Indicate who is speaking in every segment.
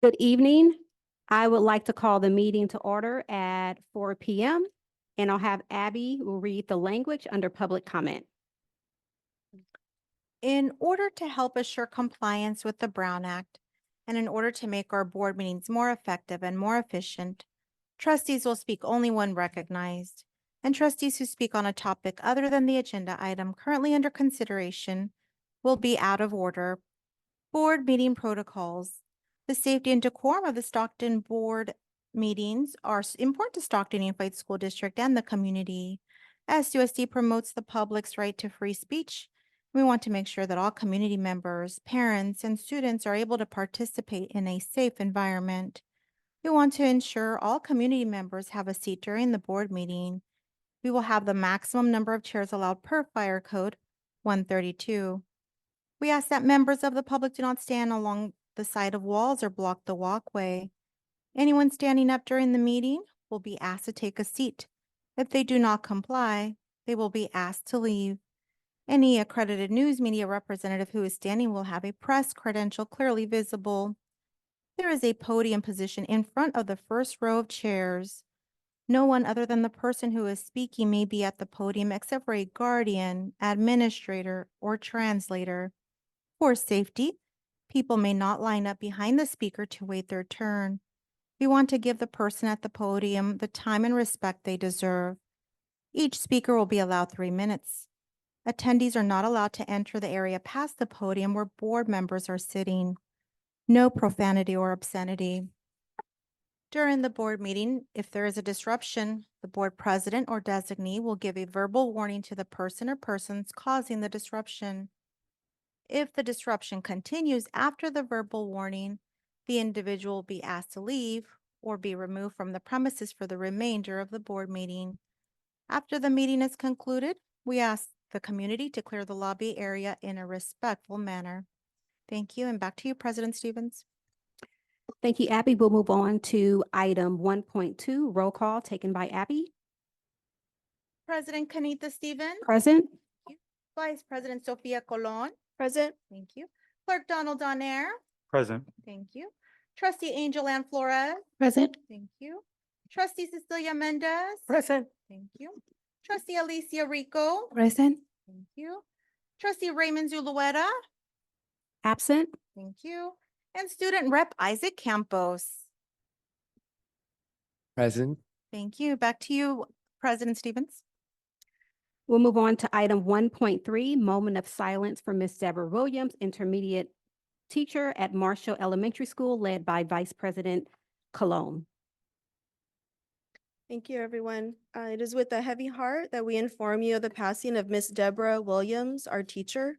Speaker 1: Good evening. I would like to call the meeting to order at 4 p.m. and I'll have Abby will read the language under public comment.
Speaker 2: In order to help assure compliance with the Brown Act, and in order to make our board meetings more effective and more efficient, trustees will speak only when recognized, and trustees who speak on a topic other than the agenda item currently under consideration will be out of order. Board meeting protocols. The safety and decorum of the Stockton board meetings are important to Stockton Unified School District and the community. SUSD promotes the public's right to free speech. We want to make sure that all community members, parents, and students are able to participate in a safe environment. We want to ensure all community members have a seat during the board meeting. We will have the maximum number of chairs allowed per Fire Code 132. We ask that members of the public do not stand along the side of walls or block the walkway. Anyone standing up during the meeting will be asked to take a seat. If they do not comply, they will be asked to leave. Any accredited news media representative who is standing will have a press credential clearly visible. There is a podium position in front of the first row of chairs. No one other than the person who is speaking may be at the podium except for a guardian, administrator, or translator. For safety, people may not line up behind the speaker to wait their turn. We want to give the person at the podium the time and respect they deserve. Each speaker will be allowed 3 minutes. Attendees are not allowed to enter the area past the podium where board members are sitting. No profanity or obscenity. During the board meeting, if there is a disruption, the board president or designee will give a verbal warning to the person or persons causing the disruption. If the disruption continues after the verbal warning, the individual will be asked to leave or be removed from the premises for the remainder of the board meeting. After the meeting is concluded, we ask the community to clear the lobby area in a respectful manner. Thank you, and back to you, President Stevens.
Speaker 1: Thank you, Abby. We'll move on to item 1.2, roll call taken by Abby.
Speaker 2: President Kanita Stevens.
Speaker 1: Present.
Speaker 2: Vice President Sofia Colon.
Speaker 3: Present.
Speaker 2: Thank you. Clerk Donald Donaire.
Speaker 4: Present.
Speaker 2: Thank you. Trustee Angel Ann Flores.
Speaker 1: Present.
Speaker 2: Thank you. Trustee Cecilia Mendez.
Speaker 3: Present.
Speaker 2: Thank you. Trustee Alicia Rico.
Speaker 1: Present.
Speaker 2: Thank you. Trustee Raymond Zulueta.
Speaker 1: Absent.
Speaker 2: Thank you. And Student Rep Isaac Campos.
Speaker 4: Present.
Speaker 2: Thank you. Back to you, President Stevens.
Speaker 1: We'll move on to item 1.3, moment of silence for Ms. Deborah Williams, intermediate teacher at Marshall Elementary School, led by Vice President Colon.
Speaker 3: Thank you, everyone. It is with a heavy heart that we inform you of the passing of Miss Deborah Williams, our teacher.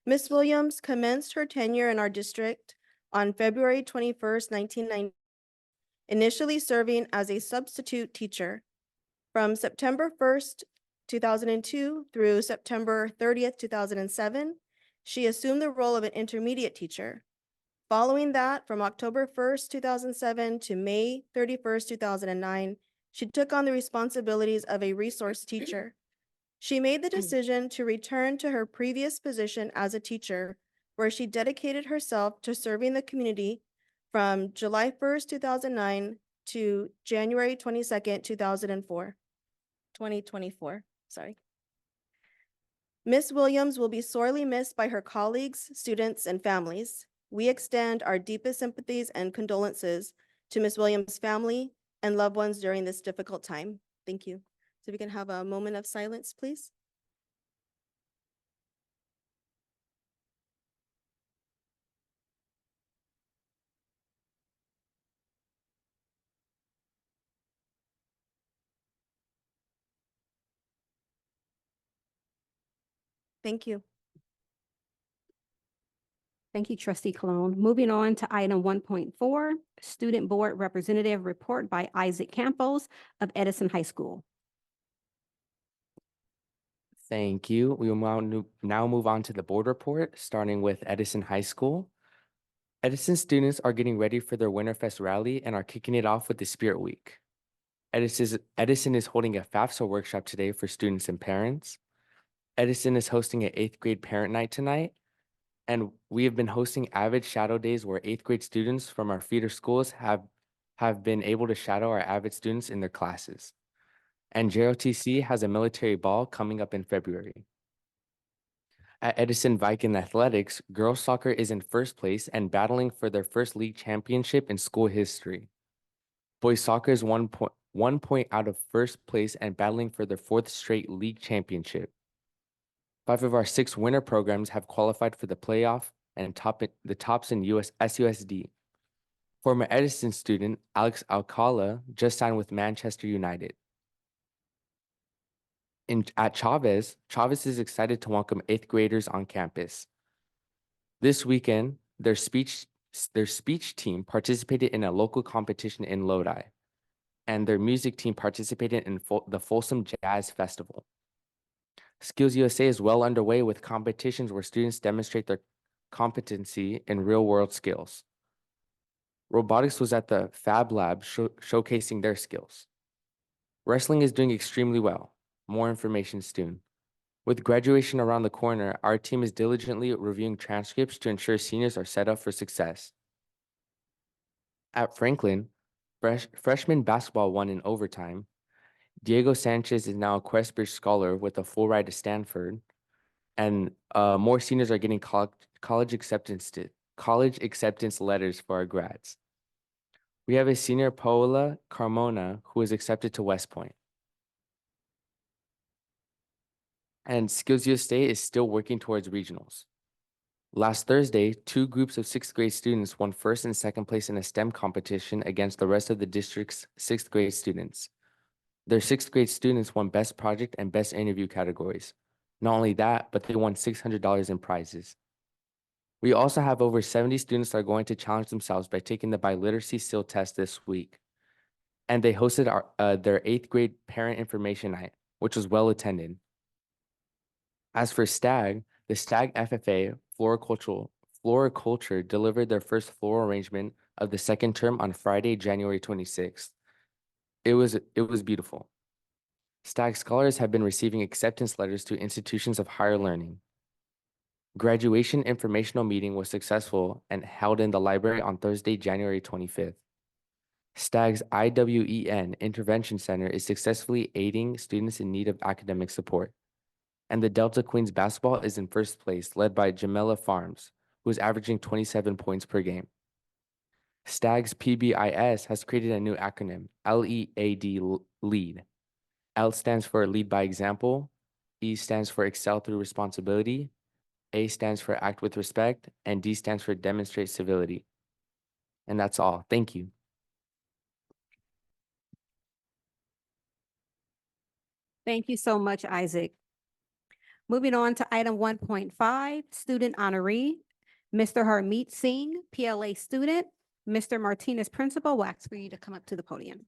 Speaker 3: Miss Williams commenced her tenure in our district on February 21st, 1990, initially serving as a substitute teacher. From September 1st, 2002 through September 30th, 2007, she assumed the role of an intermediate teacher. Following that, from October 1st, 2007 to May 31st, 2009, she took on the responsibilities of a resource teacher. She made the decision to return to her previous position as a teacher, where she dedicated herself to serving the community from July 1st, 2009 to January 22nd, 2024. Miss Williams will be sorely missed by her colleagues, students, and families. We extend our deepest sympathies and condolences to Miss Williams' family and loved ones during this difficult time. Thank you. So we can have a moment of silence, please. Thank you.
Speaker 1: Thank you, Trustee Colon. Moving on to item 1.4, Student Board Representative Report by Isaac Campos of Edison High School.
Speaker 4: Thank you. We will now move on to the board report, starting with Edison High School. Edison students are getting ready for their Winterfest rally and are kicking it off with the Spirit Week. Edison is holding a FAFSA workshop today for students and parents. Edison is hosting an 8th grade parent night tonight. And we have been hosting Avid Shadow Days where 8th grade students from our feeder schools have been able to shadow our Avid students in their classes. And JOTC has a military ball coming up in February. At Edison Viking Athletics, girls soccer is in first place and battling for their first league championship in school history. Boys soccer is 1 point out of first place and battling for their 4th straight league championship. 5 of our 6 winter programs have qualified for the playoff and the tops in SUSD. Former Edison student Alex Alcala just signed with Manchester United. At Chavez is excited to welcome 8th graders on campus. This weekend, their speech team participated in a local competition in Lodi, and their music team participated in the Folsom Jazz Festival. Skills USA is well underway with competitions where students demonstrate their competency in real-world skills. Robotics was at the Fab Lab showcasing their skills. Wrestling is doing extremely well. More information soon. With graduation around the corner, our team is diligently reviewing transcripts to ensure seniors are set up for success. At Franklin, freshman basketball won in overtime. Diego Sanchez is now a Questbridge Scholar with a full ride to Stanford, and more seniors are getting college acceptance letters for our grads. We have a senior, Paola Carmona, who is accepted to West Point. And Skills USA is still working towards regionals. Last Thursday, 2 groups of 6th grade students won 1st and 2nd place in a STEM competition against the rest of the district's 6th grade students. Their 6th grade students won Best Project and Best Interview categories. Not only that, but they won $600 in prizes. We also have over 70 students that are going to challenge themselves by taking the biliteracy skill test this week. And they hosted their 8th grade parent information night, which was well attended. As for STAG, the STAG FFA Floriculture delivered their first floral arrangement of the 2nd term on Friday, January 26th. It was beautiful. STAG scholars have been receiving acceptance letters to institutions of higher learning. Graduation informational meeting was successful and held in the library on Thursday, January 25th. STAG's IWEN Intervention Center is successfully aiding students in need of academic support. And the Delta Queens basketball is in first place, led by Jamela Farms, who is averaging 27 points per game. STAG's PBIS has created a new acronym, LEAD, LEAD. L stands for lead by example, E stands for excel through responsibility, A stands for act with respect, and D stands for demonstrate civility. And that's all. Thank you.
Speaker 1: Thank you so much, Isaac. Moving on to item 1.5, student honoree, Mr. Harmeet Singh, PLA student. Mr. Martinez, principal, we'll ask for you to come up to the podium.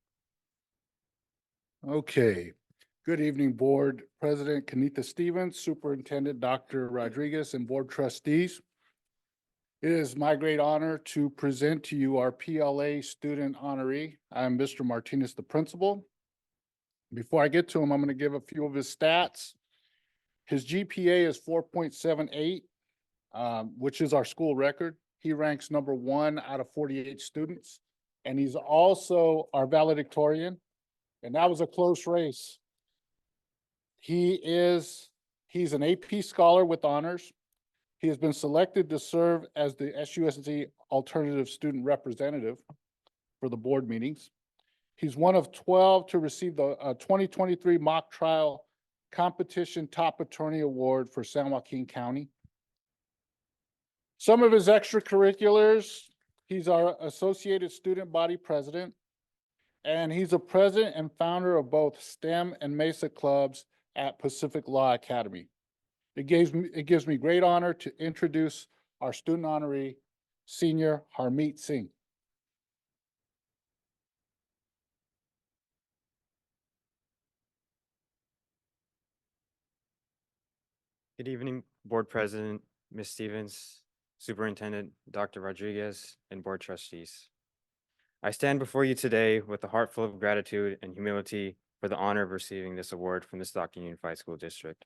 Speaker 5: Okay. Good evening, Board President Kenita Stevens, Superintendent Dr. Rodriguez, and Board Trustees. It is my great honor to present to you our PLA student honoree. I'm Mr. Martinez, the principal. Before I get to him, I'm going to give a few of his stats. His GPA is 4.78, which is our school record. He ranks number 1 out of 48 students, and he's also our valedictorian, and that was a close race. He's an AP scholar with honors. He has been selected to serve as the SUSD alternative student representative for the board meetings. He's one of 12 to receive the 2023 mock trial competition top attorney award for San Joaquin County. Some of his extracurriculars, he's our associated student body president, and he's a president and founder of both STEM and MESA clubs at Pacific Law Academy. It gives me great honor to introduce our student honoree, Senior Harmeet Singh.
Speaker 6: Good evening, Board President, Ms. Stevens, Superintendent, Dr. Rodriguez, and Board Trustees. I stand before you today with a heart full of gratitude and humility for the honor of receiving this award from the Stockton Unified School District.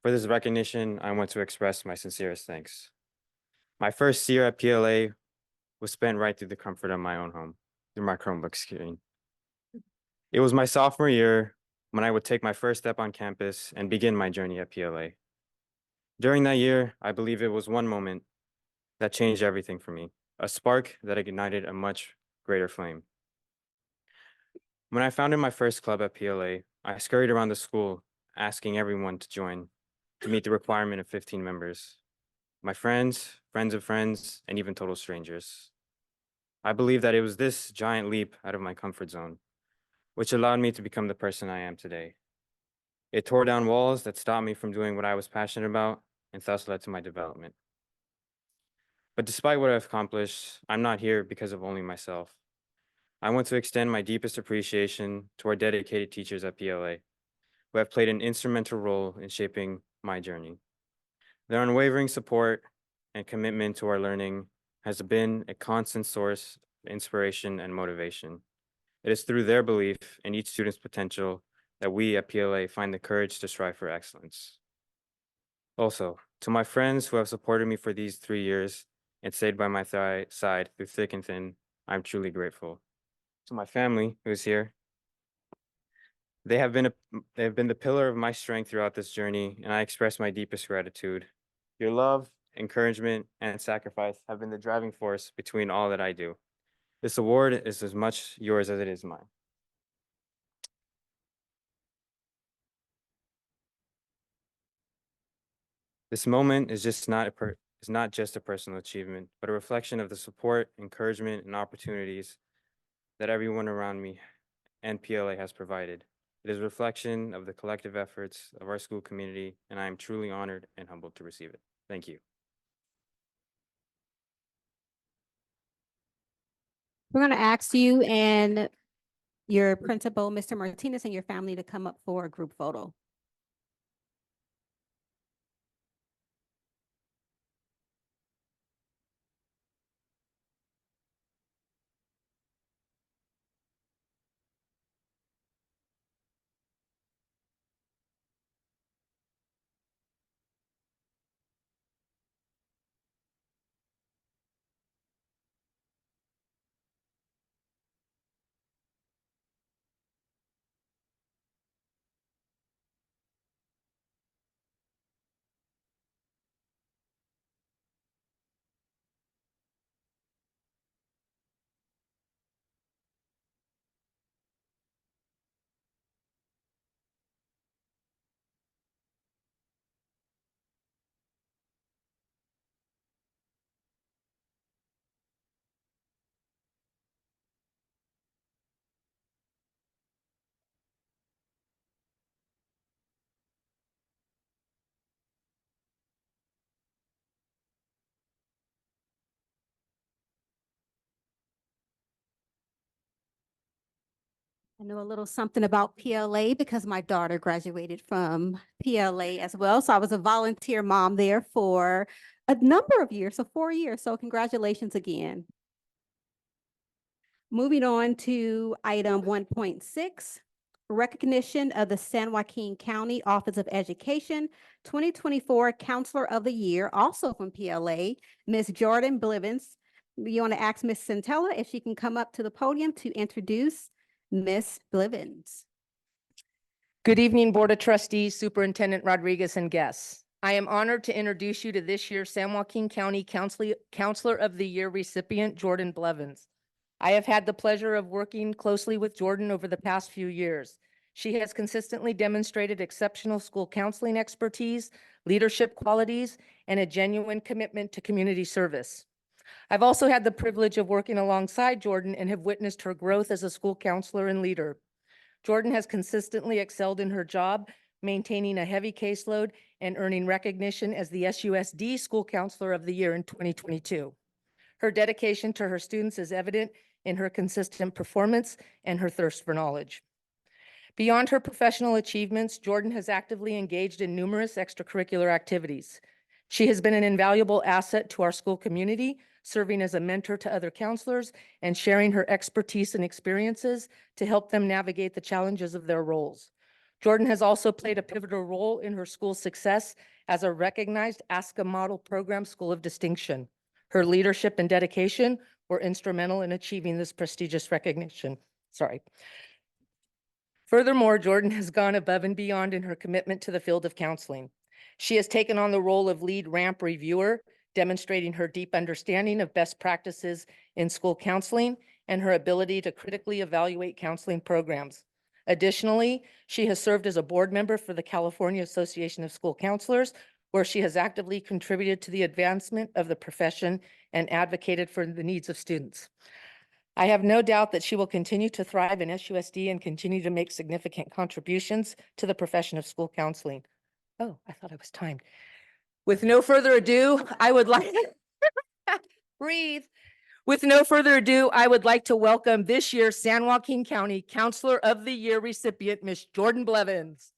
Speaker 6: For this recognition, I want to express my sincerest thanks. My first year at PLA was spent right through the comfort of my own home, through my Chromebook screen. It was my sophomore year when I would take my first step on campus and begin my journey at PLA. During that year, I believe it was one moment that changed everything for me, a spark that ignited a much greater flame. When I founded my first club at PLA, I scurried around the school asking everyone to join to meet the requirement of 15 members. My friends, friends of friends, and even total strangers. I believe that it was this giant leap out of my comfort zone, which allowed me to become the person I am today. It tore down walls that stopped me from doing what I was passionate about and thus led to my development. But despite what I've accomplished, I'm not here because of only myself. I want to extend my deepest appreciation to our dedicated teachers at PLA, who have played an instrumental role in shaping my journey. Their unwavering support and commitment to our learning has been a constant source of inspiration and motivation. It is through their belief in each student's potential that we at PLA find the courage to strive for excellence. Also, to my friends who have supported me for these 3 years and stayed by my side through thick and thin, I'm truly grateful. To my family who's here, they have been the pillar of my strength throughout this journey, and I express my deepest gratitude. Your love, encouragement, and sacrifice have been the driving force between all that I do. This award is as much yours as it is mine. This moment is not just a personal achievement, but a reflection of the support, encouragement, and opportunities that everyone around me and PLA has provided. It is a reflection of the collective efforts of our school community, and I am truly honored and humbled to receive it. Thank you.
Speaker 1: We're going to ask you and your principal, Mr. Martinez, and your family to come up for a group photo. I know a little something about PLA because my daughter graduated from PLA as well. So I was a volunteer mom there for a number of years, so 4 years. So congratulations again. Moving on to item 1.6, recognition of the San Joaquin County Office of Education 2024 Counselor of the Year, also from PLA, Ms. Jordan Blivens. You want to ask Ms. Centella if she can come up to the podium to introduce Ms. Blivens.
Speaker 7: Good evening, Board of Trustees, Superintendent Rodriguez, and guests. I am honored to introduce you to this year's San Joaquin County Counselor of the Year recipient, Jordan Blevins. I have had the pleasure of working closely with Jordan over the past few years. She has consistently demonstrated exceptional school counseling expertise, leadership qualities, and a genuine commitment to community service. I've also had the privilege of working alongside Jordan and have witnessed her growth as a school counselor and leader. Jordan has consistently excelled in her job, maintaining a heavy caseload and earning recognition as the SUSD School Counselor of the Year in 2022. Her dedication to her students is evident in her consistent performance and her thirst for knowledge. Beyond her professional achievements, Jordan has actively engaged in numerous extracurricular activities. She has been an invaluable asset to our school community, serving as a mentor to other counselors and sharing her expertise and experiences to help them navigate the challenges of their roles. Jordan has also played a pivotal role in her school's success as a recognized ASCA Model Program School of Distinction. Her leadership and dedication were instrumental in achieving this prestigious recognition. Sorry. Furthermore, Jordan has gone above and beyond in her commitment to the field of counseling. She has taken on the role of lead ramp reviewer, demonstrating her deep understanding of best practices in school counseling and her ability to critically evaluate counseling programs. Additionally, she has served as a board member for the California Association of School Counselors, where she has actively contributed to the advancement of the profession and advocated for the needs of students. I have no doubt that she will continue to thrive in SUSD and continue to make significant contributions to the profession of school counseling. Oh, I thought I was timed. With no further ado, I would like, breathe. With no further ado, I would like to welcome this year's San Joaquin County Counselor of the Year recipient, Ms. Jordan Blevins.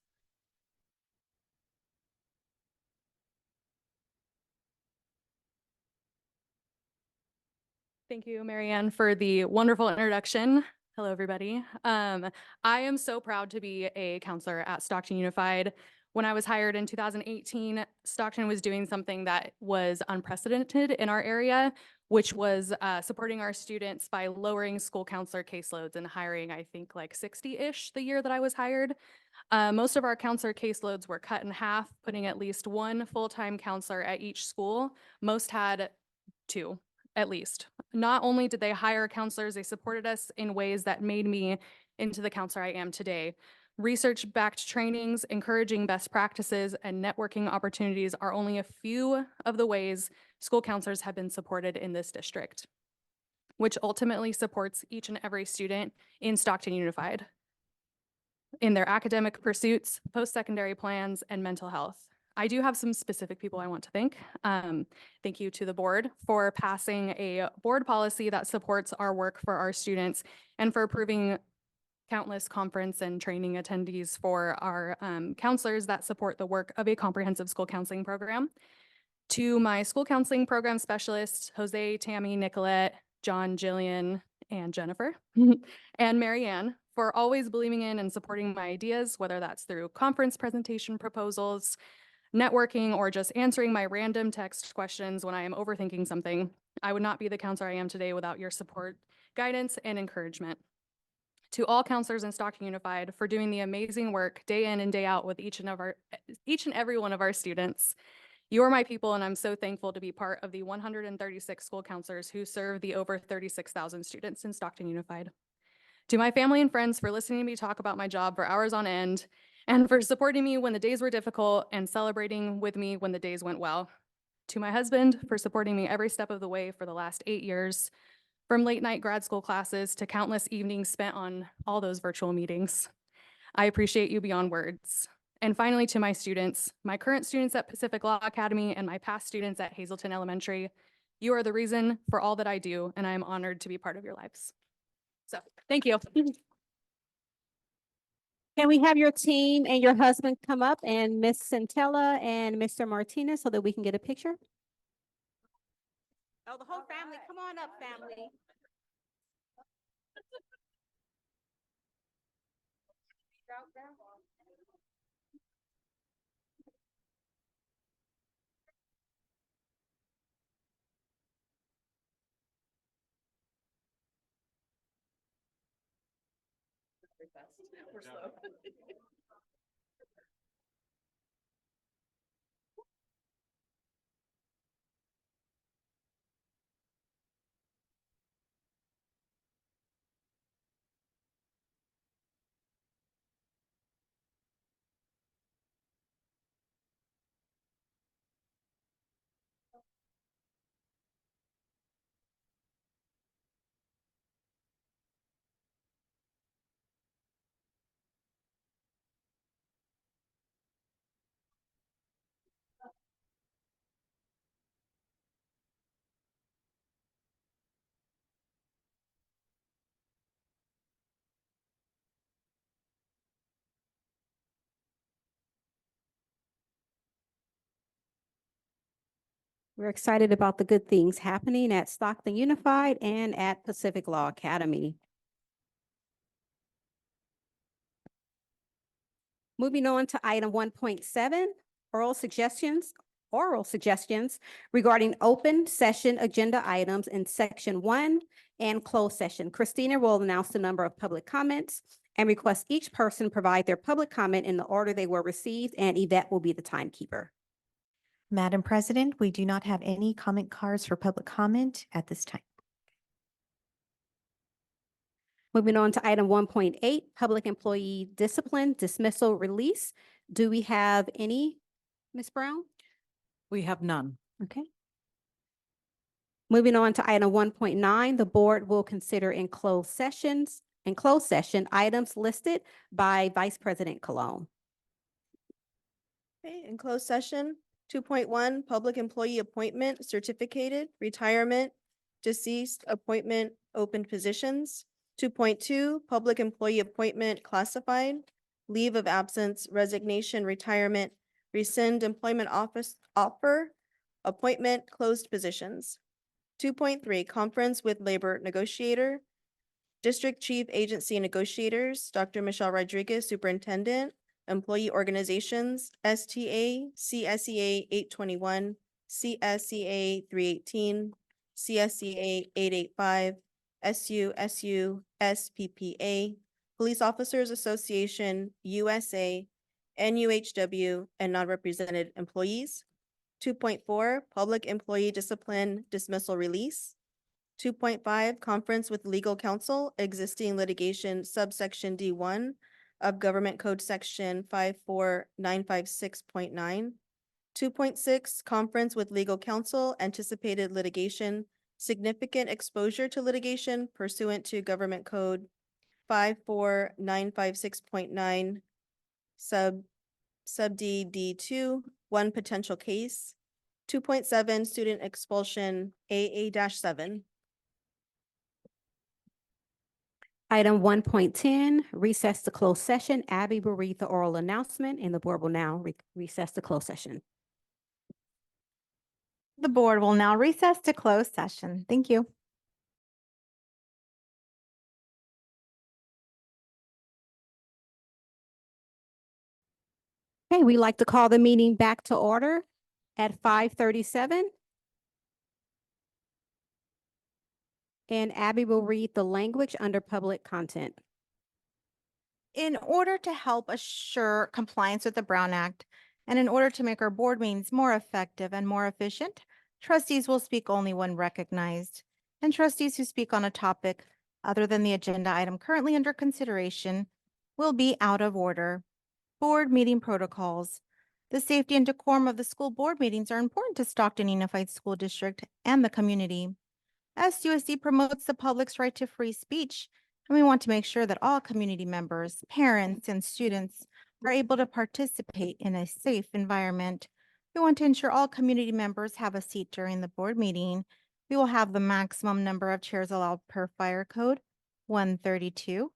Speaker 8: Thank you, Marianne, for the wonderful introduction. Hello, everybody. I am so proud to be a counselor at Stockton Unified. When I was hired in 2018, Stockton was doing something that was unprecedented in our area, which was supporting our students by lowering school counselor caseloads and hiring, I think, like 60-ish the year that I was hired. Most of our counselor caseloads were cut in half, putting at least one full-time counselor at each school. Most had two, at least. Not only did they hire counselors, they supported us in ways that made me into the counselor I am today. Research-backed trainings, encouraging best practices, and networking opportunities are only a few of the ways school counselors have been supported in this district, which ultimately supports each and every student in Stockton Unified in their academic pursuits, post-secondary plans, and mental health. I do have some specific people I want to thank. Thank you to the board for passing a board policy that supports our work for our students and for approving countless conference and training attendees for our counselors that support the work of a comprehensive school counseling program. To my school counseling program specialists, Jose, Tammy, Nicolette, John, Jillian, and Jennifer, and Marianne, for always believing in and supporting my ideas, whether that's through conference presentation proposals, networking, or just answering my random text questions when I am overthinking something. I would not be the counselor I am today without your support, guidance, and encouragement. To all counselors in Stockton Unified for doing the amazing work day in and day out with each and every one of our students. You are my people, and I'm so thankful to be part of the 136 school counselors who serve the over 36,000 students in Stockton Unified. To my family and friends for listening to me talk about my job for hours on end, and for supporting me when the days were difficult and celebrating with me when the days went well. To my husband for supporting me every step of the way for the last 8 years, from late night grad school classes to countless evenings spent on all those virtual meetings. I appreciate you beyond words. And finally, to my students, my current students at Pacific Law Academy and my past students at Hazelton Elementary, you are the reason for all that I do, and I am honored to be part of your lives. So, thank you.
Speaker 1: Can we have your team and your husband come up, and Miss Centella and Mr. Martinez, so that we can get a picture? Oh, the whole family, come on up, family.
Speaker 7: We're slow.
Speaker 1: We're excited about the good things happening at Stockton Unified and at Pacific Law Academy. Moving on to item 1.7, oral suggestions oral suggestions regarding open session agenda items in section 1 and closed session. Christina will announce the number of public comments and request each person provide their public comment in the order they were received, and Yvette will be the timekeeper.
Speaker 9: Madam President, we do not have any comment cards for public comment at this time.
Speaker 1: Moving on to item 1.8, public employee discipline, dismissal, release. Do we have any, Ms. Brown?
Speaker 10: We have none.
Speaker 1: Okay. Moving on to item 1.9, the board will consider in closed session items listed by Vice President Cologne.
Speaker 3: Okay, in closed session, 2.1, public employee appointment, certificated, retirement, deceased, appointment, open positions. 2.2, public employee appointment, classified, leave of absence, resignation, retirement, rescind employment offer, appointment, closed positions. 2.3, conference with labor negotiator, district chief agency negotiators, Dr. Michelle Rodriguez, superintendent, employee organizations, STA, CSEA 821, CSEA 318, CSEA 885, SU, SPPA, Police Officers Association, USA, NUHW, and non-represented employees. 2.4, public employee discipline, dismissal, release. 2.5, conference with legal counsel, existing litigation, subsection D1 of Government Code Section 54956.9. 2.6, conference with legal counsel, anticipated litigation, significant exposure to litigation pursuant to Government Code 54956.9, sub D D2, one potential case. 2.7, student expulsion, AA-7.
Speaker 1: Item 1.10, recess to closed session. Abby will read the oral announcement, and the board will now recess to closed session.
Speaker 2: The board will now recess to closed session. Thank you.
Speaker 1: Okay, we'd like to call the meeting back to order at 5:37. And Abby will read the language under public content.
Speaker 2: In order to help assure compliance with the Brown Act, and in order to make our board meetings more effective and more efficient, trustees will speak only when recognized, and trustees who speak on a topic other than the agenda item currently under consideration will be out of order. Board meeting protocols. The safety and decorum of the school board meetings are important to Stockton Unified School District and the community. SUSD promotes the public's right to free speech, and we want to make sure that all community members, parents, and students are able to participate in a safe environment. We want to ensure all community members have a seat during the board meeting. We will have the maximum number of chairs allowed per fire code, 132.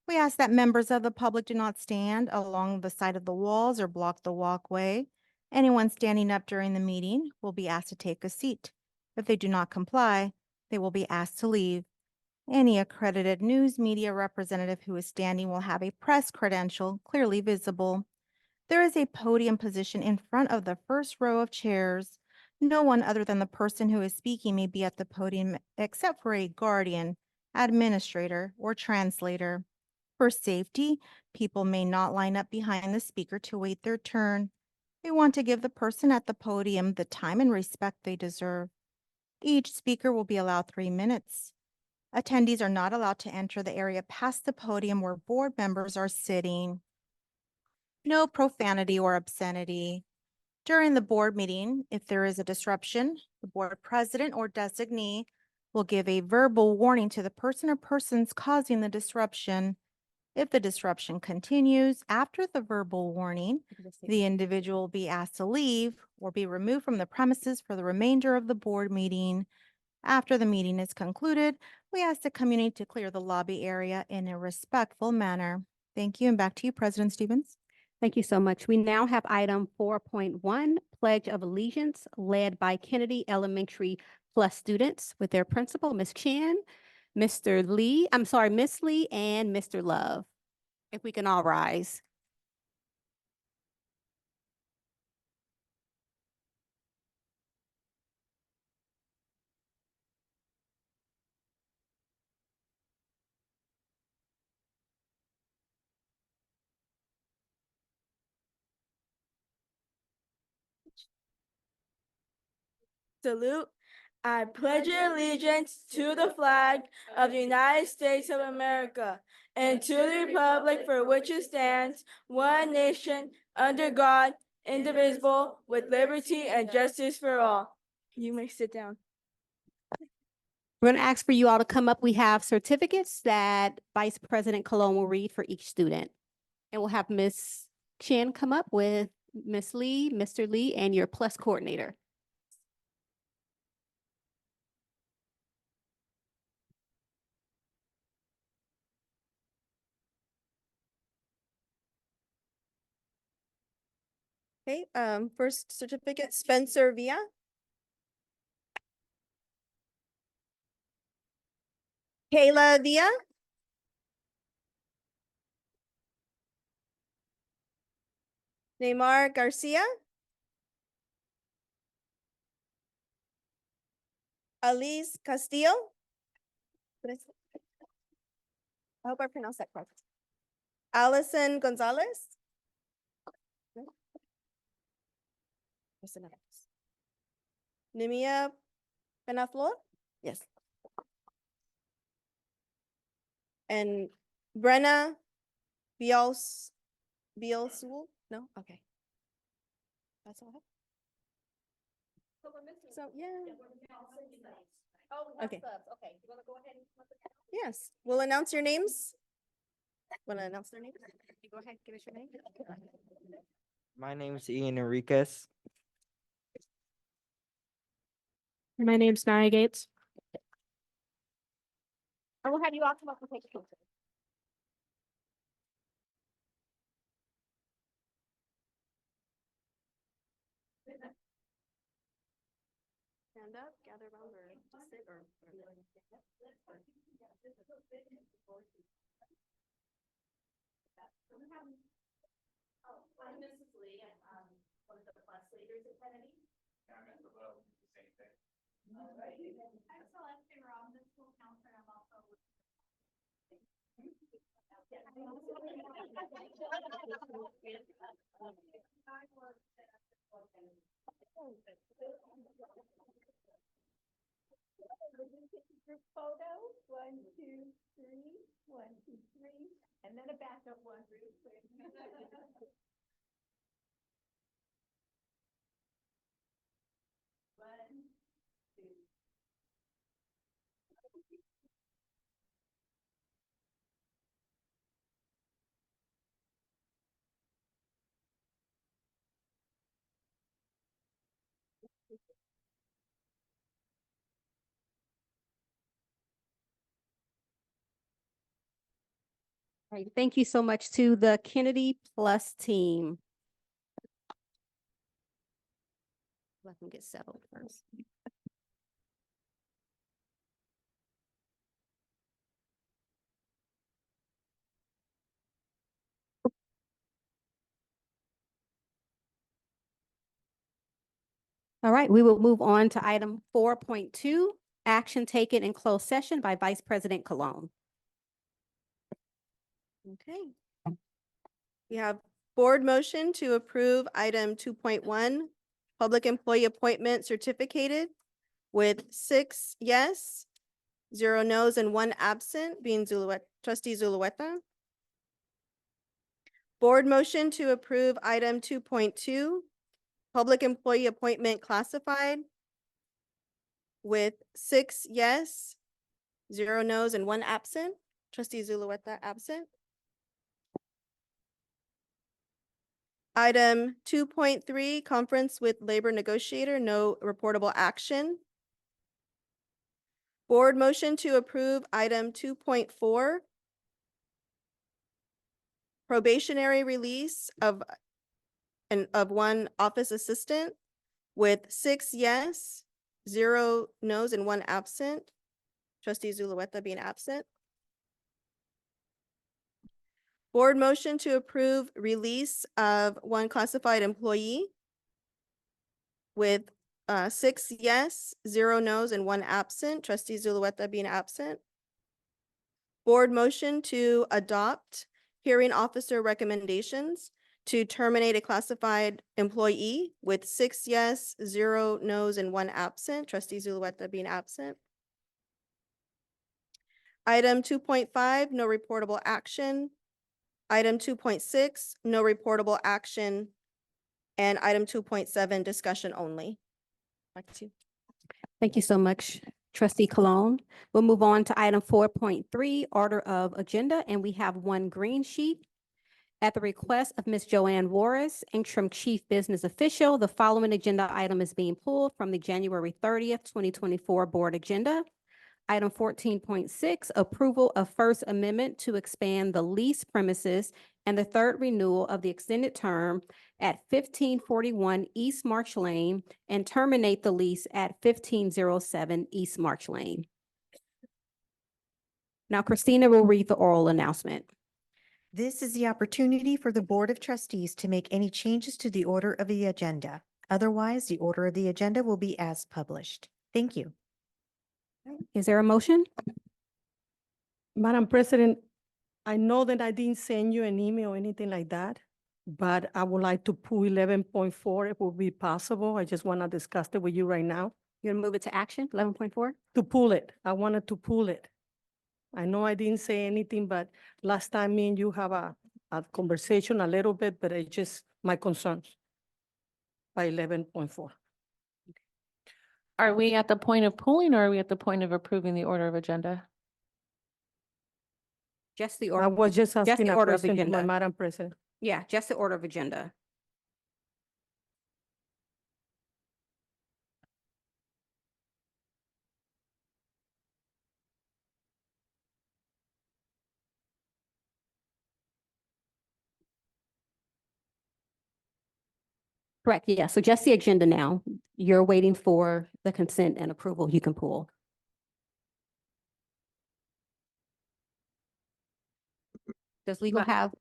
Speaker 2: We ask that members of the public do not stand along the side of the walls or block the walkway. Anyone standing up during the meeting will be asked to take a seat. If they do not comply, they will be asked to leave. Any accredited news media representative who is standing will have a press credential clearly visible. There is a podium position in front of the first row of chairs. No one other than the person who is speaking may be at the podium except for a guardian, administrator, or translator. For safety, people may not line up behind the speaker to wait their turn. We want to give the person at the podium the time and respect they deserve. Each speaker will be allowed 3 minutes. Attendees are not allowed to enter the area past the podium where board members are sitting. No profanity or obscenity. During the board meeting, if there is a disruption, the board president or designee will give a verbal warning to the person or persons causing the disruption. If the disruption continues after the verbal warning, the individual will be asked to leave or be removed from the premises for the remainder of the board meeting. After the meeting is concluded, we ask the community to clear the lobby area in a respectful manner. Thank you, and back to you, President Stevens.
Speaker 1: Thank you so much. We now have item 4.1, Pledge of Allegiance, led by Kennedy Elementary Plus students with their principal, Ms. Chen, Miss Lee, and Mr. Love. If we can all rise.
Speaker 11: Salute. I pledge allegiance to the flag of the United States of America and to the republic for which it stands, one nation, under God, indivisible, with liberty and justice for all. You may sit down.
Speaker 1: We're going to ask for you all to come up. We have certificates that Vice President Cologne will read for each student. And we'll have Ms. Chin come up with Ms. Lee, Mr. Lee, and your plus coordinator.
Speaker 3: Okay, first certificate, Spencer Villa. Kayla Villa. Neymar Garcia. Alice Castillo. I hope I pronounced that correct. Allison Gonzalez. Nimia Penaflor. Yes. And Brenna Bielsul? No? Okay. That's all I have. So, yeah. Okay. Yes, we'll announce your names. Want to announce their names? Go ahead, give us your name.
Speaker 12: My name is Ian Enriquez.
Speaker 13: My name's Nia Gates.
Speaker 1: I will have you all come up and take a picture.
Speaker 3: Stand up, gather around, or just sit, or.
Speaker 14: I'm Mrs. Lee, I'm one of the plus leaders at Kennedy. I'm at the vote, the same thing. I'm Celeste Rom, the school counselor, I'm also. Group photo, 1, 2, 3, 1, 2, 3, and then a backup one real quick. One, two.
Speaker 1: All right, thank you so much to the Kennedy Plus team. Let them get settled first. All right, we will move on to item 4.2, action taken in closed session by Vice President Cologne.
Speaker 3: Okay. We have board motion to approve item 2.1, public employee appointment certificated with 6 yes, 0 no's, and 1 absent, being trustee Zulueta. Board motion to approve item 2.2, public employee appointment classified with 6 yes, 0 no's, and 1 absent, trustee Zulueta absent. Item 2.3, conference with labor negotiator, no reportable action. Board motion to approve item 2.4, probationary release of 1 office assistant with 6 yes, 0 no's, and 1 absent. Trustee Zulueta being absent. Board motion to approve release of 1 classified employee with 6 yes, 0 no's, and 1 absent. Trustee Zulueta being absent. Board motion to adopt hearing officer recommendations to terminate a classified employee with 6 yes, 0 no's, and 1 absent. Trustee Zulueta being absent. Item 2.5, no reportable action. Item 2.6, no reportable action. And item 2.7, discussion only. Back to you.
Speaker 1: Thank you so much, Trustee Cologne. We'll move on to item 4.3, order of agenda, and we have one green sheet. At the request of Ms. Joanne Warris, interim chief business official, the following agenda item is being pulled from the January 30th, 2024 board agenda. Item 14.6, approval of First Amendment to expand the lease premises and the third renewal of the extended term at 1541 East March Lane and terminate the lease at 1507 East March Lane. Now Christina will read the oral announcement.
Speaker 9: This is the opportunity for the Board of Trustees to make any changes to the order of the agenda. Otherwise, the order of the agenda will be as published. Thank you.
Speaker 1: Is there a motion?
Speaker 15: Madam President, I know that I didn't send you an email or anything like that, but I would like to pull 11.4 if it would be possible. I just want to discuss it with you right now.
Speaker 1: You're gonna move it to action, 11.4?
Speaker 15: To pull it. I wanted to pull it. I know I didn't say anything, but last time me and you have a conversation a little bit, but it's just my concerns by 11.4.
Speaker 16: Are we at the point of pulling or are we at the point of approving the order of agenda?
Speaker 1: Just the
Speaker 15: I
Speaker 1: order.
Speaker 15: was just asking
Speaker 1: the
Speaker 15: a
Speaker 1: order of
Speaker 15: question to my
Speaker 1: agenda.
Speaker 15: Madam President.
Speaker 1: Yeah, just the order of agenda. Correct, yeah. So just the agenda now. You're waiting for the consent and approval you can pull. Does legal have,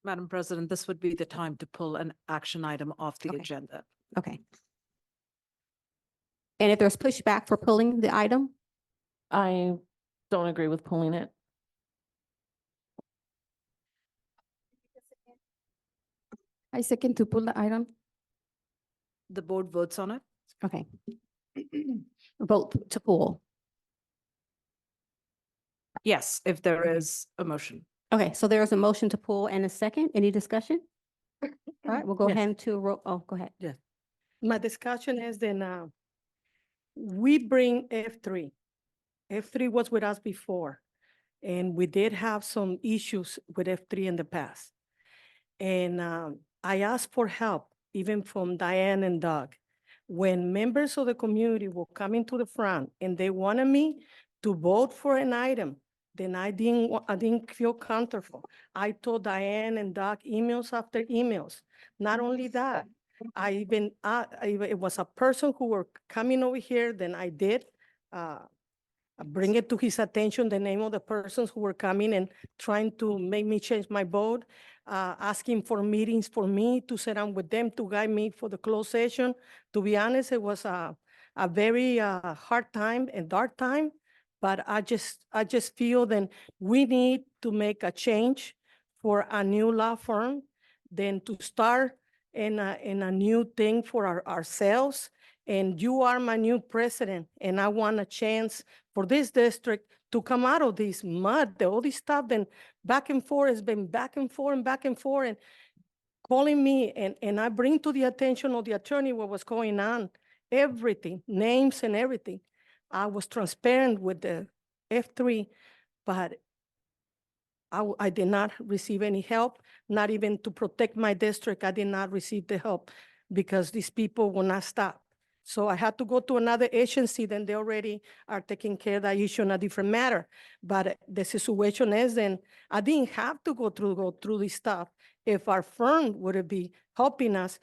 Speaker 10: Madam President, this would be the time to pull an action item off the
Speaker 1: Okay.
Speaker 10: agenda.
Speaker 1: okay. And if there's pushback for pulling the item,
Speaker 16: I don't agree with pulling it.
Speaker 1: I second to pull the item.
Speaker 10: The board votes on it?
Speaker 1: Okay. Vote to pull.
Speaker 10: Yes, if there is a motion.
Speaker 1: Okay, so there's a motion to pull and a second. Any discussion? All right, we'll go
Speaker 15: Yes.
Speaker 1: ahead to roll. Oh, go ahead.
Speaker 15: My discussion is then, we bring F3. F3 was with us before, and we did have some issues with F3 in the past. And I asked for help, even from Diane and Doug. When members of the community will come into the front and they wanted me to vote for an item, then I didn't feel comfortable. I told Diane and Doug emails after emails. Not only that, it was a person who were coming over here, then I did bring it to his attention, the name of the persons who were coming and trying to make me change my vote, asking for meetings for me to sit down with them to guide me for the closed session. To be honest, it was a very hard time and dark time, but I just feel that we need to make a change for a new law firm, then to start in a new thing for ourselves. And you are my new president, and I want a chance for this district to come out of this mud, all this stuff, then back and forth, has been back and forth and back and forth, and calling me, and I bring to the attention of the attorney what was going on, everything, names and everything. I was transparent with the F3, but I did not receive any help, not even to protect my district. I did not receive the help because these people will not stop. So I had to go to another agency, then they already are taking care of that issue in a different matter. But the situation is, then I didn't have to go through this stuff if our firm would be helping us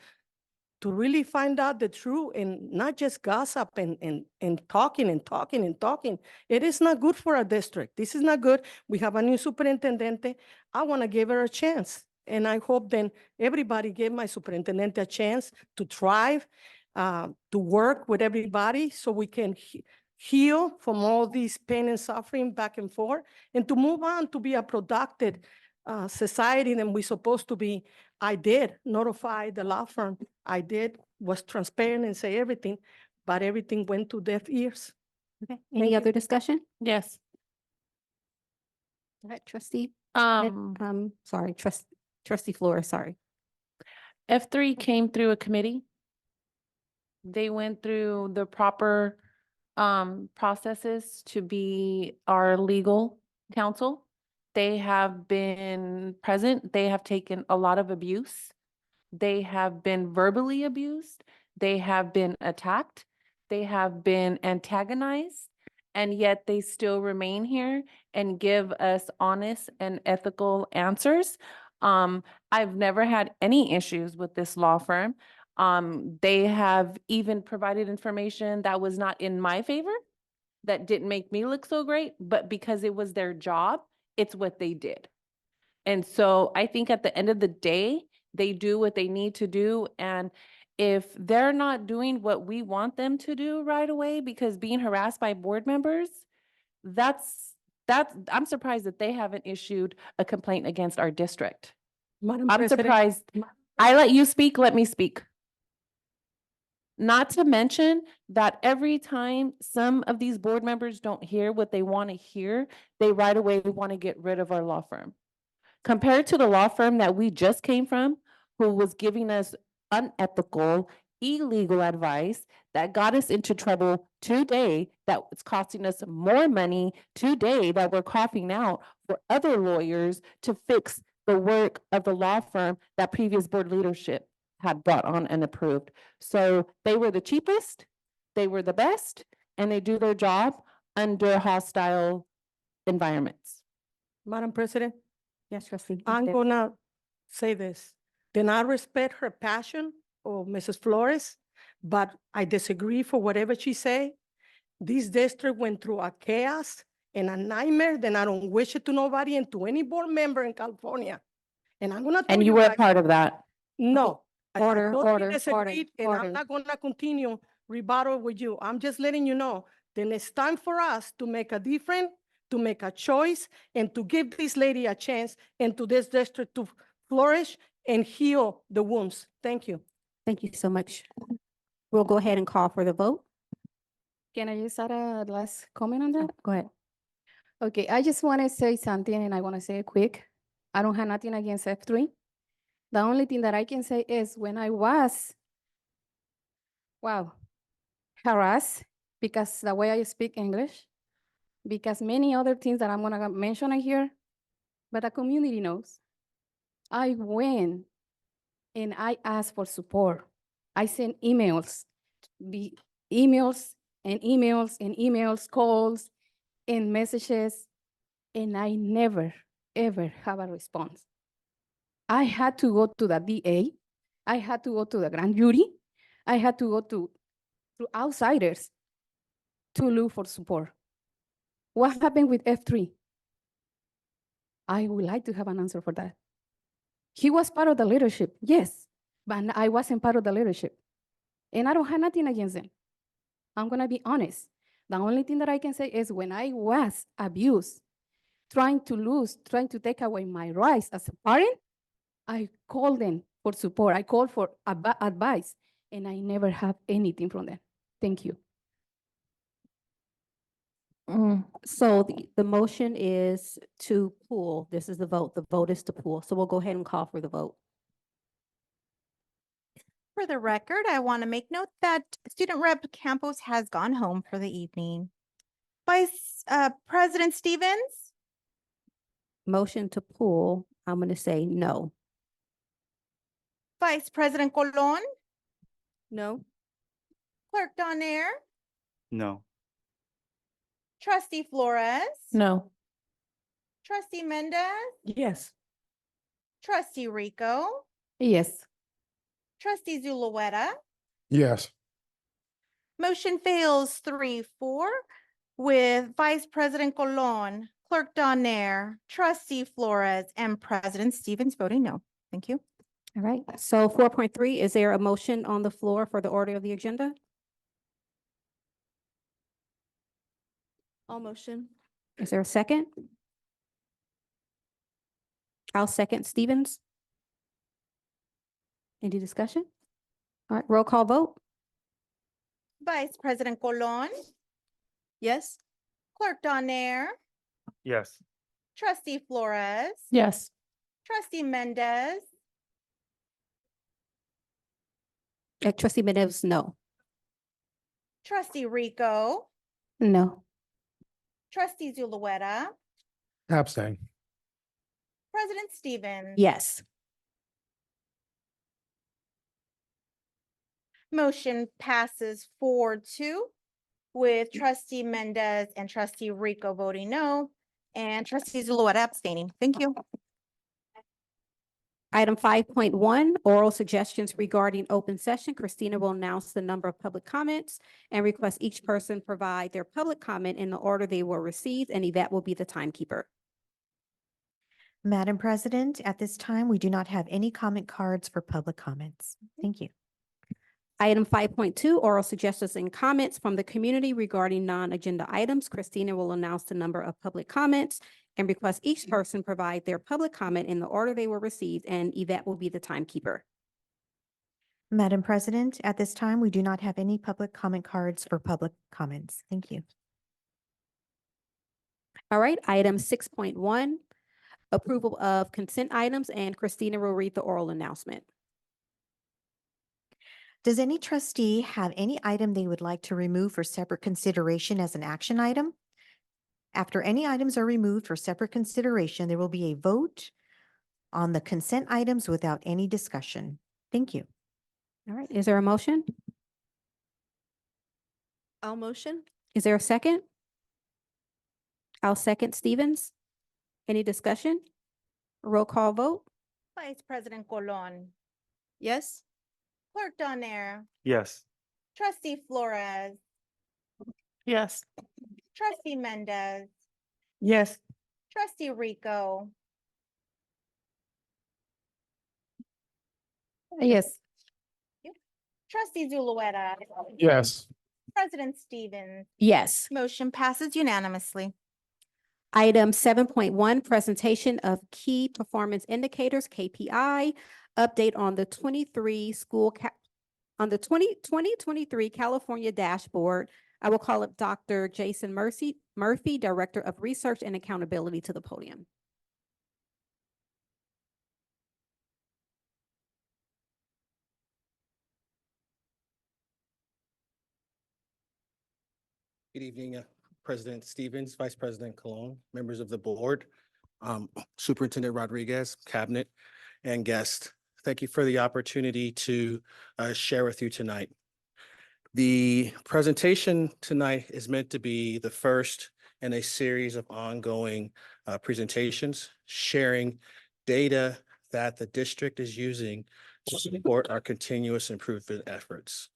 Speaker 15: to really find out the truth and not just gossip and talking and talking and talking. It is not good for our district. This is not good. We have a new superintendente. I want to give her a chance. And I hope then everybody give my superintendente a chance to thrive, to work with everybody so we can heal from all this pain and suffering back and forth, and to move on to be a productive society than we're supposed to be. I did notify the law firm. I did, was transparent and say everything, but everything went to deaf ears.
Speaker 1: Okay,
Speaker 15: Thank
Speaker 1: any
Speaker 15: you.
Speaker 1: other discussion?
Speaker 16: Yes.
Speaker 1: Go ahead, trustee. Sorry, trustee Flores, sorry.
Speaker 16: F3 came through a committee. They went through the proper processes to be our legal counsel. They have been present. They have taken a lot of abuse. They have been verbally abused. They have been attacked. They have been antagonized. And yet they still remain here and give us honest and ethical answers. I've never had any issues with this law firm. They have even provided information that was not in my favor, that didn't make me look so great, but because it was their job, it's what they did. And so I think at the end of the day, they do what they need to do. And if they're not doing what we want them to do right away, because being harassed by board members, I'm surprised that they haven't issued a complaint against our district.
Speaker 15: Madam
Speaker 16: I'm
Speaker 15: President,
Speaker 16: surprised. I let you speak, let me speak. Not to mention that every time some of these board members don't hear what they want to hear, they right away want to get rid of our law firm. Compared to the law firm that we just came from, who was giving us unethical, illegal advice that got us into trouble today, that was costing us more money today, that we're coughing out for other lawyers to fix the work of the law firm that previous board leadership had brought on and approved. So they were the cheapest, they were the best, and they do their job under hostile environments.
Speaker 15: Madam President,
Speaker 1: Yes, trustee.
Speaker 15: I'm
Speaker 1: Deb.
Speaker 15: gonna say this. Then I respect her passion or Mrs. Flores, but I disagree for whatever she say. This district went through a chaos and a nightmare, then I don't wish it to nobody and to any board member in California. And I'm gonna tell
Speaker 16: And you were a
Speaker 15: guys,
Speaker 16: part of that.
Speaker 15: no. I
Speaker 1: Order,
Speaker 15: totally
Speaker 1: order,
Speaker 15: disagreed, and I'm
Speaker 1: order.
Speaker 15: not gonna continue rebuttal with you. I'm just letting you know, then it's time for us to make a difference, to make a choice, and to give this lady a chance and to this district to flourish and heal the wounds. Thank you.
Speaker 1: Thank you so much. We'll go ahead and call for the vote.
Speaker 17: Can I just add a last comment on that?
Speaker 1: Go ahead.
Speaker 17: Okay, I just want to say something and I want to say it quick. I don't have nothing against F3. The only thing that I can say is when I was, harassed because the way I speak English, because many other things that I'm gonna mention here, but the community knows. I went and I asked for support. I sent emails, emails and emails and emails, calls and messages, and I never, ever have a response. I had to go to the DA. I had to go to the grand jury. I had to go to outsiders to look for support. What happened with F3? I would like to have an answer for that. He was part of the leadership, yes, but I wasn't part of the leadership. And I don't have nothing against them. I'm gonna be honest. The only thing that I can say is when I was abused, trying to take away my rights as a parent, I called them for support. I called for advice, and I never have anything from them. Thank you.
Speaker 1: So the motion is to pull. This is the vote. The vote is to pull. So we'll go ahead and call for the vote.
Speaker 2: For the record, I want to make note that Student Rep Campos has gone home for the evening. Vice President Stevens,
Speaker 1: Motion to pull, I'm going to say no.
Speaker 2: Vice President Colon,
Speaker 3: No.
Speaker 2: Clerk Donaire,
Speaker 12: No.
Speaker 2: Trustee Flores,
Speaker 16: No.
Speaker 2: Trustee Mendez,
Speaker 15: Yes.
Speaker 2: Trustee Rico,
Speaker 17: Yes.
Speaker 2: Trustee Zulueta.
Speaker 5: Yes.
Speaker 2: Motion fails 3-4 with Vice President Colon, Clerk Donaire, Trustee Flores, and President Stevens voting no. Thank you.
Speaker 1: All right. So 4.3, is there a motion on the floor for the order of the agenda?
Speaker 3: All motion.
Speaker 1: Is there a second? I'll second Stevens. Any discussion? All right, roll call vote.
Speaker 2: Vice President Colon,
Speaker 3: Yes.
Speaker 2: Clerk Donaire,
Speaker 6: Yes.
Speaker 2: Trustee Flores,
Speaker 7: Yes.
Speaker 2: Trustee Mendez,
Speaker 1: Trustee Mendez, no.
Speaker 2: Trustee Rico,
Speaker 1: No.
Speaker 2: Trustee Zulueta,
Speaker 5: Abstain.
Speaker 2: President Stevens.
Speaker 1: Yes.
Speaker 2: Motion passes 4-2 with Trustee Mendez and Trustee Rico voting no and Trustee Zulueta abstaining. Thank you.
Speaker 1: Item 5.1, oral suggestions regarding open session. Christina will announce the number of public comments and request each person provide their public comment in the order they were received, and Yvette will be the timekeeper.
Speaker 9: Madam President, at this time, we do not have any comment cards for public comments. Thank you.
Speaker 1: Item 5.2, oral suggestions and comments from the community regarding non-agenda items. Christina will announce the number of public comments and request each person provide their public comment in the order they were received, and Yvette will be the timekeeper.
Speaker 9: Madam President, at this time, we do not have any public comment cards for public comments. Thank you.
Speaker 1: All right, item 6.1, approval of consent items, and Christina will read the oral announcement.
Speaker 9: Does any trustee have any item they would like to remove for separate consideration as an action item? After any items are removed for separate consideration, there will be a vote on the consent items without any discussion. Thank you.
Speaker 1: All right, is there a motion?
Speaker 3: I'll motion.
Speaker 1: Is there a second? I'll second Stevens. Any discussion? Roll call vote?
Speaker 2: Vice President Colon,
Speaker 3: Yes.
Speaker 2: Clerk Donaire,
Speaker 6: Yes.
Speaker 2: Trustee Flores,
Speaker 7: Yes.
Speaker 2: Trustee Mendez,
Speaker 7: Yes.
Speaker 2: Trustee Rico,
Speaker 17: Yes.
Speaker 2: Trustee Zulueta,
Speaker 5: Yes.
Speaker 2: President Stevens.
Speaker 1: Yes.
Speaker 2: Motion passes unanimously.
Speaker 1: Item 7.1, presentation of key performance indicators, KPI, update on the 2023 California dashboard. I will call up Dr. Jason Murphy, Director of Research and Accountability, to the podium.
Speaker 18: Good evening, President Stevens, Vice President Colon, members of the board, Superintendent Rodriguez, Cabinet, and guests. Thank you for the opportunity to share with you tonight. The presentation tonight is meant to be the first in a series of ongoing presentations, sharing data that the district is using to support our continuous improvement efforts.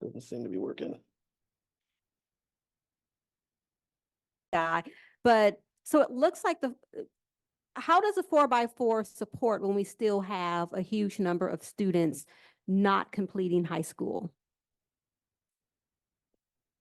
Speaker 18: Doesn't seem to be working.
Speaker 1: But so it looks like how does a 4x4 support when we still have a huge number of students not completing high school?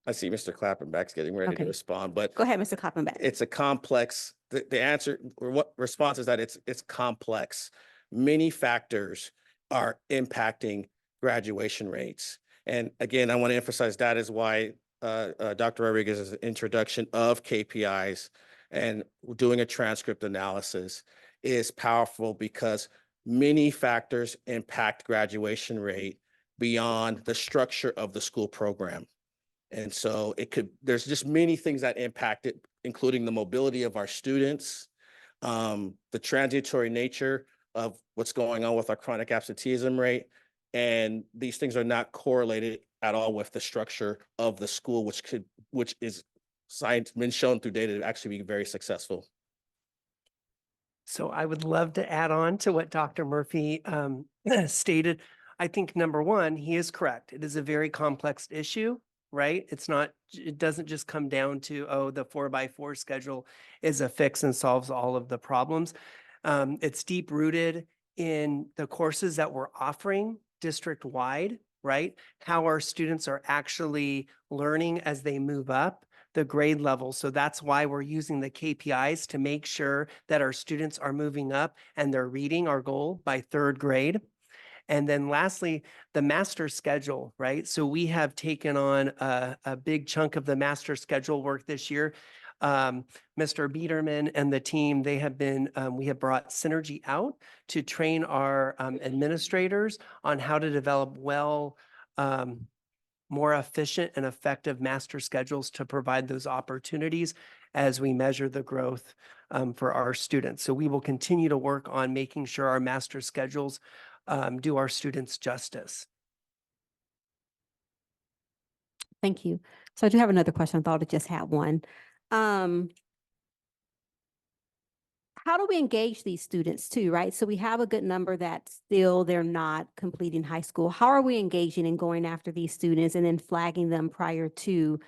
Speaker 18: I see Mr. Clappenback's getting ready to
Speaker 1: Okay.
Speaker 18: respond, but
Speaker 1: Go ahead, Mr. Kloppenbeck.
Speaker 18: it's a complex, the answer, or what response is that it's complex. Many factors are impacting graduation rates. And again, I want to emphasize that is why Dr. Rodriguez's introduction of KPIs and doing a transcript analysis is powerful, because many factors impact graduation rate beyond the structure of the school program. And so there's just many things that impact it, including the mobility of our students, the transitory nature of what's going on with our chronic absenteeism rate. And these things are not correlated at all with the structure of the school, which is been shown through data to actually be very successful.
Speaker 19: So I would love to add on to what Dr. Murphy stated. I think number one, he is correct. It is a very complex issue, right? It doesn't just come down to, oh, the 4x4 schedule is a fix and solves all of the problems. It's deep rooted in the courses that we're offering district-wide right? How our students are actually learning as they move up the grade level. So that's why we're using the KPIs to make sure that our students are moving up and they're reading our goal by third grade. And then lastly, the master schedule, right? So we have taken on a big chunk of the master schedule work this year. Mr. Biederman and the team, they have been, we have brought Synergy out to train our administrators on how to develop more efficient and effective master schedules to provide those opportunities as we measure the growth for our students. So we will continue to work on making sure our master schedules do our students justice.
Speaker 1: Thank you. So I do have another question. I thought I just had one. How do we engage these students too, right? So we have a good number that still they're not completing high school. How are we engaging and going after these students and then flagging them prior to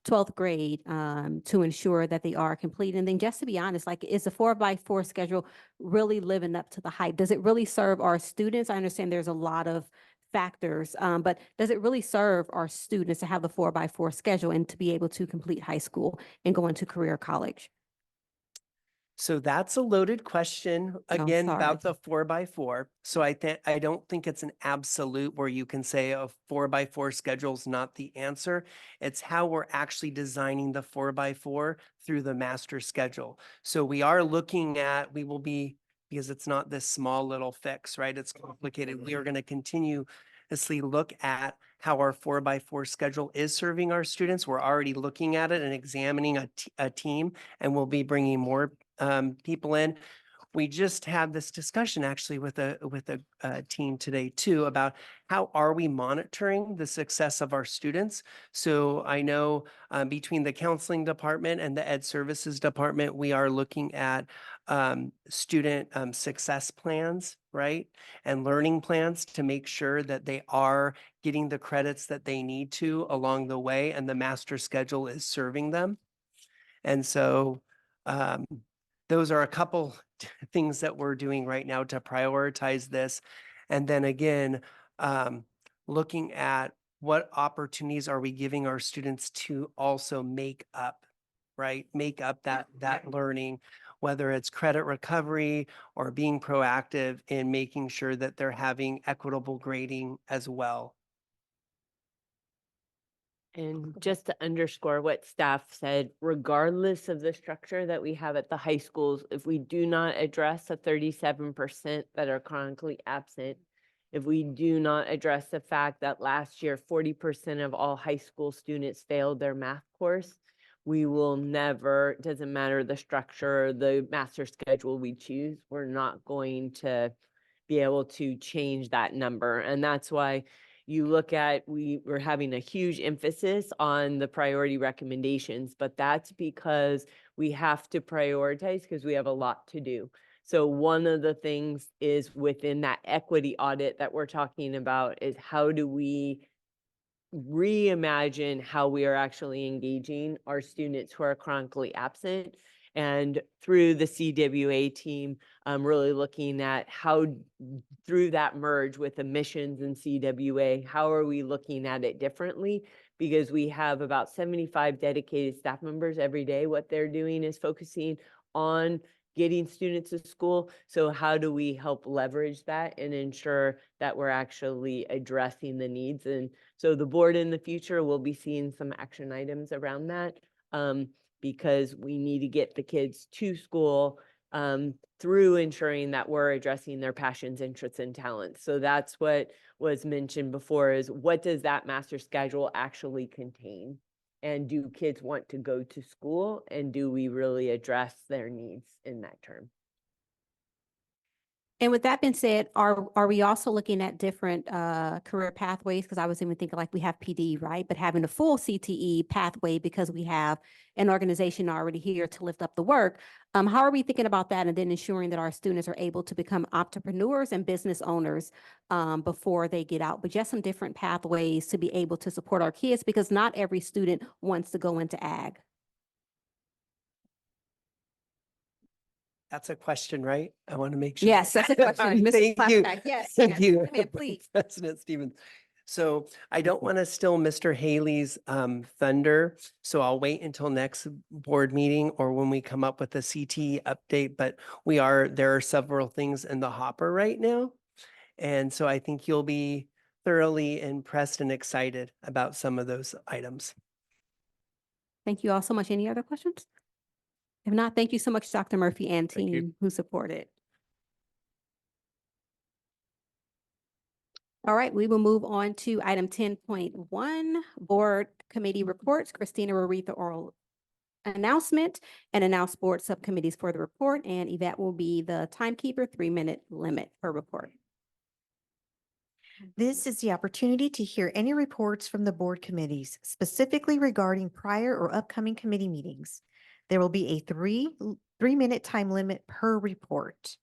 Speaker 1: 12th grade to ensure that they are complete? And then just to be honest, like, is the 4x4 schedule really living up to the hype? Does it really serve our students? I understand there's a lot of factors, but does it really serve our students to have the 4x4 schedule and to be able to complete high school and go into career college?
Speaker 19: So that's a loaded question again
Speaker 1: sorry.
Speaker 19: about the 4x4. So I don't think it's an absolute where you can say a 4x4 schedule is not the answer. It's how we're actually designing the 4x4 through the master schedule. So we are looking at, we will be, because it's not this small little fix, right? It's complicated. We are going to continuously look at how our 4x4 schedule is serving our students. We're already looking at it and examining a team, and we'll be bringing more people in. We just had this discussion actually with a team today too about how are we monitoring the success of our students. So I know between the counseling department and the ed services department, we are looking at student success plans, right? And learning plans to make sure that they are getting the credits that they need to along the way, and the master schedule is serving them. And so those are a couple things that we're doing right now to prioritize this. And then again, looking at what opportunities are we giving our students to also make up, right? Make up that learning, whether it's credit recovery or being proactive in making sure that they're having equitable grading as well.
Speaker 20: And just to underscore what staff said, regardless of the structure that we have at the high schools, if we do not address the 37% that are chronically absent, if we do not address the fact that last year 40% of all high school students failed their math course, we will never, doesn't matter the structure or the master schedule we choose, we're not going to be able to change that number. And that's why you look at, we're having a huge emphasis on the priority recommendations, but that's because we have to prioritize because we have a lot to do. So one of the things is within that equity audit that we're talking about is how do we reimagine how we are actually engaging our students who are chronically absent. And through the CWA team, really looking at how through that merge with admissions and CWA, how are we looking at it differently? Because we have about 75 dedicated staff members every day. What they're doing is focusing on getting students to school. So how do we help leverage that and ensure that we're actually addressing the needs? And so the board in the future will be seeing some action items around that because we need to get the kids to school through ensuring that we're addressing their passions, interests, and talents. So that's what was mentioned before is what does that master schedule actually contain? And do kids want to go to school? And do we really address their needs in that term?
Speaker 1: And with that being said, are we also looking at different career pathways? Because I was even thinking like we have PD, right? But having a full CTE pathway because we have an organization already here to lift up the work. How are we thinking about that? And then ensuring that our students are able to become entrepreneurs and business owners before they get out. But just some different pathways to be able to support our kids because not every student wants to go into ag.
Speaker 19: That's a question, right? I want to make sure.
Speaker 1: Yes, that's a question. Mrs.
Speaker 19: Thank you.
Speaker 1: Plaskak. Yes,
Speaker 19: Thank
Speaker 1: yes.
Speaker 19: you.
Speaker 1: Come in, please.
Speaker 19: President Stevens. So I don't want to steal Mr. Haley's thunder, so I'll wait until next board meeting or when we come up with a CT update, but there are several things in the hopper right now. And so I think you'll be thoroughly impressed and excited about some of those items.
Speaker 1: Thank you all so much. Any other questions? If not, thank you so much, Dr. Murphy and
Speaker 5: Thank you.
Speaker 1: team who supported. All right, we will move on to item 10.1, Board Committee Reports. Christina will read the oral announcement and announce board subcommittees for the report, and Yvette will be the timekeeper, 3-minute limit per report.
Speaker 9: This is the opportunity to hear any reports from the board committees, specifically regarding prior or upcoming committee meetings. There will be a three-minute time limit per report.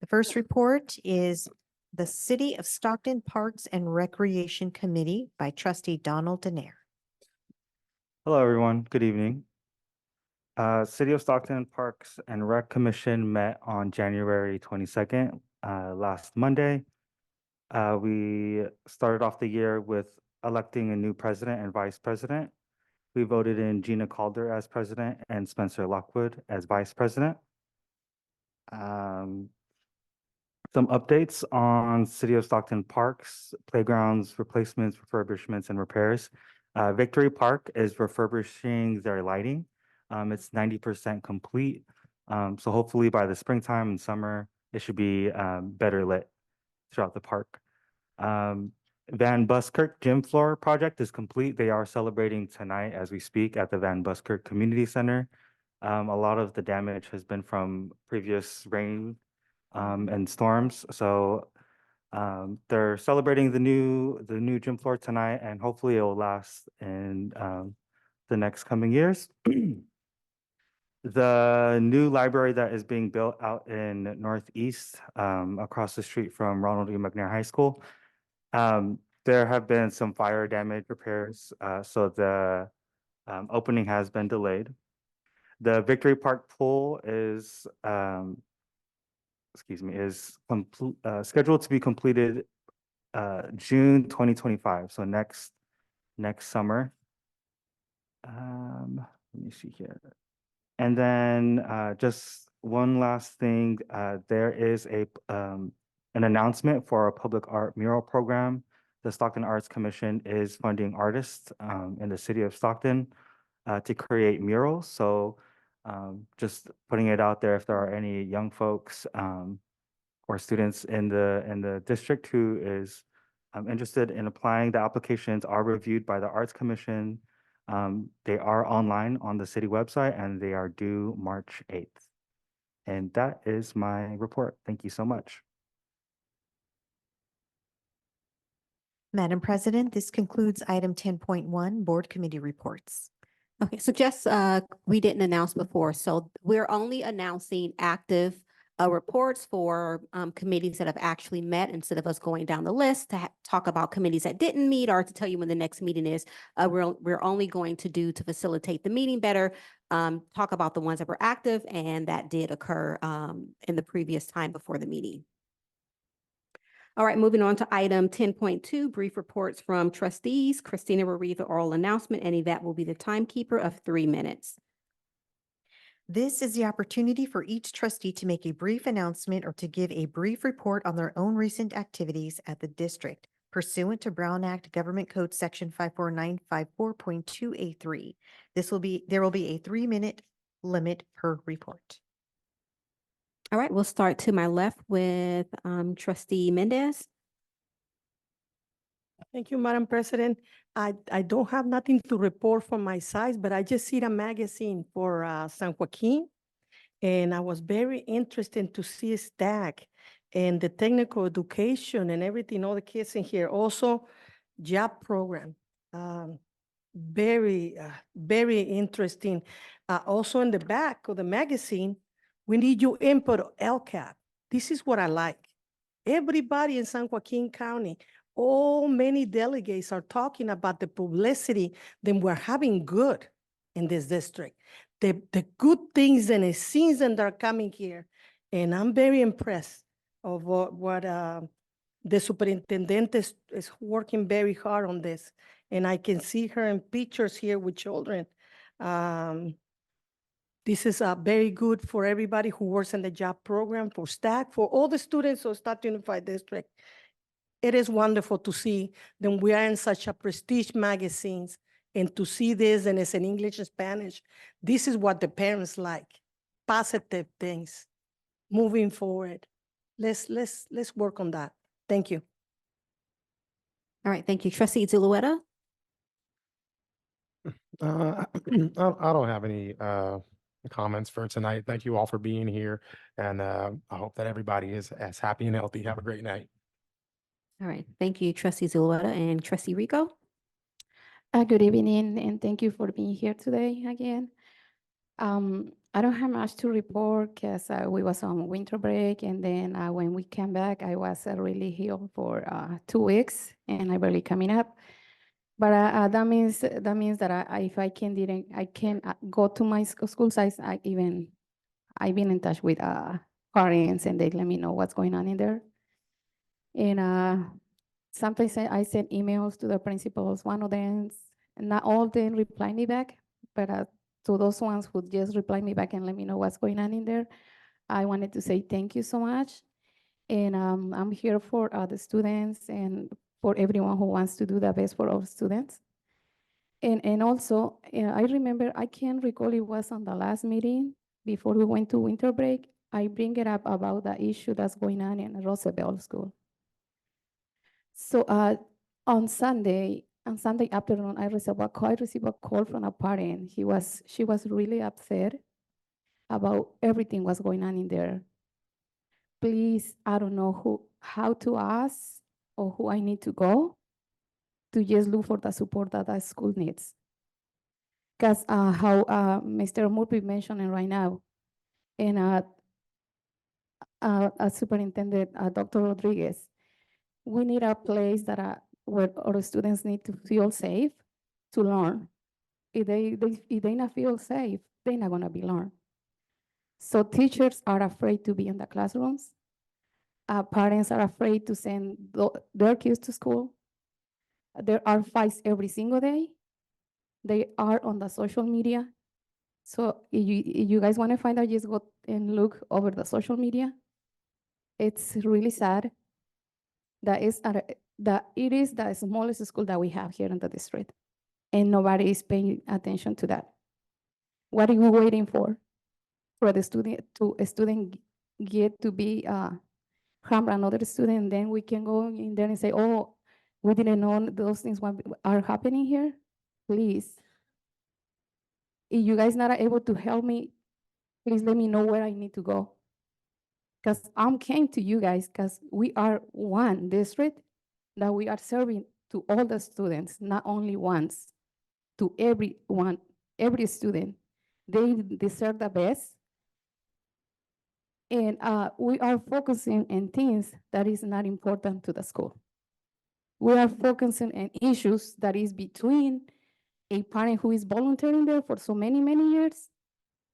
Speaker 9: The first report is the City of Stockton Parks and Recreation Committee by Trustee Donald Danair.
Speaker 21: Hello, everyone. Good evening. City of Stockton Parks and Rec Commission met on January 22nd, last Monday. We started off the year with electing a new president and vice president. We voted in Gina Calder as president and Spencer Lockwood as vice president. Some updates on City of Stockton Parks, playgrounds, replacements, refurbishments, and repairs. Victory Park is refurbishing their lighting. It's 90% complete. So hopefully by the springtime and summer, it should be better lit throughout the park. Van Buskirk gym floor project is complete. They are celebrating tonight as we speak at the Van Buskirk Community Center. A lot of the damage has been from previous rain and storms. So they're celebrating the new gym floor tonight, and hopefully it will last in the next coming years. The new library that is being built out in Northeast, across the street from Ronald E. McNair High School. There have been some fire damage repairs, so the opening has been delayed. The Victory Park pool is scheduled to be completed June 2025, so next summer. Let me see here. And then just one last thing, there is an announcement for a public art mural program. The Stockton Arts Commission is funding artists in the city of Stockton to create murals. So just putting it out there, if there are any young folks or students in the district who is interested in applying, the applications are reviewed by the Arts Commission. They are online on the city website and they are due March 8th. And that is my report. Thank you so much.
Speaker 9: Madam President, this concludes item 10.1, board committee reports.
Speaker 1: Okay, so just, we didn't announce before, so we're only announcing active reports for committees that have actually met instead of us going down the list to talk about committees that didn't meet or to tell you when the next meeting is. We're only going to facilitate the meeting better, talk about the ones that were active and that did occur in the previous time before the meeting. All right, moving on to item 10.2, brief reports from trustees. Christina will read the oral announcement and Yvette will be the timekeeper of 3 minutes.
Speaker 9: This is the opportunity for each trustee to make a brief announcement or to give a brief report on their own recent activities at the district pursuant to Brown Act Government Code Section 54954.2A3. There will be a 3-minute limit per report.
Speaker 1: All right, we'll start to my left with Trustee Mendez.
Speaker 15: Thank you, Madam President. I don't have nothing to report from my side, but I just see the magazine for San Joaquin. And I was very interested to see a stack and the technical education and everything, all the kids in here. Also, job program. Very interesting. Also in the back of the magazine, we need your input on LCAP. This is what I like. Everybody in San Joaquin County, many delegates are talking about the publicity that we're having good in this district. The good things and the scenes that are coming here. And I'm very impressed of what The superintendent is working very hard on this, and I can see her in pictures here with children. This is very good for everybody who works in the job program, for staff, for all the students of Stockton Unified District. It is wonderful to see that we are in such a prestige magazines and to see this and it's in English and Spanish. This is what the parents like, positive things, moving forward. Let's work on that. Thank you.
Speaker 1: All right, thank you. Trustee Zulueta?
Speaker 4: I don't have any comments for tonight. Thank you all for being here, and I hope that everybody is as happy and healthy. Have a great night.
Speaker 1: All right, thank you, Trustee Zulueta and Trustee Rico.
Speaker 17: Good evening, and thank you for being here today again. I don't have much to report because we was on winter break, and then when we came back, I was really ill for 2 weeks, and I barely coming up. But that means that if I can go to my school sites. I've been in touch with parents, and they let me know what's going on in there. And sometimes I send emails to the principals. One of them, not all of them reply me back, but to those ones who just reply me back and let me know what's going on in there, I wanted to say thank you so much. And I'm here for the students and for everyone who wants to do the best for our students. And also, I remember, I can't recall it was on the last meeting before we went to winter break. I bring it up about the issue that's going on in Roosevelt School. So on Sunday afternoon, I received a call from a parent. She was really upset about everything was going on in there. Please, I don't know how to ask or who I need to go to just look for the support that the school needs. Because how Mr. Murphy mentioning right now, and Superintendent Dr. Rodriguez, we need a place that where our students need to feel safe to learn. If they not feel safe, they're not gonna be learn. So teachers are afraid to be in the classrooms. Parents are afraid to send their kids to school. There are fights every single day. They are on the social media. So if you guys want to find out, just go and look over the social media. It's really sad that it is the smallest school that we have here in the district, and nobody is paying attention to that. What are you waiting for? For the student get to be harm another student, and then we can go in there and say, oh, we didn't know those things are happening here? Please. If you guys not able to help me, please let me know where I need to go. Because I'm came to you guys because we are one district that we are serving to all the students, not only once, to everyone, every student. They deserve the best. And we are focusing on things that is not important to the school. We are focusing on issues that is between a parent who is volunteering there for so many, many years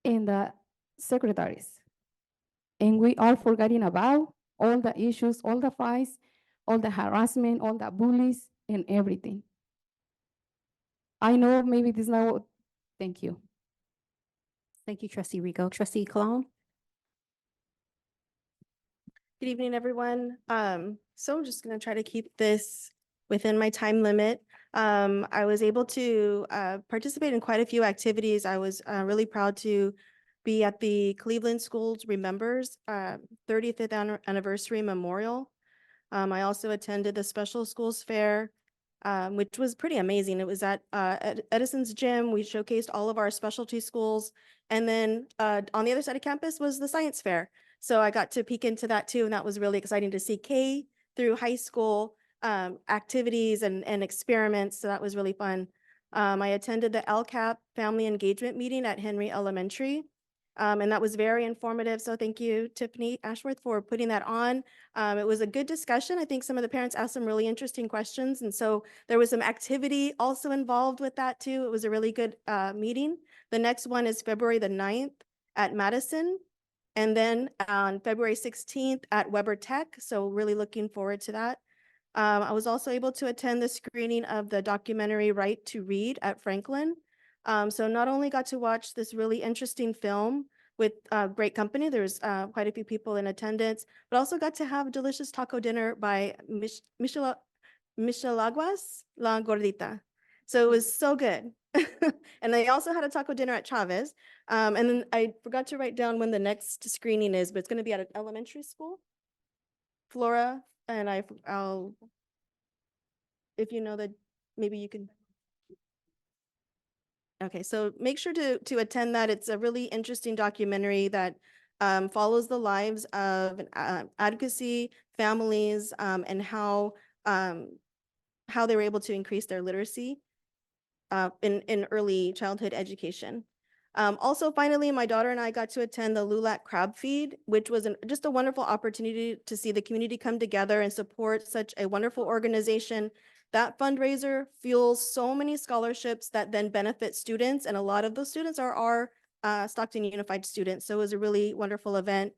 Speaker 17: and the secretaries. And we are forgetting about all the issues, all the fights, all the harassment, all the bullies, and everything. I know maybe this is not what, thank you.
Speaker 1: Thank you, Trustee Rico. Trustee Cologne?
Speaker 3: Good evening, everyone. So I'm just gonna try to keep this within my time limit. I was able to participate in quite a few activities. I was really proud to be at the Cleveland Schools Remembers 35th Anniversary Memorial. I also attended the Special Schools Fair, which was pretty amazing. It was at Edison's gym. We showcased all of our specialty schools. And then on the other side of campus was the science fair. So I got to peek into that too, and that was really exciting to see K through high school activities and experiments. So that was really fun. I attended the LCAP Family Engagement Meeting at Henry Elementary. And that was very informative. So thank you, Tiffany Ashworth, for putting that on. It was a good discussion. I think some of the parents asked some really interesting questions. And so there was some activity also involved with that too. It was a really good meeting. The next one is February the 9th at Madison. And then on February 16th at Weber Tech, so really looking forward to that. I was also able to attend the screening of the documentary Right to Read at Franklin. So not only got to watch this really interesting film with great company, there's quite a few people in attendance, but also got to have delicious taco dinner by Michelaguas La Gordita. So it was so good. And they also had a taco dinner at Chavez. And then I forgot to write down when the next screening is, but it's going to be at an elementary school. Flora, and I'll, if you know that, maybe you can. Okay, so make sure to attend that. It's a really interesting documentary that follows the lives of advocacy families and how they were able to increase their literacy in early childhood education. Also, finally, my daughter and I got to attend the LULAC Crab Feed, which was just a wonderful opportunity to see the community come together and support such a wonderful organization. That fundraiser fuels so many scholarships that then benefit students, and a lot of those students are our Stockton Unified students. So it was a really wonderful event.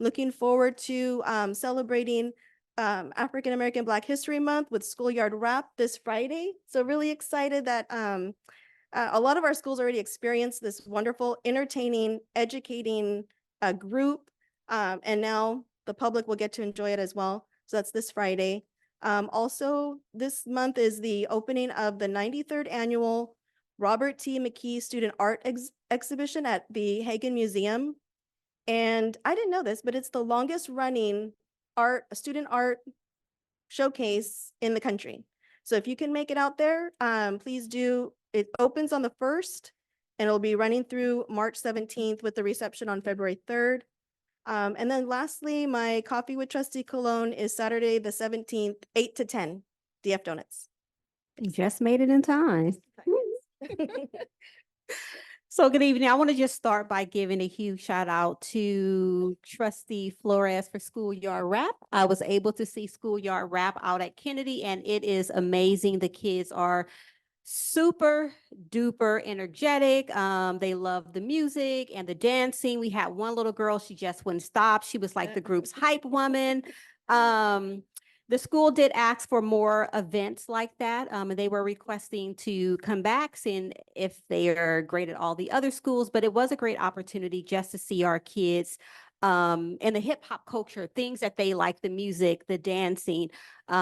Speaker 3: Looking forward to celebrating African American Black History Month with Schoolyard Rap this Friday. So really excited that a lot of our schools already experienced this wonderful, entertaining, educating group, and now the public will get to enjoy it as well. So that's this Friday. Also, this month is the opening of the 93rd annual Robert T. McKee Student Art Exhibition at the Hagen Museum. And I didn't know this, but it's the longest running student art showcase in the country. So if you can make it out there, please do. It opens on the 1st and it'll be running through March 17th with the reception on February 3rd. And then lastly, my Coffee with Trustee Cologne is Saturday, the 17th, 8 to 10, DF Donuts.
Speaker 1: You just made it in time. So good evening. I want to just start by giving a huge shout out to Trustee Flores for Schoolyard Rap. I was able to see Schoolyard Rap out at Kennedy, and it is amazing. The kids are super duper energetic. They love the music and the dancing. We had one little girl, she just wouldn't stop. She was like the group's hype woman. The school did ask for more events like that, and they were requesting to come back, seeing if they are great at all the other schools, but it was a great opportunity just to see our kids and the hip hop culture, things that they like, the music, the dancing.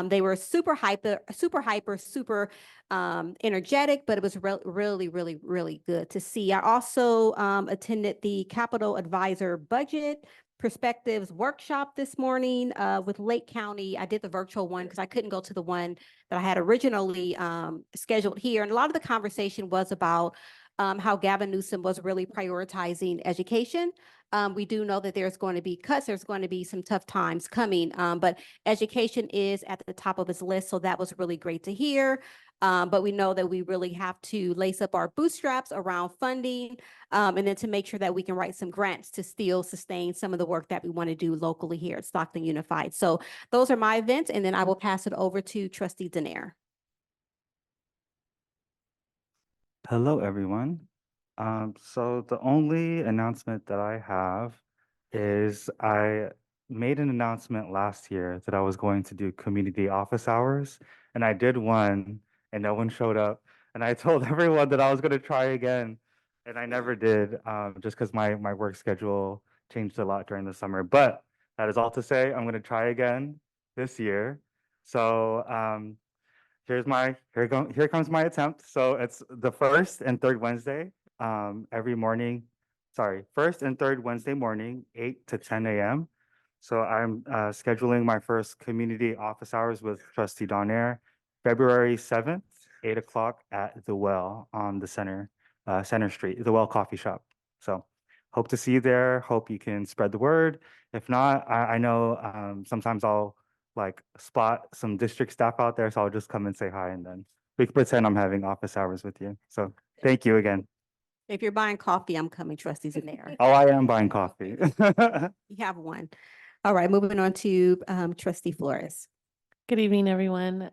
Speaker 1: They were super hyper, super energetic, but it was really good to see. I also attended the Capital Advisor Budget Perspectives workshop this morning with Lake County. I did the virtual one because I couldn't go to the one that I had originally scheduled here. And a lot of the conversation was about how Gavin Newsom was really prioritizing education. We do know that there's going to be cuts, there's going to be some tough times coming, but education is at the top of his list. So that was really great to hear. But we know that we really have to lace up our bootstraps around funding and then to make sure that we can write some grants to still sustain some of the work that we want to do locally here at Stockton Unified. So those are my events, and then I will pass it over to Trustee Denaire.
Speaker 21: Hello, everyone. So the only announcement that I have is I made an announcement last year that I was going to do community office hours, and I did one, and no one showed up. And I told everyone that I was going to try again, and I never did, just because my work schedule changed a lot during the summer. But that is all to say, I'm going to try again this year. So here comes my attempt. So it's the first and third Wednesday, every morning. Sorry, first and third Wednesday morning, 8 to 10 a.m. So I'm scheduling my first community office hours with Trustee Donaire, February 7th, 8 o'clock at The Well on the Center Street, The Well Coffee Shop. So hope to see you there. Hope you can spread the word. If not, I know sometimes I'll like spot some district staff out there, so I'll just come and say hi, and then we can pretend I'm having office hours with you. So thank you again.
Speaker 1: If you're buying coffee, I'm coming, Trustees in there.
Speaker 21: Oh, I am buying coffee.
Speaker 1: You have one. All right, moving on to Trustee Flores.
Speaker 16: Good evening, everyone.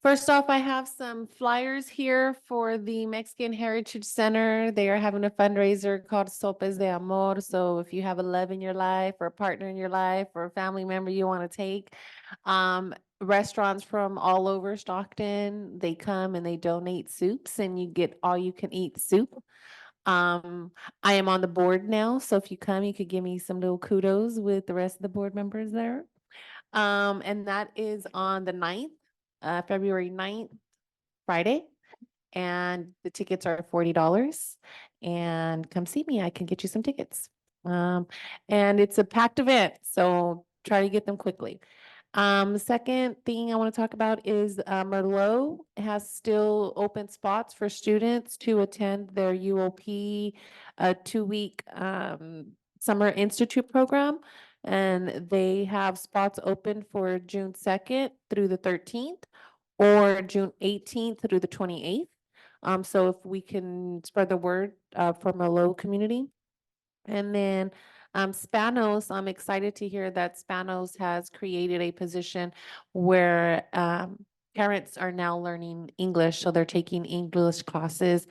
Speaker 16: First off, I have some flyers here for the Mexican Heritage Center. They are having a fundraiser called Sopes de Amor. So if you have a love in your life or a partner in your life or a family member you want to take, restaurants from all over Stockton, they come and they donate soups and you get all you can eat soup. I am on the board now, so if you come, you could give me some little kudos with the rest of the board members there. And that is on the 9th, February 9th, Friday. And the tickets are $40. And come see me, I can get you some tickets. And it's a packed event, so try to get them quickly. The second thing I want to talk about is Merlot has still open spots for students to attend their UOP 2-week Summer Institute program. And they have spots open for June 2nd through the 13th or June 18th through the 28th. So if we can spread the word for Merlot community. And then Spanos, I'm excited to hear that Spanos has created a position where parents are now learning English. So they're taking English classes,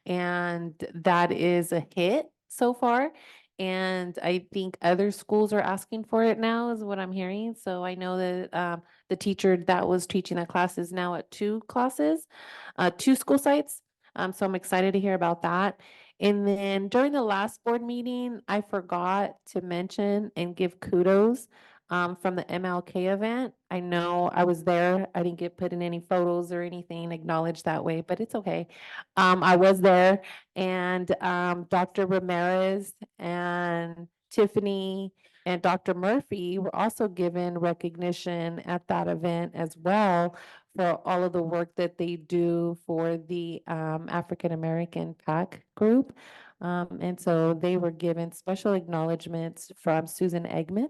Speaker 16: and that is a hit so far. And I think other schools are asking for it now, is what I'm hearing. So I know that the teacher that was teaching that class is now at 2 school sites. So I'm excited to hear about that. And then during the last board meeting, I forgot to mention and give kudos from the MLK event. I know I was there. I didn't get put in any photos or anything acknowledged that way, but it's okay. I was there, and Dr. Ramirez and Tiffany and Dr. Murphy were also given recognition at that event as well for all of the work that they do for the African American PAC group. And so they were given special acknowledgements from Susan Eggman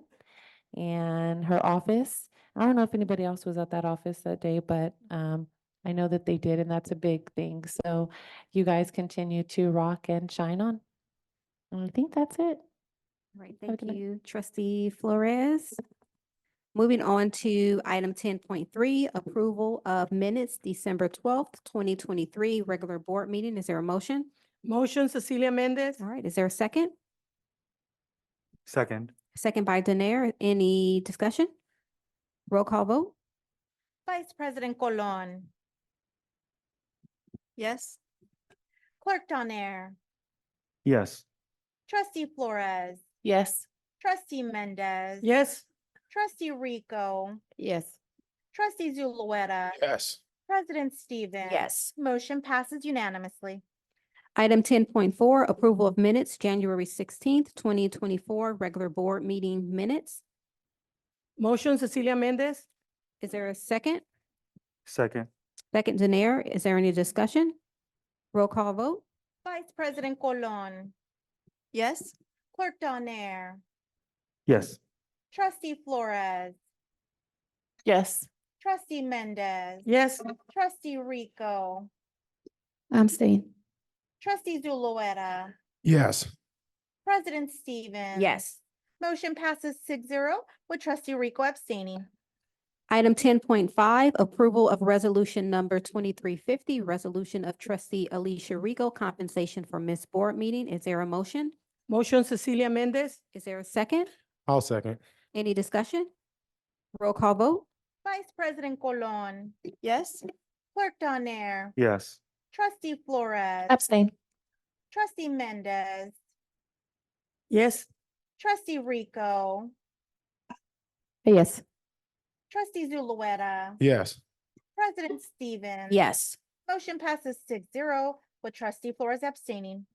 Speaker 16: and her office. I don't know if anybody else was at that office that day, but I know that they did, and that's a big thing. So you guys continue to rock and shine on. And I think that's it.
Speaker 1: All right,
Speaker 16: Have a
Speaker 1: thank
Speaker 16: good night.
Speaker 1: you, Trustee Flores. Moving on to item 10.3, approval of minutes, December 12th, 2023, regular board meeting. Is there a motion?
Speaker 15: Motion Cecilia Mendez.
Speaker 1: All right, is there a second?
Speaker 21: Second.
Speaker 1: Second by Daenerys. Any discussion? Roll call vote?
Speaker 2: Vice President Colon,
Speaker 3: Yes.
Speaker 2: Clerk Donaire,
Speaker 21: Yes.
Speaker 2: Trustee Flores,
Speaker 16: Yes.
Speaker 2: Trustee Mendez.
Speaker 15: Yes.
Speaker 2: Trustee Rico,
Speaker 7: Yes.
Speaker 2: Trustee Zulueta,
Speaker 5: Yes.
Speaker 2: President Stevens.
Speaker 7: Yes.
Speaker 2: Motion passes unanimously.
Speaker 1: Item 10.4, approval of minutes, January 16th, 2024, regular board meeting minutes.
Speaker 15: Motion Cecilia Mendez.
Speaker 1: Is there a second?
Speaker 21: Second.
Speaker 1: Second, Daenerys. Is there any discussion? Roll call vote?
Speaker 2: Vice President Colon,
Speaker 3: Yes.
Speaker 2: Clerk Donaire,
Speaker 21: Yes.
Speaker 2: Trustee Flores,
Speaker 16: Yes.
Speaker 2: Trustee Mendez.
Speaker 15: Yes.
Speaker 2: Trustee Rico,
Speaker 17: I'm staying.
Speaker 2: Trustee Zulueta,
Speaker 5: Yes.
Speaker 2: President Stevens.
Speaker 7: Yes.
Speaker 2: Motion passes 6-0 with Trustee Rico abstaining.
Speaker 1: Item 10.5, approval of resolution number 2350, resolution of trustee Alicia Rico, compensation for missed board meeting. Is there a motion?
Speaker 15: Motion Cecilia Mendez.
Speaker 1: Is there a second?
Speaker 4: I'll second.
Speaker 1: Any discussion? Roll call vote?
Speaker 2: Vice President Colon,
Speaker 3: Yes.
Speaker 2: Clerk Donaire,
Speaker 21: Yes.
Speaker 2: Trustee Flores,
Speaker 16: Abstain.
Speaker 2: Trustee Mendez,
Speaker 15: Yes.
Speaker 2: Trustee Rico,
Speaker 1: Yes.
Speaker 2: Trustee Zulueta,
Speaker 5: Yes.
Speaker 2: President Stevens.
Speaker 7: Yes.
Speaker 2: Motion passes 6-0 with Trustee Flores abstaining.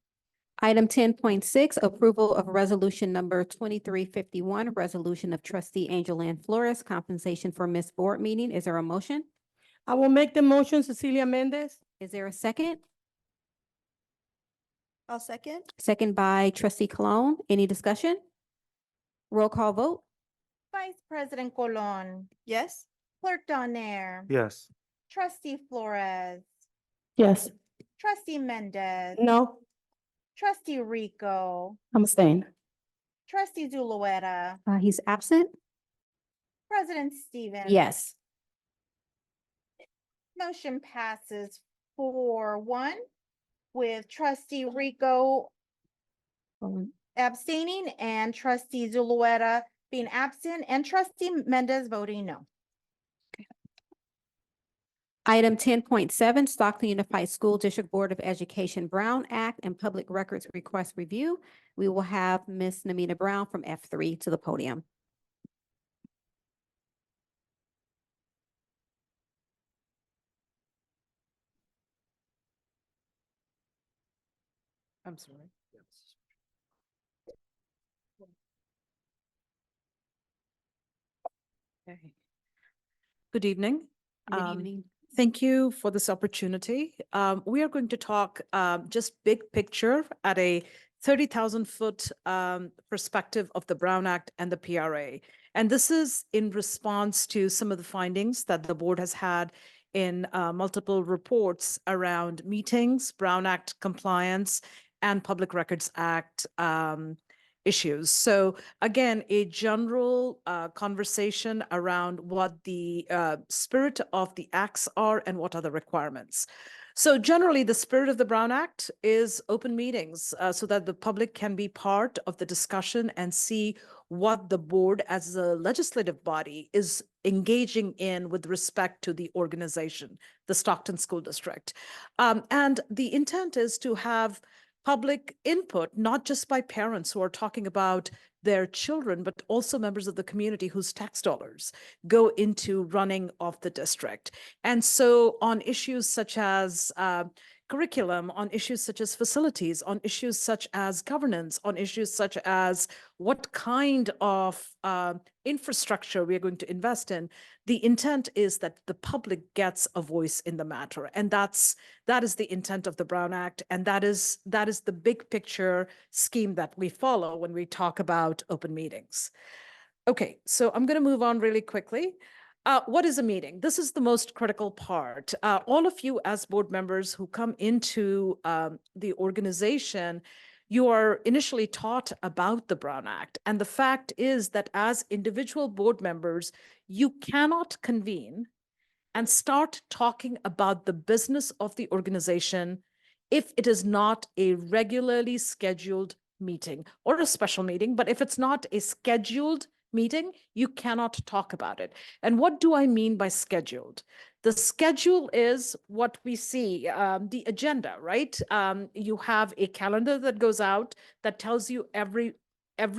Speaker 1: Item 10.6, approval of resolution number 2351, resolution of trustee Angel Ann Flores, compensation for missed board meeting. Is there a motion?
Speaker 15: I will make the motion Cecilia Mendez.
Speaker 1: Is there a second?
Speaker 3: I'll second.
Speaker 1: Second by trustee Cologne. Any discussion? Roll call vote?
Speaker 2: Vice President Colon,
Speaker 3: Yes.
Speaker 2: Clerk Donaire,
Speaker 21: Yes.
Speaker 2: Trustee Flores,
Speaker 16: Yes.
Speaker 2: Trustee Mendez,
Speaker 15: No.
Speaker 2: Trustee Rico,
Speaker 17: I'm staying.
Speaker 2: Trustee Zulueta,
Speaker 1: He's absent.
Speaker 2: President Stevens.
Speaker 7: Yes.
Speaker 2: Motion passes 4-1 with trustee Rico abstaining and trustee Zulueta being absent and trustee Mendez voting no.
Speaker 1: Item 10.7, Stockton Unified School District Board of Education Brown Act and Public Records Request Review. We will have Ms. Namita Brown from F3 to the podium.
Speaker 10: I'm sorry. Okay. Good evening.
Speaker 1: Good evening.
Speaker 10: Thank you for this opportunity. We are going to talk just big picture at a 30,000-foot perspective of the Brown Act and the PRA. And this is in response to some of the findings that the board has had in multiple reports around meetings, Brown Act compliance, and Public Records Act issues. So again, a general conversation around what the spirit of the acts are and what are the requirements. So generally, the spirit of the Brown Act is open meetings so that the public can be part of the discussion and see what the board as a legislative body is engaging in with respect to the organization, the Stockton School District. And the intent is to have public input, not just by parents who are talking about their children, but also members of the community whose tax dollars go into running of the district. And so on issues such as curriculum, on issues such as facilities, on issues such as governance, on issues such as what kind of infrastructure we are going to invest in, the intent is that the public gets a voice in the matter. And that is the intent of the Brown Act. And that is the big picture scheme that we follow when we talk about open meetings. Okay, so I'm going to move on really quickly. What is a meeting? This is the most critical part. All of you as board members who come into the organization, you are initially taught about the Brown Act. And the fact is that as individual board members, you cannot convene and start talking about the business of the organization if it is not a regularly scheduled meeting or a special meeting. But if it's not a scheduled meeting, you cannot talk about it. And what do I mean by scheduled? The schedule is what we see, the agenda, right? You have a calendar that goes out that tells you every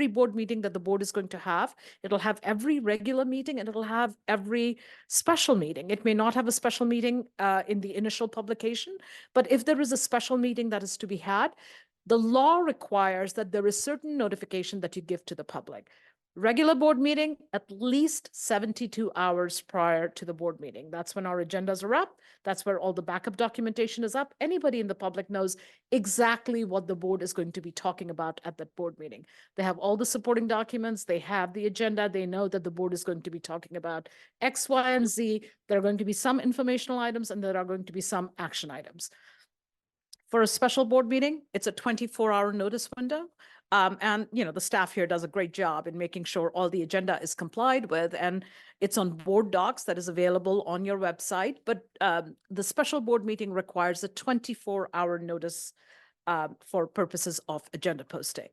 Speaker 10: board meeting that the board is going to have. It'll have every regular meeting and it'll have every special meeting. It may not have a special meeting in the initial publication, but if there is a special meeting that is to be had, the law requires that there is certain notification that you give to the public. Regular board meeting, at least 72 hours prior to the board meeting. That's when our agendas are up. That's where all the backup documentation is up. Anybody in the public knows exactly what the board is going to be talking about at that board meeting. They have all the supporting documents. They have the agenda. They know that the board is going to be talking about X, Y, and Z. There are going to be some informational items and there are going to be some action items. For a special board meeting, it's a 24-hour notice window. And the staff here does a great job in making sure all the agenda is complied with, and it's on board docs that is available on your website. But the special board meeting requires a 24-hour notice for purposes of agenda posting.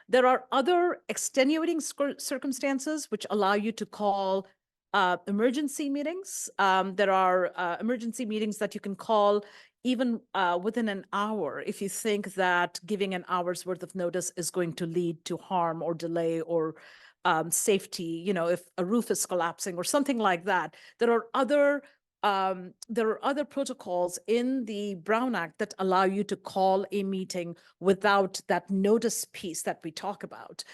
Speaker 10: There are other extenuating circumstances which allow you to call emergency meetings. There are emergency meetings that you can call even within an hour, if you think that giving an hour's worth of notice is going to lead to harm or delay or safety, if a roof is collapsing or something like that. There are other protocols in the Brown Act that allow you to call a meeting without that notice piece that we talk about.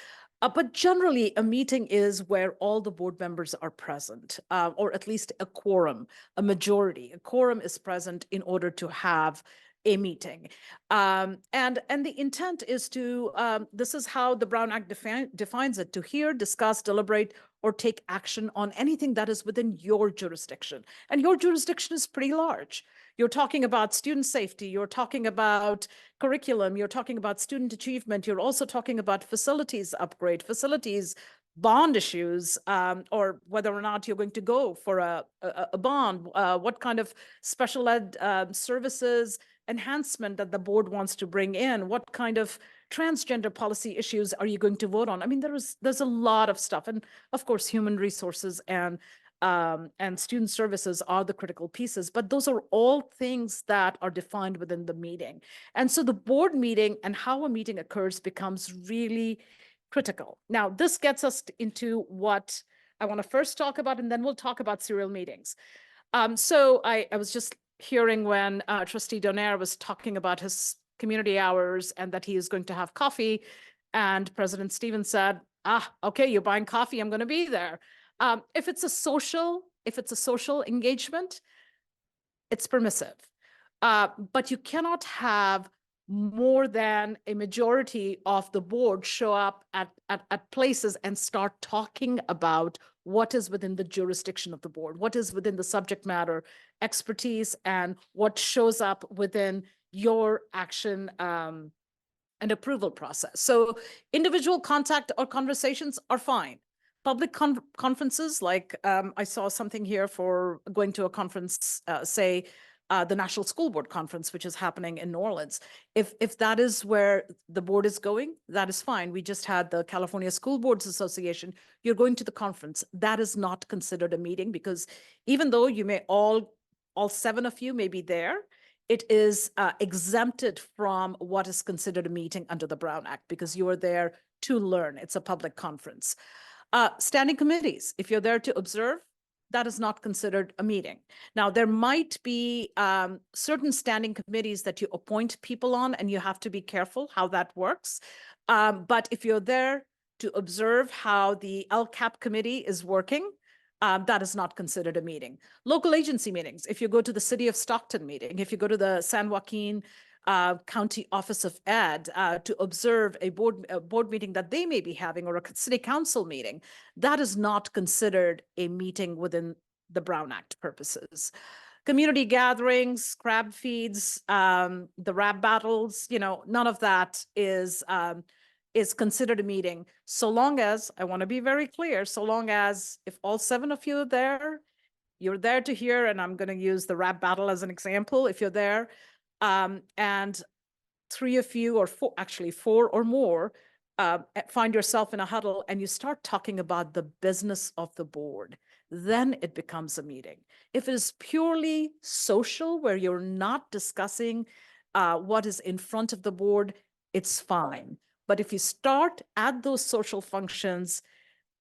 Speaker 10: But generally, a meeting is where all the board members are present, or at least a quorum, a majority. A quorum is present in order to have a meeting. And the intent is to, this is how the Brown Act defines it, to hear, discuss, deliberate, or take action on anything that is within your jurisdiction. And your jurisdiction is pretty large. You're talking about student safety, you're talking about curriculum, you're talking about student achievement, you're also talking about facilities upgrade, facilities bond issues, or whether or not you're going to go for a bond, what kind of special ed services enhancement that the board wants to bring in, what kind of transgender policy issues are you going to vote on? I mean, there's a lot of stuff. And of course, human resources and student services are the critical pieces, but those are all things that are defined within the meeting. And so the board meeting and how a meeting occurs becomes really critical. Now, this gets us into what I want to first talk about, and then we'll talk about serial meetings. So I was just hearing when Trustee Donaire was talking about his community hours and that he is going to have coffee, and President Stevens said, okay, you're buying coffee, I'm going to be there. If it's a social engagement, it's permissive. But you cannot have more than a majority of the board show up at places and start talking about what is within the jurisdiction of the board, what is within the subject matter expertise, and what shows up within your action and approval process. So individual contact or conversations are fine. Public conferences, like I saw something here for going to a conference, say, the National School Board Conference, which is happening in New Orleans. If that is where the board is going, that is fine. We just had the California School Boards Association. You're going to the conference. That is not considered a meeting, because even though you may all 7 of you may be there, it is exempted from what is considered a meeting under the Brown Act, because you are there to learn. It's a public conference. Standing committees, if you're there to observe, that is not considered a meeting. Now, there might be certain standing committees that you appoint people on, and you have to be careful how that works. But if you're there to observe how the LCAP committee is working, that is not considered a meeting. Local agency meetings, if you go to the City of Stockton meeting, if you go to the San Joaquin County Office of Ed to observe a board meeting that they may be having, or a city council meeting, that is not considered a meeting within the Brown Act purposes. Community gatherings, crab feeds, the rap battles, none of that is considered a meeting, so long as, I want to be very clear, so long as if all 7 of you are there, you're there to hear, and I'm going to use the rap battle as an example. If you're there, and 3 of you, or 4, actually 4 or more, find yourself in a huddle and you start talking about the business of the board, then it becomes a meeting. If it is purely social, where you're not discussing what is in front of the board, it's fine. But if you start at those social functions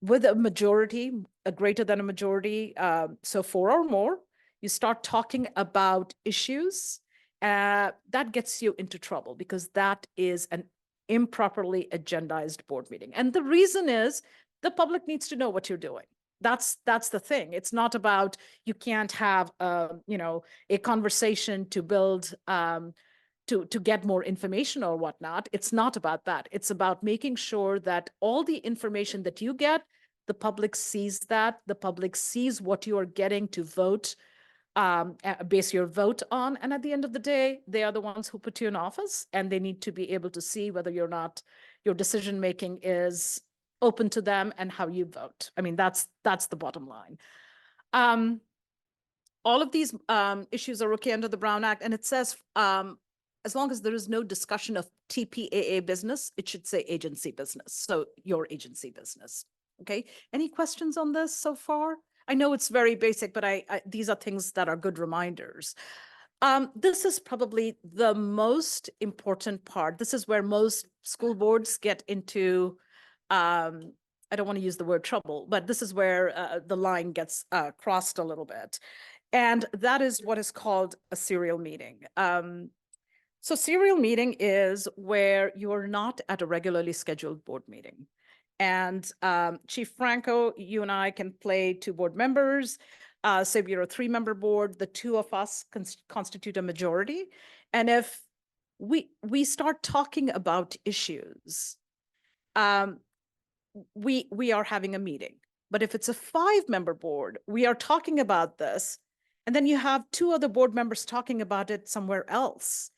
Speaker 10: with a majority, a greater than a majority, so 4 or more, you start talking about issues, that gets you into trouble, because that is an improperly agendized board meeting. And the reason is the public needs to know what you're doing. That's the thing. It's not about, you can't have a conversation to build to get more information or whatnot. It's not about that. It's about making sure that all the information that you get, the public sees that, the public sees what you are getting to vote, base your vote on. And at the end of the day, they are the ones who put you in office, and they need to be able to see whether your decision-making is open to them and how you vote. I mean, that's the bottom line. All of these issues are okay under the Brown Act, and it says, as long as there is no discussion of TPAA business, it should say agency business. So your agency business. Okay. Any questions on this so far? I know it's very basic, but these are things that are good reminders. This is probably the most important part. This is where most school boards get into, I don't want to use the word trouble, but this is where the line gets crossed a little bit. And that is what is called a serial meeting. So serial meeting is where you're not at a regularly scheduled board meeting. And Chief Franco, you and I can play 2 board members. Say we're a 3-member board, the 2 of us constitute a majority. And if we start talking about issues, we are having a meeting. But if it's a 5-member board, we are talking about this, and then you have 2 other board members talking about it somewhere else.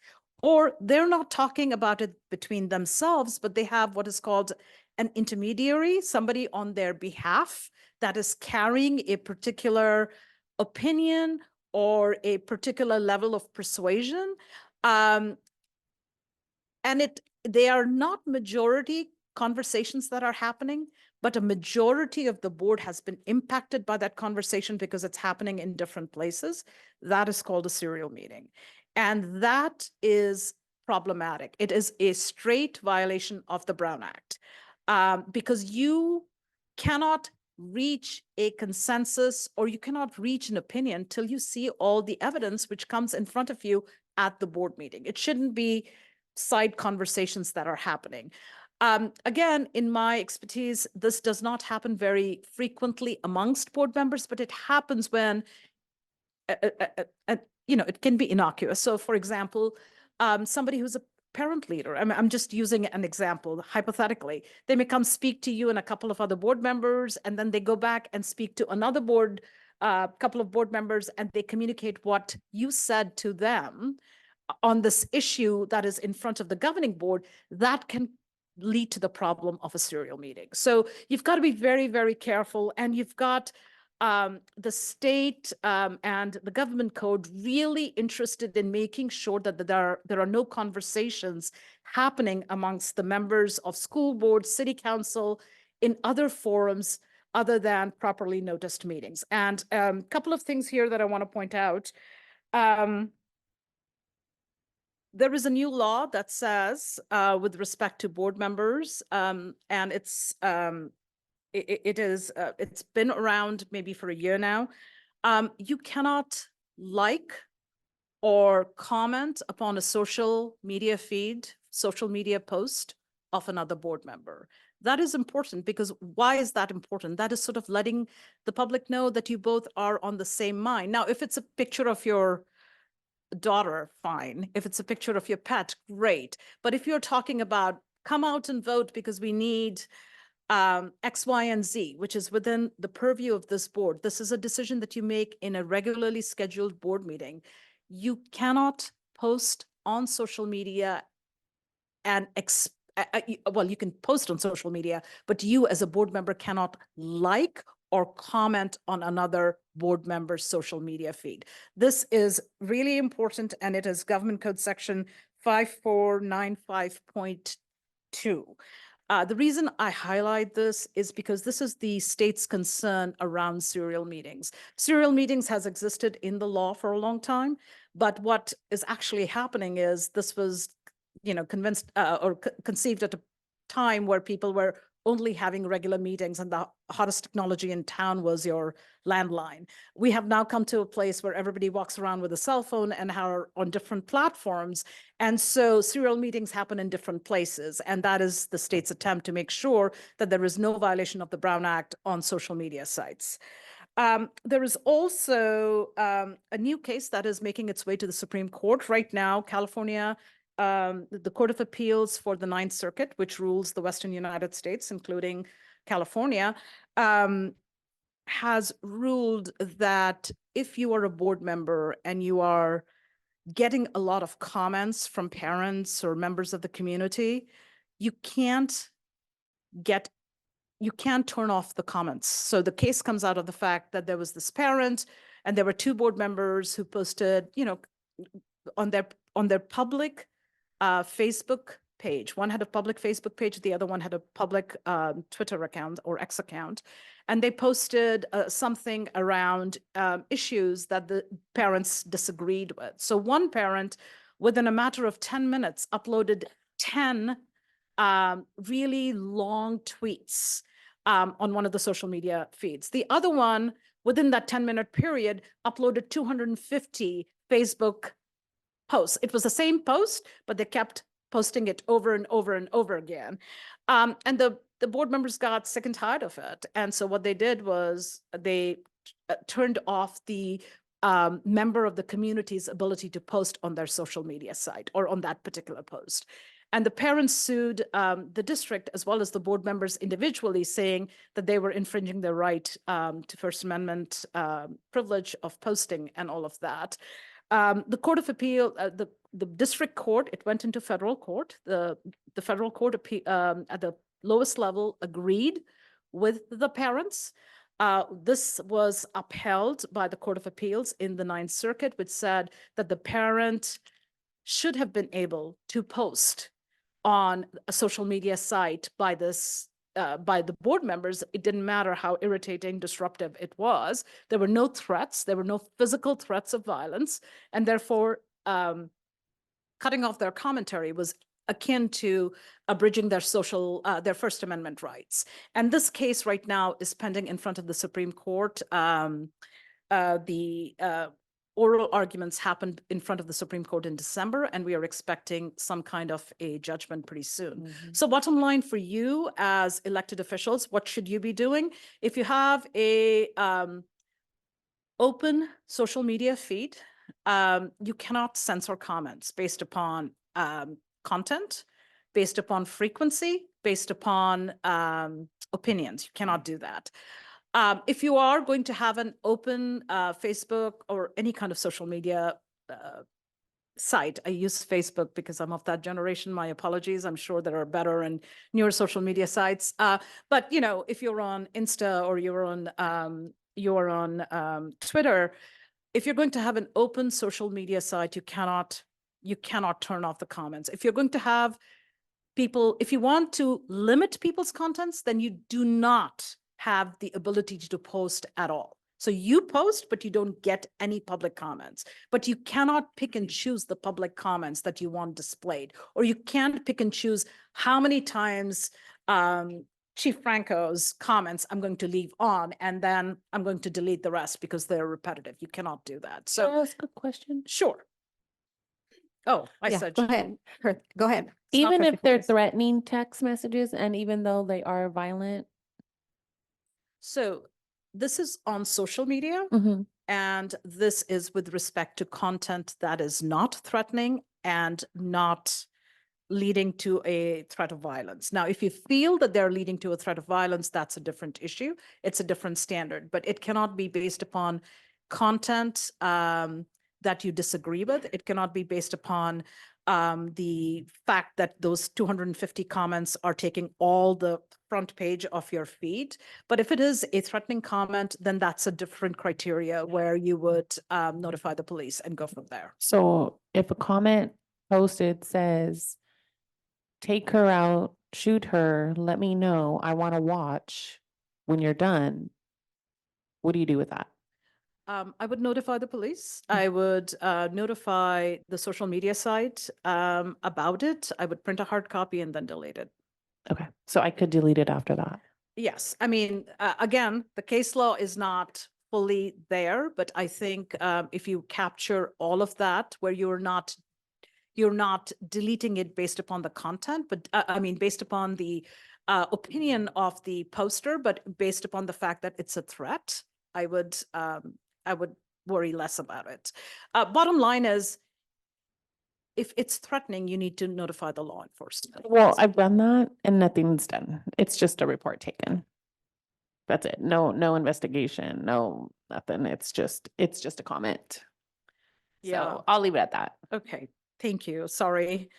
Speaker 10: Or they're not talking about it between themselves, but they have what is called an intermediary, somebody on their behalf that is carrying a particular opinion or a particular level of persuasion. And they are not majority conversations that are happening, but a majority of the board has been impacted by that conversation because it's happening in different places. That is called a serial meeting. And that is problematic. It is a straight violation of the Brown Act, because you cannot reach a consensus or you cannot reach an opinion till you see all the evidence which comes in front of you at the board meeting. It shouldn't be side conversations that are happening. Again, in my expertise, this does not happen very frequently amongst board members, but it happens when, it can be innocuous. So for example, somebody who's a parent leader, I'm just using an example, hypothetically, they may come speak to you and a couple of other board members, and then they go back and speak to another couple of board members, and they communicate what you said to them on this issue that is in front of the governing board. That can lead to the problem of a serial meeting. So you've got to be very, very careful, and you've got the state and the government code really interested in making sure that there are no conversations happening amongst the members of school board, city council, in other forums other than properly noticed meetings. And a couple of things here that I want to point out. There is a new law that says, with respect to board members, and it's been around maybe for a year now. You cannot like or comment upon a social media feed, social media post of another board member. That is important, because why is that important? That is sort of letting the public know that you both are on the same mind. Now, if it's a picture of your daughter, fine. If it's a picture of your pet, great. But if you're talking about come out and vote because we need X, Y, and Z, which is within the purview of this board, this is a decision that you make in a regularly scheduled board meeting. You cannot post on social media and well, you can post on social media, but you as a board member cannot like or comment on another board member's social media feed. This is really important, and it is Government Code Section 5495.2. The reason I highlight this is because this is the state's concern around serial meetings. Serial meetings has existed in the law for a long time, but what is actually happening is this was, conceived at a time where people were only having regular meetings, and the hottest technology in town was your landline. We have now come to a place where everybody walks around with a cell phone and are on different platforms. And so serial meetings happen in different places. And that is the state's attempt to make sure that there is no violation of the Brown Act on social media sites. There is also a new case that is making its way to the Supreme Court right now. California, the Court of Appeals for the Ninth Circuit, which rules the Western United States, including California, has ruled that if you are a board member and you are getting a lot of comments from parents or members of the community, you can't turn off the comments. So the case comes out of the fact that there was this parent and there were two board members who posted, on their public Facebook page. One had a public Facebook page, the other one had a public Twitter account or X account. And they posted something around issues that the parents disagreed with. So one parent, within a matter of 10 minutes, uploaded 10 really long tweets on one of the social media feeds. The other one, within that 10-minute period, uploaded 250 Facebook posts. It was the same post, but they kept posting it over and over and over again. And the board members got sick and tired of it. And so what they did was they turned off the member of the community's ability to post on their social media site or on that particular post. And the parents sued the district as well as the board members individually, saying that they were infringing their right to First Amendment privilege of posting and all of that. The Court of Appeal, the district court, it went into federal court. The federal court at the lowest level agreed with the parents. This was upheld by the Court of Appeals in the Ninth Circuit, which said that the parent should have been able to post on a social media site by the board members. It didn't matter how irritating, disruptive it was. There were no threats. There were no physical threats of violence. And therefore, cutting off their commentary was akin to abridging their First Amendment rights. And this case right now is pending in front of the Supreme Court. The oral arguments happened in front of the Supreme Court in December, and we are expecting some kind of a judgment pretty soon. So bottom line for you as elected officials, what should you be doing? If you have a open social media feed, you cannot censor comments based upon content, based upon frequency, based upon opinions. You cannot do that. If you are going to have an open Facebook or any kind of social media site, I use Facebook because I'm of that generation. My apologies. I'm sure there are better and newer social media sites. But you know, if you're on Insta or you're on Twitter, if you're going to have an open social media site, you cannot turn off the comments. If you're going to have people, if you want to limit people's contents, then you do not have the ability to post at all. So you post, but you don't get any public comments. But you cannot pick and choose the public comments that you want displayed, or you can't pick and choose how many times Chief Franco's comments I'm going to leave on, and then I'm going to delete the rest because they're repetitive. You cannot do that. So
Speaker 16: Can I ask a question?
Speaker 10: sure. Oh, I
Speaker 1: Yeah,
Speaker 10: said.
Speaker 1: go ahead. Go ahead.
Speaker 10: It's not
Speaker 16: Even if
Speaker 10: 50
Speaker 16: they're
Speaker 10: voice.
Speaker 16: threatening text messages and even though they are violent.
Speaker 10: So this is on social media, and this is with respect to content that is not threatening and not leading to a threat of violence. Now, if you feel that they're leading to a threat of violence, that's a different issue. It's a different standard, but it cannot be based upon content that you disagree with. It cannot be based upon the fact that those 250 comments are taking all the front page of your feed. But if it is a threatening comment, then that's a different criteria where you would notify the police and go from there.
Speaker 16: So if a comment posted says, take her out, shoot her, let me know, I want to watch when you're done, what do you do with that?
Speaker 10: I would notify the police. I would notify the social media site about it. I would print a hard copy and then delete it.
Speaker 16: Okay, so I could delete it after that.
Speaker 10: Yes, I mean, again, the case law is not fully there, but I think if you capture all of that, where you're not deleting it based upon the content, but I mean, based upon the opinion of the poster, but based upon the fact that it's a threat, I would worry less about it. Bottom line is, if it's threatening, you need to notify the law enforcement.
Speaker 16: Well, I've done that and nothing's done. It's just a report taken. That's it. No investigation, no nothing. It's just a comment.
Speaker 10: Yeah.
Speaker 16: So I'll leave it at that.
Speaker 10: Okay, thank you. Sorry.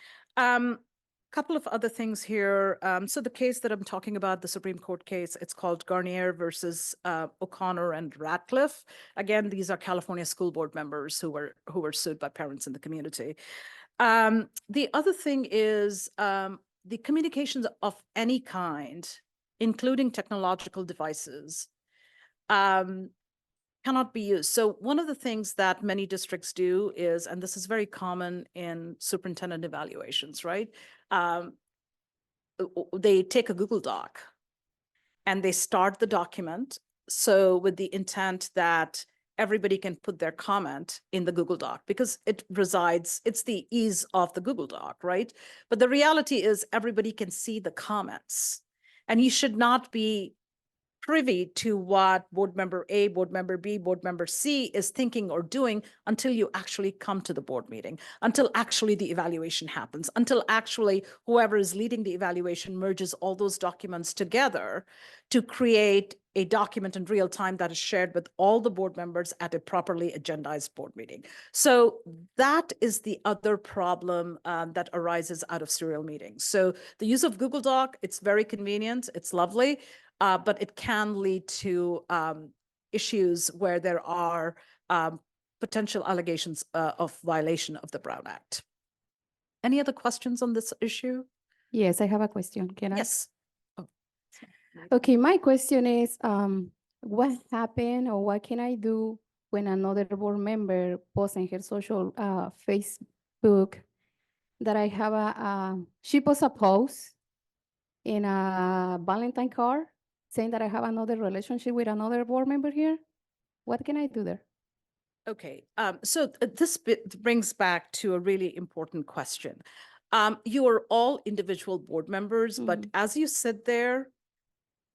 Speaker 10: Couple of other things here. So the case that I'm talking about, the Supreme Court case, it's called Garnier versus O'Connor and Ratcliffe. Again, these are California school board members who were sued by parents in the community. The other thing is the communications of any kind, including technological devices, cannot be used. So one of the things that many districts do is, and this is very common in superintendent evaluations, right? They take a Google Doc and they start the document. So with the intent that everybody can put their comment in the Google Doc because it's the ease of the Google Doc, right? But the reality is everybody can see the comments, and you should not be privy to what board member A, board member B, board member C is thinking or doing until you actually come to the board meeting, until actually the evaluation happens, until actually whoever is leading the evaluation merges all those documents together to create a document in real time that is shared with all the board members at a properly agendized board meeting. So that is the other problem that arises out of serial meetings. So the use of Google Doc, it's very convenient, it's lovely, but it can lead to issues where there are potential allegations of violation of the Brown Act. Any other questions on this issue?
Speaker 17: Yes, I have a question. Can I?
Speaker 10: Yes.
Speaker 17: Okay, my question is, what happened or what can I do when another board member posts in her social Facebook that I have she posts a post in a Valentine card saying that I have another relationship with another board member here? What can I do there?
Speaker 10: Okay, so this brings back to a really important question. You are all individual board members, but as you sit there,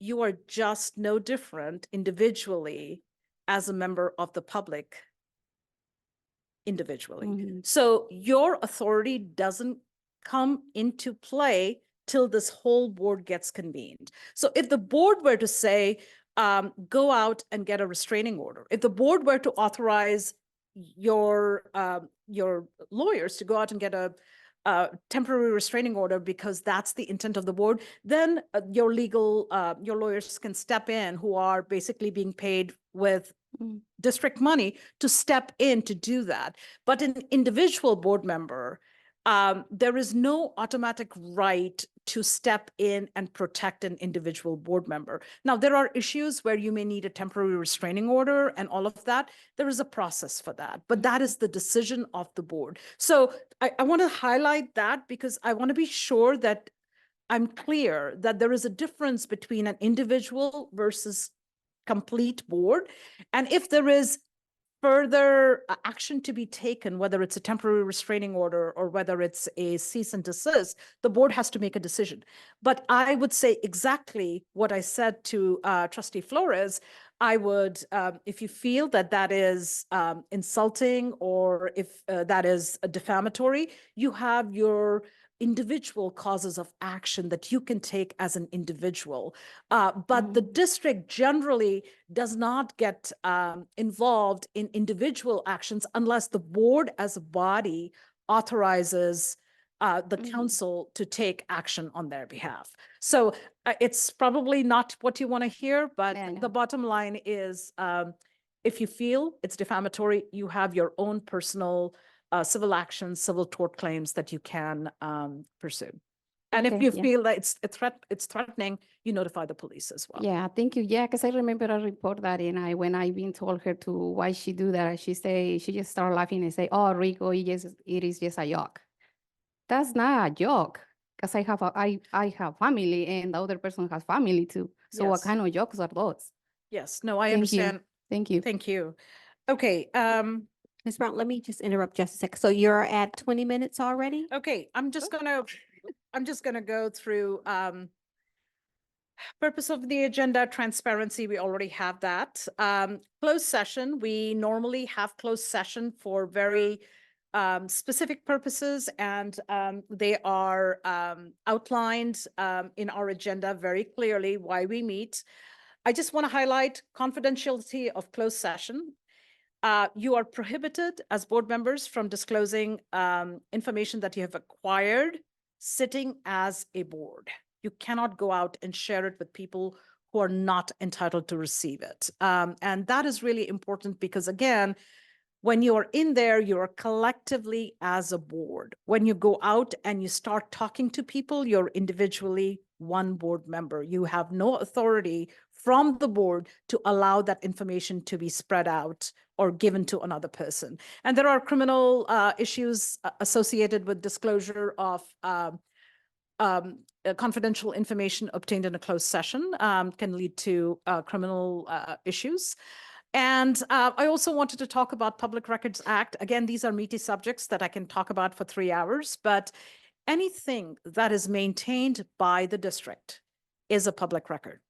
Speaker 10: you are just no different individually as a member of the public individually. So your authority doesn't come into play till this whole board gets convened. So if the board were to say, go out and get a restraining order, if the board were to authorize your lawyers to go out and get a temporary restraining order because that's the intent of the board, then your lawyers can step in, who are basically being paid with district money to step in to do that. But an individual board member, there is no automatic right to step in and protect an individual board member. Now, there are issues where you may need a temporary restraining order and all of that. There is a process for that, but that is the decision of the board. So I want to highlight that because I want to be sure that I'm clear that there is a difference between an individual versus complete board. And if there is further action to be taken, whether it's a temporary restraining order or whether it's a cease and desist, the board has to make a decision. But I would say exactly what I said to Trustee Flores. I would, if you feel that that is insulting or if that is defamatory, you have your individual causes of action that you can take as an individual. But the district generally does not get involved in individual actions unless the board as a body authorizes the council to take action on their behalf. So it's probably not what you want to hear, but the bottom line is if you feel it's defamatory, you have your own personal civil actions, civil tort claims that you can pursue. And if
Speaker 17: Okay,
Speaker 10: you
Speaker 17: yeah.
Speaker 10: feel that it's threatening, you notify the police as well.
Speaker 17: Yeah, thank you. Yeah, because I remember a report that when I been told her to why she do that, she just started laughing and say, "Oh, Rico, it is just a joke." That's not a joke, because I have family and the other person has family too. So what
Speaker 10: Yes.
Speaker 17: kind of jokes are those?
Speaker 10: Yes, no, I
Speaker 17: Thank you.
Speaker 10: understand.
Speaker 17: Thank you.
Speaker 10: Thank you. Okay,
Speaker 1: Ms. Brown, let me just interrupt just a sec. So you're at 20 minutes already?
Speaker 10: okay, I'm just gonna go through purpose of the agenda, transparency, we already have that. Closed session, we normally have closed session for very specific purposes, and they are outlined in our agenda very clearly why we meet. I just want to highlight confidentiality of closed session. You are prohibited as board members from disclosing information that you have acquired sitting as a board. You cannot go out and share it with people who are not entitled to receive it. And that is really important because, again, when you are in there, you are collectively as a board. When you go out and you start talking to people, you're individually one board member. You have no authority from the board to allow that information to be spread out or given to another person. And there are criminal issues associated with disclosure of confidential information obtained in a closed session, can lead to criminal issues. And I also wanted to talk about Public Records Act. Again, these are meaty subjects that I can talk about for 3 hours, but anything that is maintained by the district is a public record.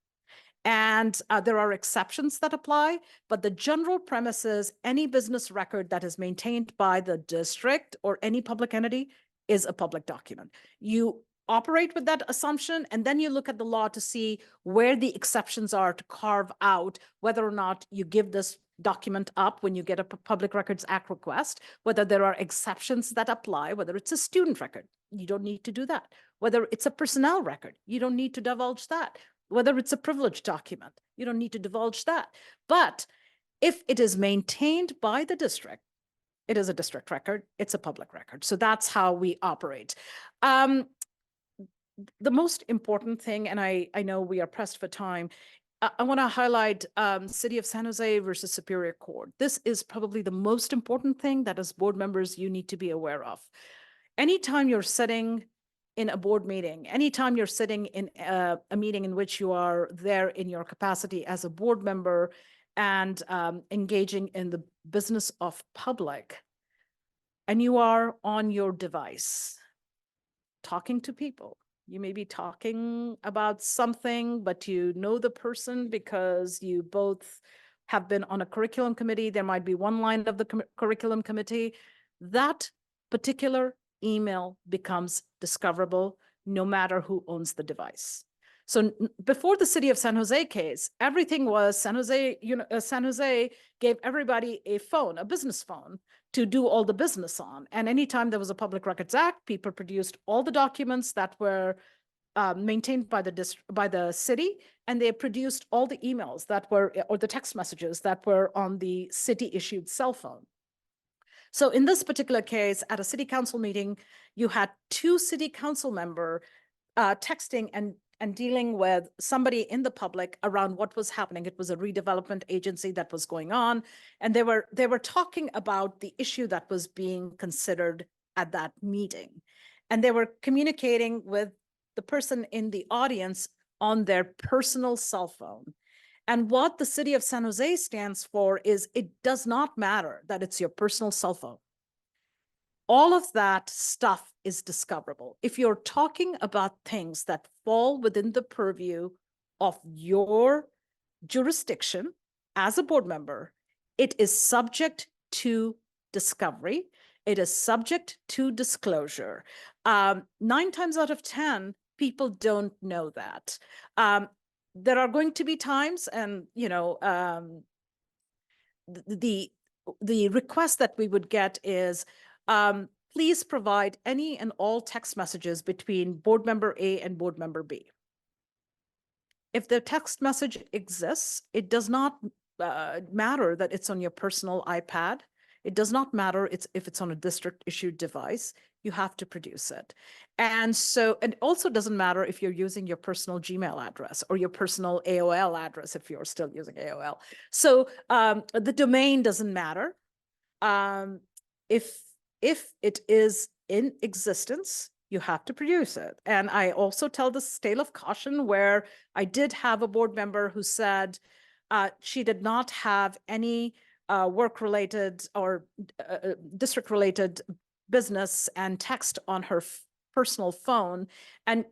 Speaker 10: And there are exceptions that apply, but the general premise is any business record that is maintained by the district or any public entity is a public document. You operate with that assumption, and then you look at the law to see where the exceptions are to carve out whether or not you give this document up when you get a Public Records Act request, whether there are exceptions that apply, whether it's a student record, you don't need to do that. Whether it's a personnel record, you don't need to divulge that. Whether it's a privileged document, you don't need to divulge that. But if it is maintained by the district, it is a district record, it's a public record. So that's how we operate. The most important thing, and I know we are pressed for time, I want to highlight City of San Jose versus Superior Court. This is probably the most important thing that as board members you need to be aware of. Anytime you're sitting in a board meeting, anytime you're sitting in a meeting in which you are there in your capacity as a board member and engaging in the business of public, and you are on your device talking to people. You may be talking about something, but you know the person because you both have been on a curriculum committee. There might be one line of the curriculum committee. That particular email becomes discoverable no matter who owns the device. So before the City of San Jose case, everything was San Jose, San Jose gave everybody a phone, a business phone, to do all the business on. And anytime there was a Public Records Act, people produced all the documents that were maintained by the city, and they produced all the emails that were, or the text messages that were on the city issued cell phone. So in this particular case, at a city council meeting, you had two city council members texting and dealing with somebody in the public around what was happening. It was a redevelopment agency that was going on, and they were talking about the issue that was being considered at that meeting. And they were communicating with the person in the audience on their personal cell phone. And what the City of San Jose stands for is it does not matter that it's your personal cell phone. All of that stuff is discoverable. If you're talking about things that fall within the purview of your jurisdiction as a board member, it is subject to discovery. It is subject to disclosure. 9 times out of 10, people don't know that. There are going to be times, and the request that we would get is, please provide any and all text messages between board member A and board member B. If the text message exists, it does not matter that it's on your personal iPad. It does not matter if it's on a district issued device. You have to produce it. And so, it also doesn't matter if you're using your personal Gmail address or your personal AOL address if you're still using AOL. So the domain doesn't matter. If it is in existence, you have to produce it. And I also tell this tale of caution where I did have a board member who said she did not have any work-related or district-related business and text on her personal phone. And,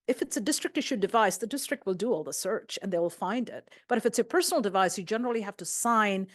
Speaker 10: if it's a district issued device, the district will do all the search and they will find it. But if it's a personal device, you generally have to sign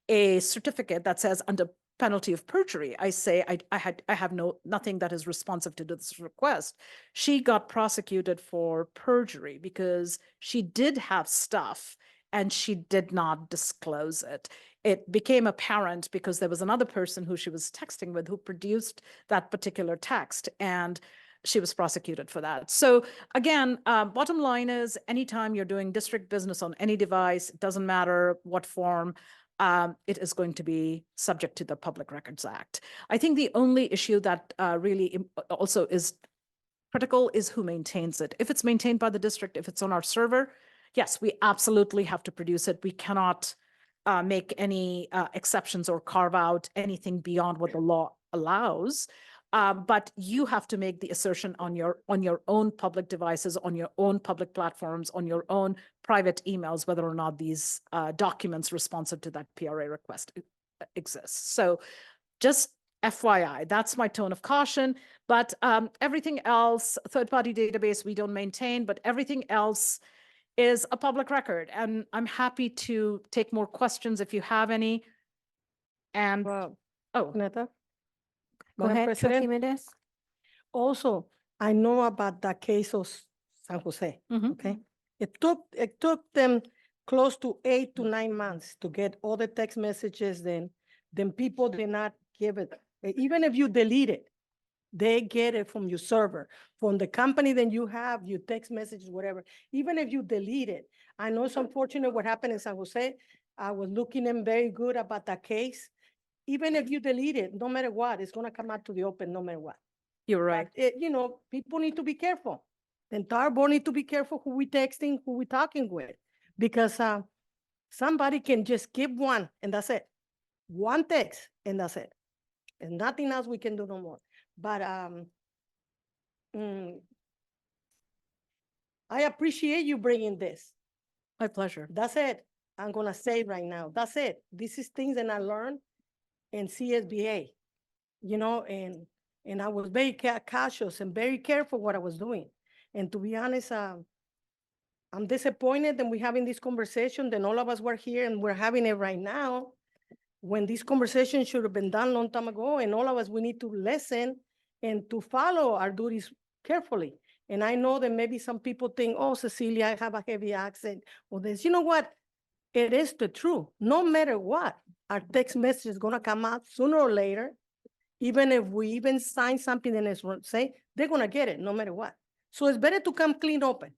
Speaker 10: a certificate that says under penalty of perjury. I say, I have nothing that is responsive to this request. She got prosecuted for perjury because she did have stuff and she did not disclose it. It became apparent because there was another person who she was texting with who produced that particular text, and she was prosecuted for that. So again, bottom line is anytime you're doing district business on any device, it doesn't matter what form, it is going to be subject to the Public Records Act. I think the only issue that really also is critical is who maintains it. If it's maintained by the district, if it's on our server, yes, we absolutely have to produce it. We cannot make any exceptions or carve out anything beyond what the law allows. But you have to make the assertion on your own public devices, on your own public platforms, on your own private emails, whether or not these documents responsive to that PRA request exist. So just FYI, that's my tone of caution. But everything else, third-party database, we don't maintain, but everything else is a public record, and I'm happy to take more questions if you have any. And, oh,
Speaker 15: Neta?
Speaker 1: Go
Speaker 15: Madam
Speaker 1: ahead, trustee
Speaker 15: President?
Speaker 1: Mendez.
Speaker 15: Also, I know about the case of San Jose, okay? It took them close to 8 to 9 months to get all the text messages, then people did not give it. Even if you delete it, they get it from your server, from the company that you have, your text messages, whatever. Even if you delete it, I know it's unfortunate what happened in San Jose. I was looking in very good about that case. Even if you delete it, no matter what, it's gonna come out to the open no matter what.
Speaker 10: you're right.
Speaker 15: You know, people need to be careful. The entire board need to be careful who we texting, who we talking with, because somebody can just give one and that's it. One text and that's it. And nothing else we can do no more. But I appreciate you bringing this.
Speaker 10: My pleasure.
Speaker 15: That's it. I'm gonna say it right now. That's it. This is things that I learned in CSBA, you know, and I was very cautious and very careful what I was doing. And to be honest, I'm disappointed that we're having this conversation, then all of us were here and we're having it right now, when this conversation should have been done a long time ago, and all of us, we need to listen and to follow our duties carefully. And I know that maybe some people think, oh, Cecilia, I have a heavy accent or this. You know what? It is the truth. No matter what, our text message is gonna come out sooner or later. Even if we even sign something and it's say, they're gonna get it no matter what. So it's better to come clean open.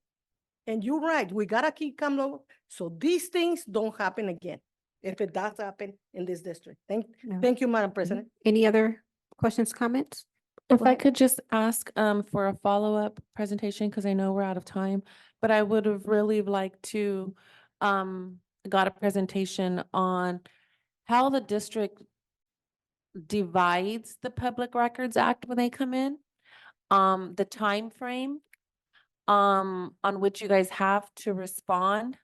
Speaker 15: And you're right, we gotta keep coming over, so these things don't happen again, if it does happen in this district. Thank you, Madam President.
Speaker 1: Any other questions, comments?
Speaker 16: If
Speaker 1: Go
Speaker 16: I
Speaker 1: ahead.
Speaker 16: could just ask for a follow-up presentation, because I know we're out of time, but I would have really liked to got a presentation on how the district divides the Public Records Act when they come in, the time frame on which you guys have to respond,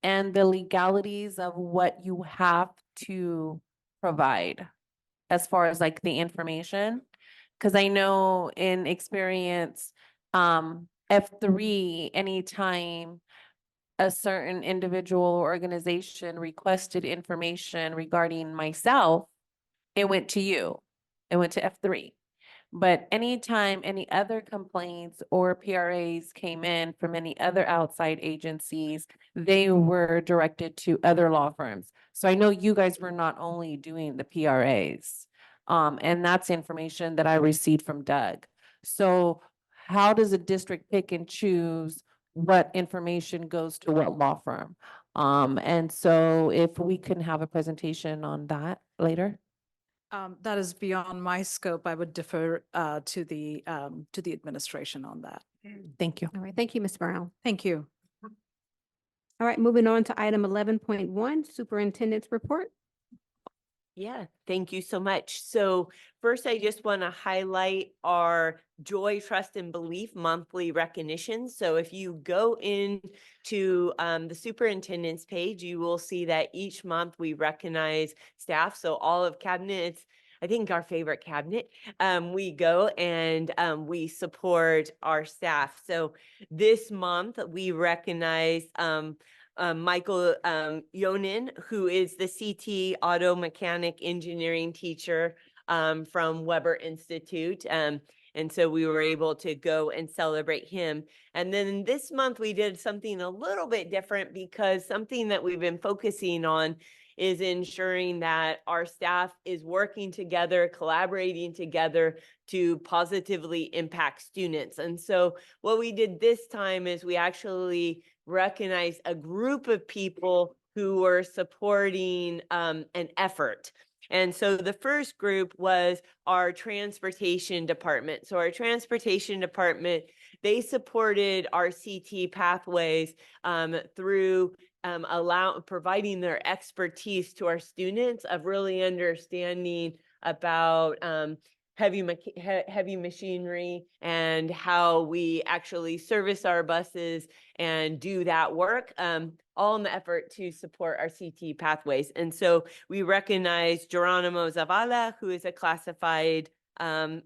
Speaker 16: and the legalities of what you have to provide as far as like the information. Because I know in experience, F3, anytime a certain individual or organization requested information regarding myself, it went to you. It went to F3. But anytime any other complaints or PRAs came in from any other outside agencies, they were directed to other law firms. So I know you guys were not only doing the PRAs, and that's information that I received from Doug. So how does a district pick and choose what information goes to what law firm? And so if we can have a presentation on that later.
Speaker 10: That is beyond my scope. I would defer to the administration on that.
Speaker 16: Thank you.
Speaker 1: All right, thank you, Ms. Brown.
Speaker 10: Thank you.
Speaker 1: All right, moving on to item 11.1, Superintendent's Report.
Speaker 20: Yeah, thank you so much. So first, I just want to highlight our Joy, Trust, and Belief monthly recognition. So if you go into the superintendent's page, you will see that each month we recognize staff. So all of cabinet, it's I think our favorite cabinet. We go and we support our staff. So this month we recognize Michael Yonin, who is the CT auto mechanic engineering teacher from Weber Institute. And so we were able to go and celebrate him. And then this month we did something a little bit different, because something that we've been focusing on is ensuring that our staff is working together, collaborating together to positively impact students. And so what we did this time is we actually recognized a group of people who were supporting an effort. And so the first group was our transportation department. So our transportation department, they supported our CT pathways through providing their expertise to our students of really understanding about heavy machinery and how we actually service our buses and do that work, all in the effort to support our CT pathways. And so we recognize Geronimo Zavala, who is a classified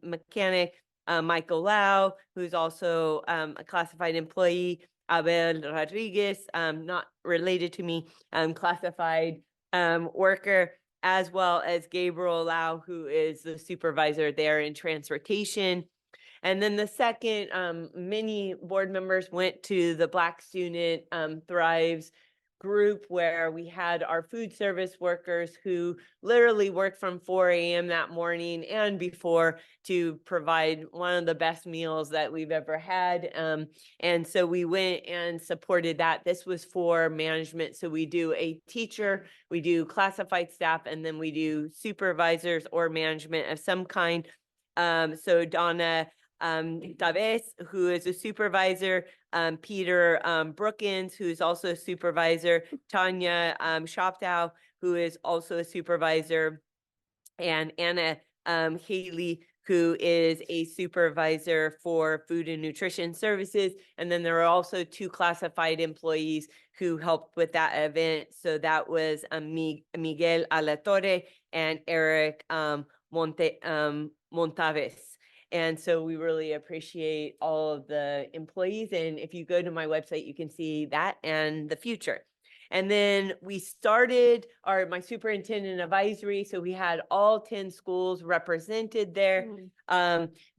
Speaker 20: mechanic, Michael Lau, who's also a classified employee, Abel Rodriguez, not related to me, classified worker, as well as Gabriel Lau, who is the supervisor there in transportation. And then the second, many board members went to the Black Student Thrives group where we had our food service workers who literally worked from 4 a.m. that morning and before to provide one of the best meals that we've ever had. And so we went and supported that. This was for management. So we do a teacher, we do classified staff, and then we do supervisors or management of some kind. So Donna Daves, who is a supervisor, Peter Brookins, who's also a supervisor, Tanya Shoptow, who is also a supervisor, and Anna Haley, who is a supervisor for food and nutrition services. And then there are also 2 classified employees who helped with that event. So that was Miguel Alatorre and Eric Montaves. And so we really appreciate all of the employees. And if you go to my website, you can see that and the future. And then we started my superintendent advisory. So we had all 10 schools represented there.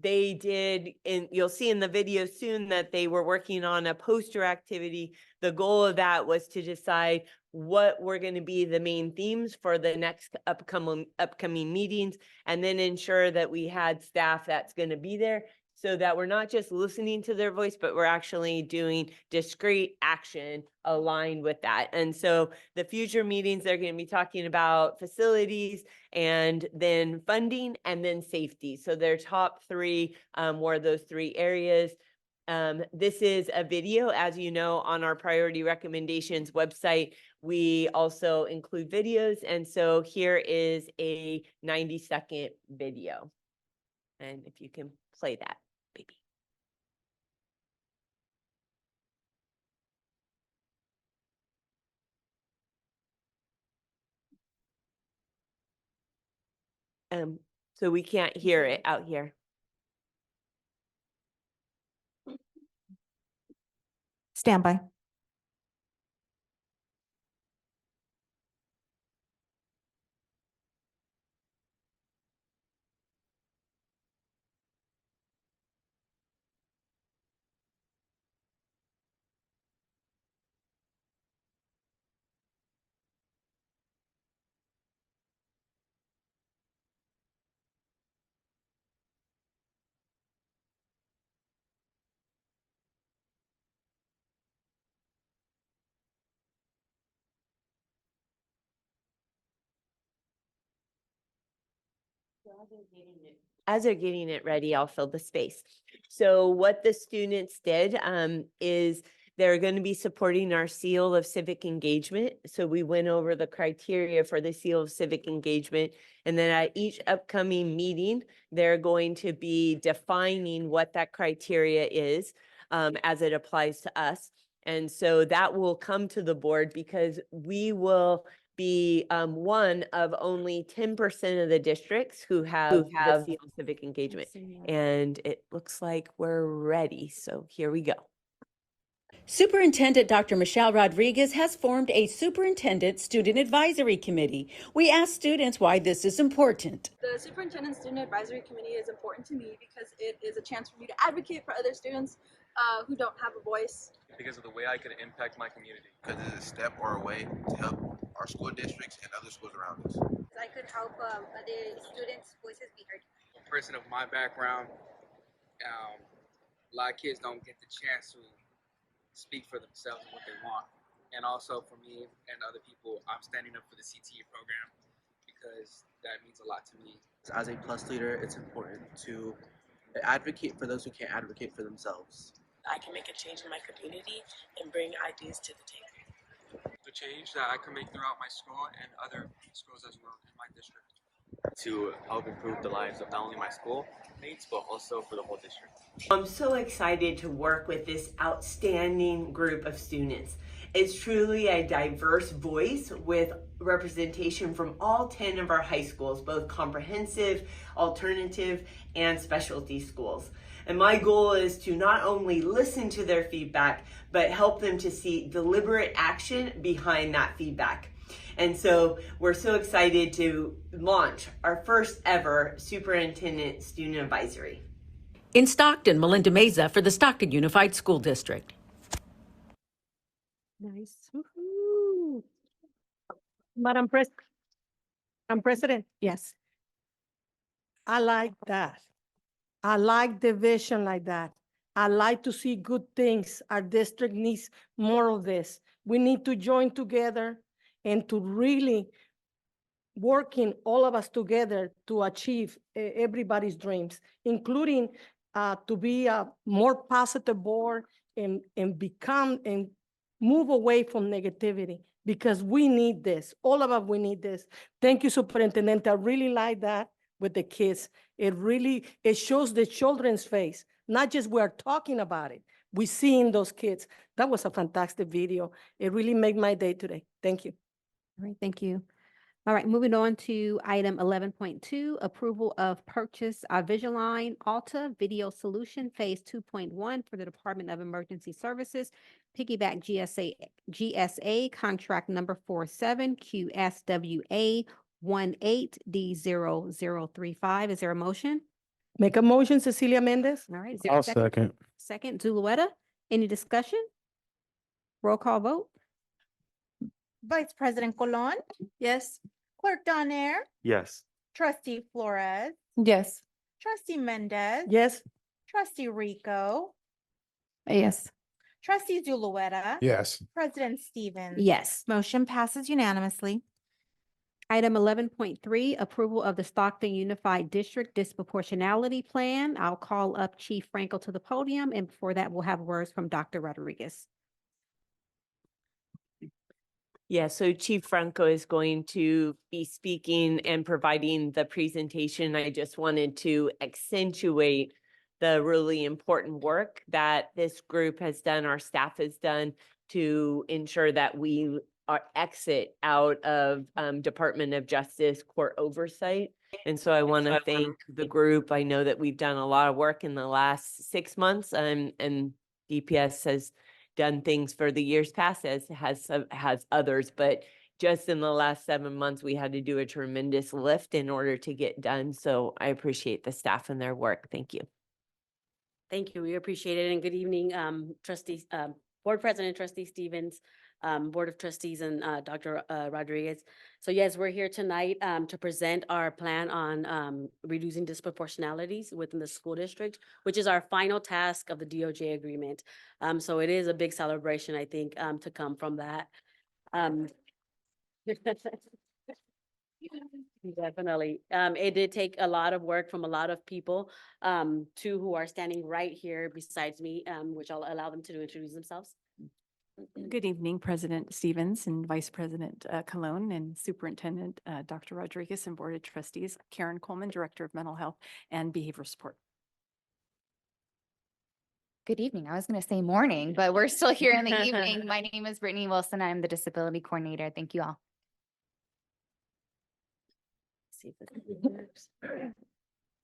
Speaker 20: They did, and you'll see in the video soon that they were working on a poster activity. The goal of that was to decide what were going to be the main themes for the next upcoming meetings, and then ensure that we had staff that's going to be there so that we're not just listening to their voice, but we're actually doing discrete action aligned with that. And so the future meetings, they're going to be talking about facilities and then funding and then safety. So their top 3 were those 3 areas. This is a video, as you know, on our priority recommendations website. We also include videos. And so here is a 90-second video. And if you can play that, baby. So we can't hear it out here.
Speaker 9: Stand by.
Speaker 20: As they're getting it ready, I'll fill the space. So what the students did is they're going to be supporting our seal of civic engagement. So we went over the criteria for the seal of civic engagement. And then at each upcoming meeting, they're going to be defining what that criteria is as it applies to us. And so that will come to the board because we will be one of only 10% of the districts who have the seal of civic engagement. And it looks like we're ready. So here we go.
Speaker 8: Superintendent Dr. Michelle Rodriguez has formed a Superintendent Student Advisory Committee. We asked students why this is important.
Speaker 22: The Superintendent Student Advisory Committee is important to me because it is a chance for me to advocate for other students who don't have a voice.
Speaker 23: Because of the way I could impact my community. Because it's a step or a way to help our school districts and other schools around us.
Speaker 24: I could help other students' voices be heard.
Speaker 25: A person of my background, a lot of kids don't get the chance to speak for themselves and what they want. And also for me and other people, I'm standing up for the CTE program because that means a lot to me.
Speaker 26: As a PLUS leader, it's important to advocate for those who can't advocate for themselves.
Speaker 27: I can make a change in my community and bring ideas to the table.
Speaker 25: The change that I can make throughout my school and other schools as well in my district.
Speaker 6: To help improve the lives of not only my schoolmates, but also for the whole district.
Speaker 20: I'm so excited to work with this outstanding group of students. It's truly a diverse voice with representation from all 10 of our high schools, both comprehensive, alternative, and specialty schools. And my goal is to not only listen to their feedback, but help them to see deliberate action behind that feedback. And so we're so excited to launch our first ever Superintendent Student Advisory.
Speaker 8: In Stockton, Melinda Meza for the Stockton Unified School District.
Speaker 15: Nice. Woo-hoo. Madam President,
Speaker 1: Yes.
Speaker 15: I like that. I like the vision like that. I like to see good things. Our district needs more of this. We need to join together and to really working all of us together to achieve everybody's dreams, including to be a more positive board and become and move away from negativity, because we need this. All of us, we need this. Thank you, Superintendent. I really like that with the kids. It shows the children's face, not just we're talking about it. We seeing those kids. That was a fantastic video. It really made my day today. Thank you.
Speaker 1: All right, thank you. All right, moving on to item 11.2, approval of purchase of Visualine Alta Video Solution Phase 2.1 for the Department of Emergency Services, piggyback GSA contract number 47 QSWA 18D0035. Is there a motion?
Speaker 15: Make a motion, Cecilia Mendez.
Speaker 1: All right, is there a
Speaker 21: I'll
Speaker 1: second?
Speaker 21: second.
Speaker 1: Second, Zulueta. Any discussion? Roll call vote?
Speaker 2: Vice President Colon,
Speaker 3: Yes.
Speaker 2: Clerk Donaire,
Speaker 21: Yes.
Speaker 2: Trustee Flores,
Speaker 17: Yes.
Speaker 2: Trustee Mendez.
Speaker 15: Yes.
Speaker 2: Trustee Rico,
Speaker 17: Yes.
Speaker 2: Trustee Zulueta.
Speaker 5: Yes.
Speaker 2: President Stevens.
Speaker 1: Yes.
Speaker 2: Motion passes unanimously.
Speaker 1: Item 11.3, approval of the Stockton Unified District Disproportionality Plan. I'll call up Chief Franco to the podium, and before that, we'll have words from Dr. Rodriguez.
Speaker 20: Yeah, so Chief Franco is going to be speaking and providing the presentation. I just wanted to accentuate the really important work that this group has done, our staff has done, to ensure that we exit out of Department of Justice court oversight. And so I want to thank the group. I know that we've done a lot of work in the last 6 months, and DPS has done things for the years past, as has others, but just in the last 7 months, we had to do a tremendous lift in order to get done. So I appreciate the staff and their work. Thank you.
Speaker 4: Thank you. We appreciate it. And good evening, trustees, Board President, Trustee Stevens, Board of Trustees, and Dr. Rodriguez. So yes, we're here tonight to present our plan on reducing disproportionalities within the school district, which is our final task of the DOJ agreement. So it is a big celebration, I think, to come from that. Definitely. It did take a lot of work from a lot of people, two who are standing right here besides me, which I'll allow them to introduce themselves.
Speaker 11: Good evening, President Stevens and Vice President Colon and Superintendent Dr. Rodriguez and Board of Trustees. Karen Coleman, Director of Mental Health and Behavioral Support.
Speaker 12: Good evening. I was going to say morning, but we're still here in the evening. My name is Brittany Wilson. I'm the Disability Coordinator. Thank you all.
Speaker 4: See if this works. There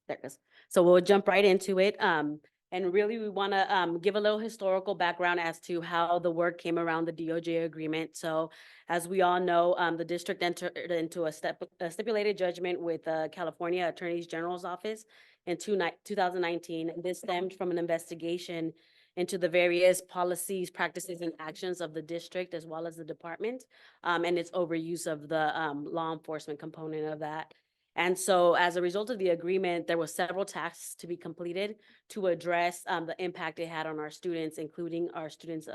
Speaker 4: it goes. So we'll jump right into it. And really, we want to give a little historical background as to how the work came around the DOJ agreement. So as we all know, the district entered into a stipulated judgment with the California Attorney General's Office in 2019. This stemmed from an investigation into the various policies, practices, and actions of the district as well as the department, and its overuse of the law enforcement component of that. And so as a result of the agreement, there were several tasks to be completed to address the impact it had on our students, including our students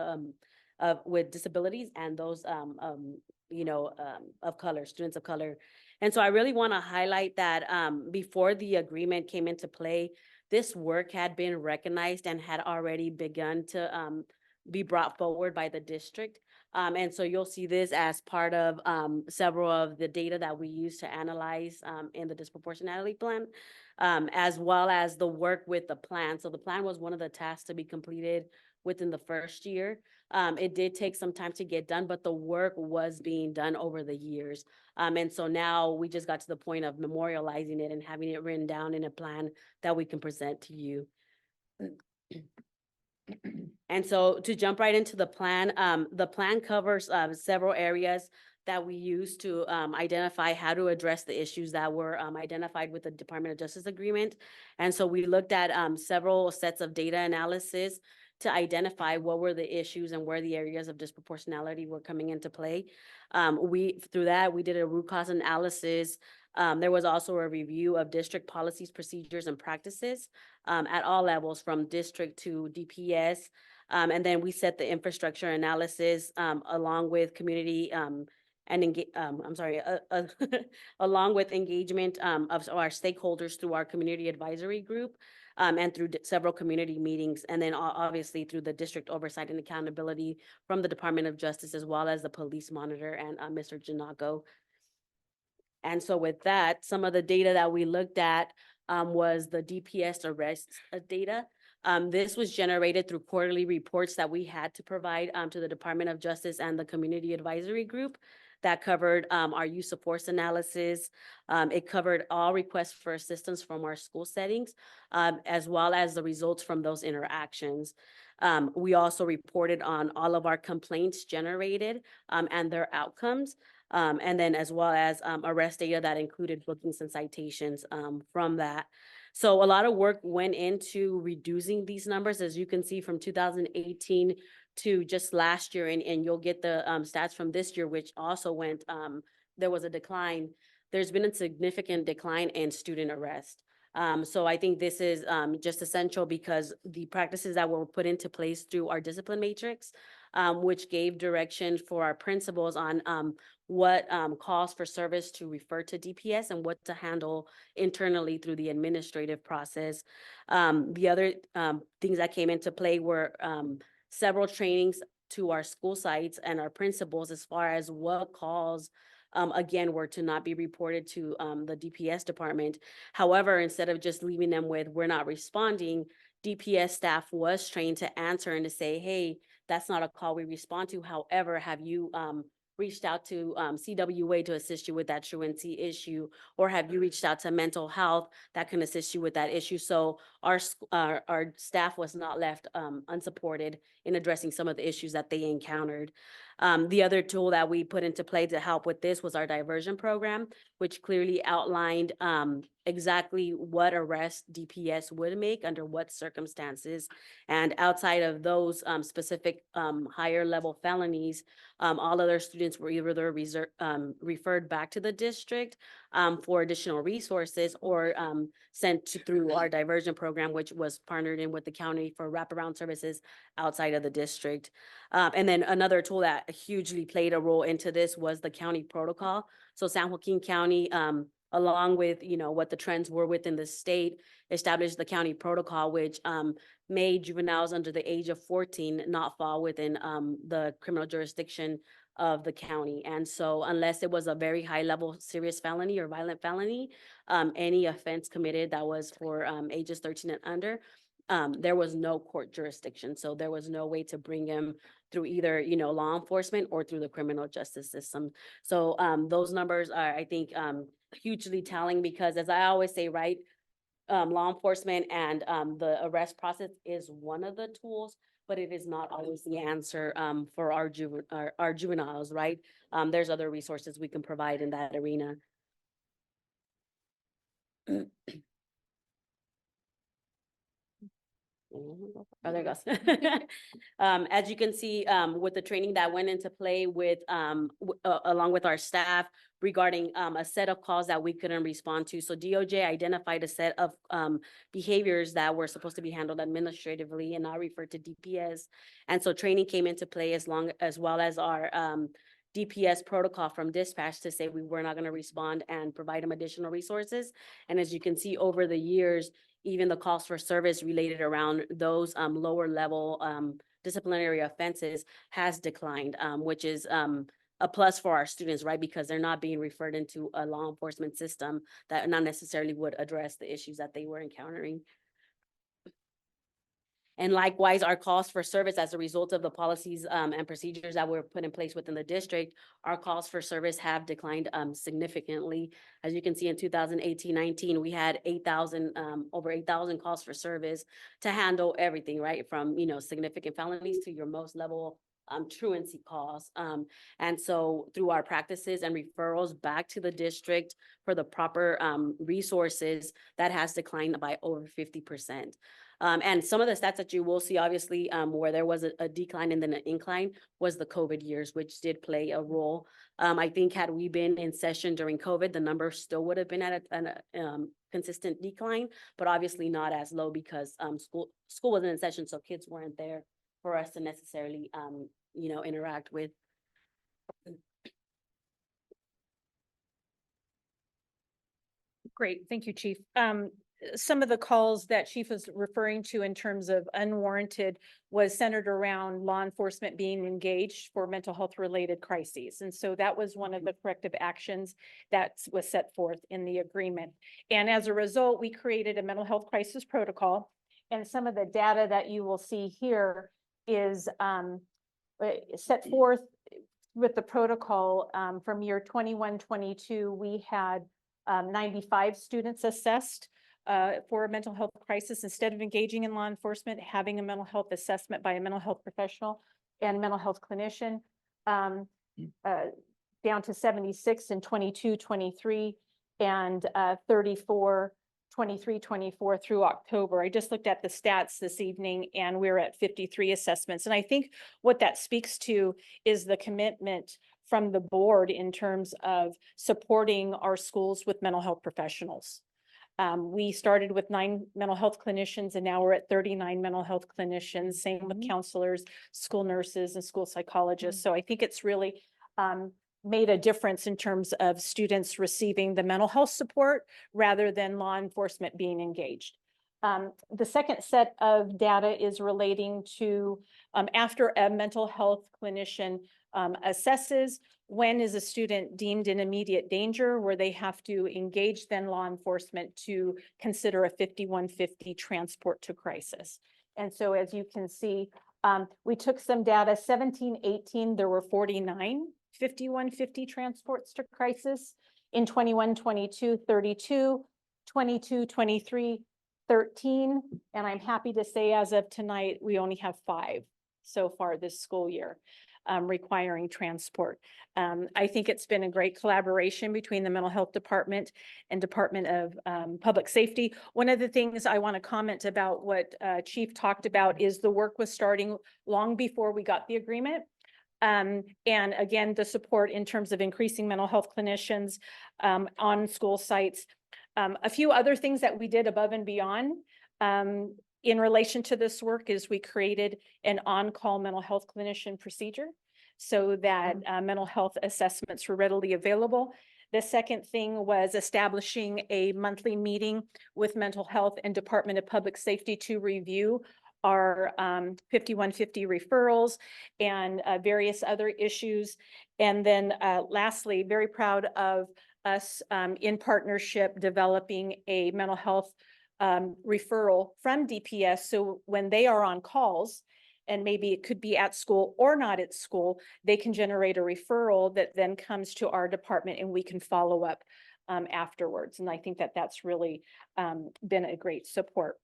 Speaker 4: with disabilities and those, of color, students of color. And so I really want to highlight that before the agreement came into play, this work had been recognized and had already begun to be brought forward by the district. And so you'll see this as part of several of the data that we use to analyze in the disproportionality plan, as well as the work with the plan. So the plan was one of the tasks to be completed within the first year. It did take some time to get done, but the work was being done over the years. And so now we just got to the point of memorializing it and having it written down in a plan that we can present to you. And so to jump right into the plan covers several areas that we use to identify how to address the issues that were identified with the Department of Justice agreement. And so we looked at several sets of data analysis to identify what were the issues and where the areas of disproportionality were coming into play. Through that, we did a root cause analysis. There was also a review of district policies, procedures, and practices at all levels, from district to DPS. And then we set the infrastructure analysis along with community along with engagement of our stakeholders through our community advisory group and through several community meetings, and then obviously through the district oversight and accountability from the Department of Justice, as well as the police monitor and Mr. Janako. And so with that, some of the data that we looked at was the DPS arrest data. This was generated through quarterly reports that we had to provide to the Department of Justice and the Community Advisory Group that covered our use of force analysis. It covered all requests for assistance from our school settings, as well as the results from those interactions. We also reported on all of our complaints generated and their outcomes. And then as well as arrest data that included bookings and citations from that. So a lot of work went into reducing these numbers, as you can see, from 2018 to just last year, and you'll get the stats from this year, which also went, there was a decline. There's been a significant decline in student arrest. So I think this is just essential because the practices that were put into place through our discipline matrix, which gave direction for our principals on what calls for service to refer to DPS and what to handle internally through the administrative process. The other things that came into play were several trainings to our school sites and our principals as far as what calls again, were to not be reported to the DPS department. However, instead of just leaving them with, we're not responding, DPS staff was trained to answer and to say, hey, that's not a call we respond to. However, have you reached out to CWA to assist you with that truancy issue? Or have you reached out to mental health that can assist you with that issue? So our staff was not left unsupported in addressing some of the issues that they encountered. The other tool that we put into play to help with this was our diversion program, which clearly outlined exactly what arrest DPS would make under what circumstances. And outside of those specific higher level felonies, all other students were either referred back to the district for additional resources or sent through our diversion program, which was partnered in with the county for wraparound services outside of the district. And then another tool that hugely played a role into this was the county protocol. So San Joaquin County, along with, what the trends were within the state, established the county protocol, which made juveniles under the age of 14 not fall within the criminal jurisdiction of the county. And so unless it was a very high level serious felony or violent felony, any offense committed that was for ages 13 and under, there was no court jurisdiction. So there was no way to bring him through either, law enforcement or through the criminal justice system. So those numbers are, I think, hugely telling because, as I always say, right, law enforcement and the arrest process is one of the tools, but it is not always the answer for our juveniles, right? There's other resources we can provide in that arena. Oh, there it goes. As you can see, with the training that went into play with, along with our staff regarding a set of calls that we couldn't respond to. So DOJ identified a set of behaviors that were supposed to be handled administratively and not referred to DPS. And so training came into play as well as our DPS protocol from dispatch to say we were not going to respond and provide them additional resources. And as you can see over the years, even the calls for service related around those lower level disciplinary offenses has declined, which is a plus for our students, right? Because they're not being referred into a law enforcement system that not necessarily would address the issues that they were encountering. And likewise, our calls for service as a result of the policies and procedures that were put in place within the district, our calls for service have declined significantly. As you can see, in 2018-19, we had 8,000, over 8,000 calls for service to handle everything, right? From, significant felonies to your most level truancy calls. And so through our practices and referrals back to the district for the proper resources, that has declined by over 50%. And some of the stats that you will see, obviously, where there was a decline and then an incline was the COVID years, which did play a role. I think had we been in session during COVID, the number still would have been at a consistent decline, but obviously not as low because school wasn't in session, so kids weren't there for us to necessarily, interact with.
Speaker 7: Great, thank you, Chief. Some of the calls that Chief was referring to in terms of unwarranted was centered around law enforcement being engaged for mental health related crises. And so that was one of the corrective actions that was set forth in the agreement. And as a result, we created a mental health crisis protocol. And some of the data that you will see here is set forth with the protocol from year 21-22. We had 95 students assessed for a mental health crisis. Instead of engaging in law enforcement, having a mental health assessment by a mental health professional and mental health clinician, down to 76 in 22-23 and 34 23-24 through October. I just looked at the stats this evening and we're at 53 assessments. And I think what that speaks to is the commitment from the board in terms of supporting our schools with mental health professionals. We started with 9 mental health clinicians and now we're at 39 mental health clinicians, same with counselors, school nurses, and school psychologists. So I think it's really made a difference in terms of students receiving the mental health support rather than law enforcement being engaged. The second set of data is relating to after a mental health clinician assesses, when is a student deemed in immediate danger where they have to engage then law enforcement to consider a 5150 transport to crisis. And so as you can see, we took some data, 17-18, there were 49 5150 transports to crisis. In 21-22, 32, 22-23, 13. And I'm happy to say as of tonight, we only have 5 so far this school year requiring transport. I think it's been a great collaboration between the mental health department and Department of Public Safety. One of the things I want to comment about what Chief talked about is the work was starting long before we got the agreement. And again, the support in terms of increasing mental health clinicians on school sites. A few other things that we did above and beyond in relation to this work is we created an on-call mental health clinician procedure so that mental health assessments were readily available. The second thing was establishing a monthly meeting with mental health and Department of Public Safety to review our 5150 referrals and various other issues. And then lastly, very proud of us in partnership developing a mental health referral from DPS. So when they are on calls, and maybe it could be at school or not at school, they can generate a referral that then comes to our department and we can follow up afterwards. And I think that that's really been a great support.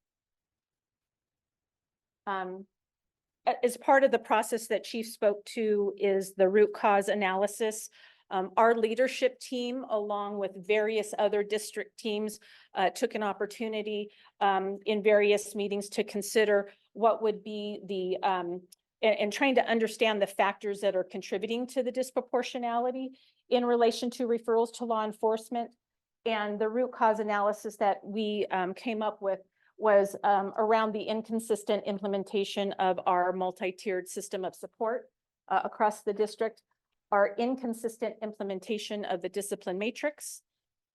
Speaker 7: As part of the process that Chief spoke to is the root cause analysis. Our leadership team, along with various other district teams, took an opportunity in various meetings to consider what would be the, and trying to understand the factors that are contributing to the disproportionality in relation to referrals to law enforcement. And the root cause analysis that we came up with was around the inconsistent implementation of our multi-tiered system of support across the district, our inconsistent implementation of the discipline matrix,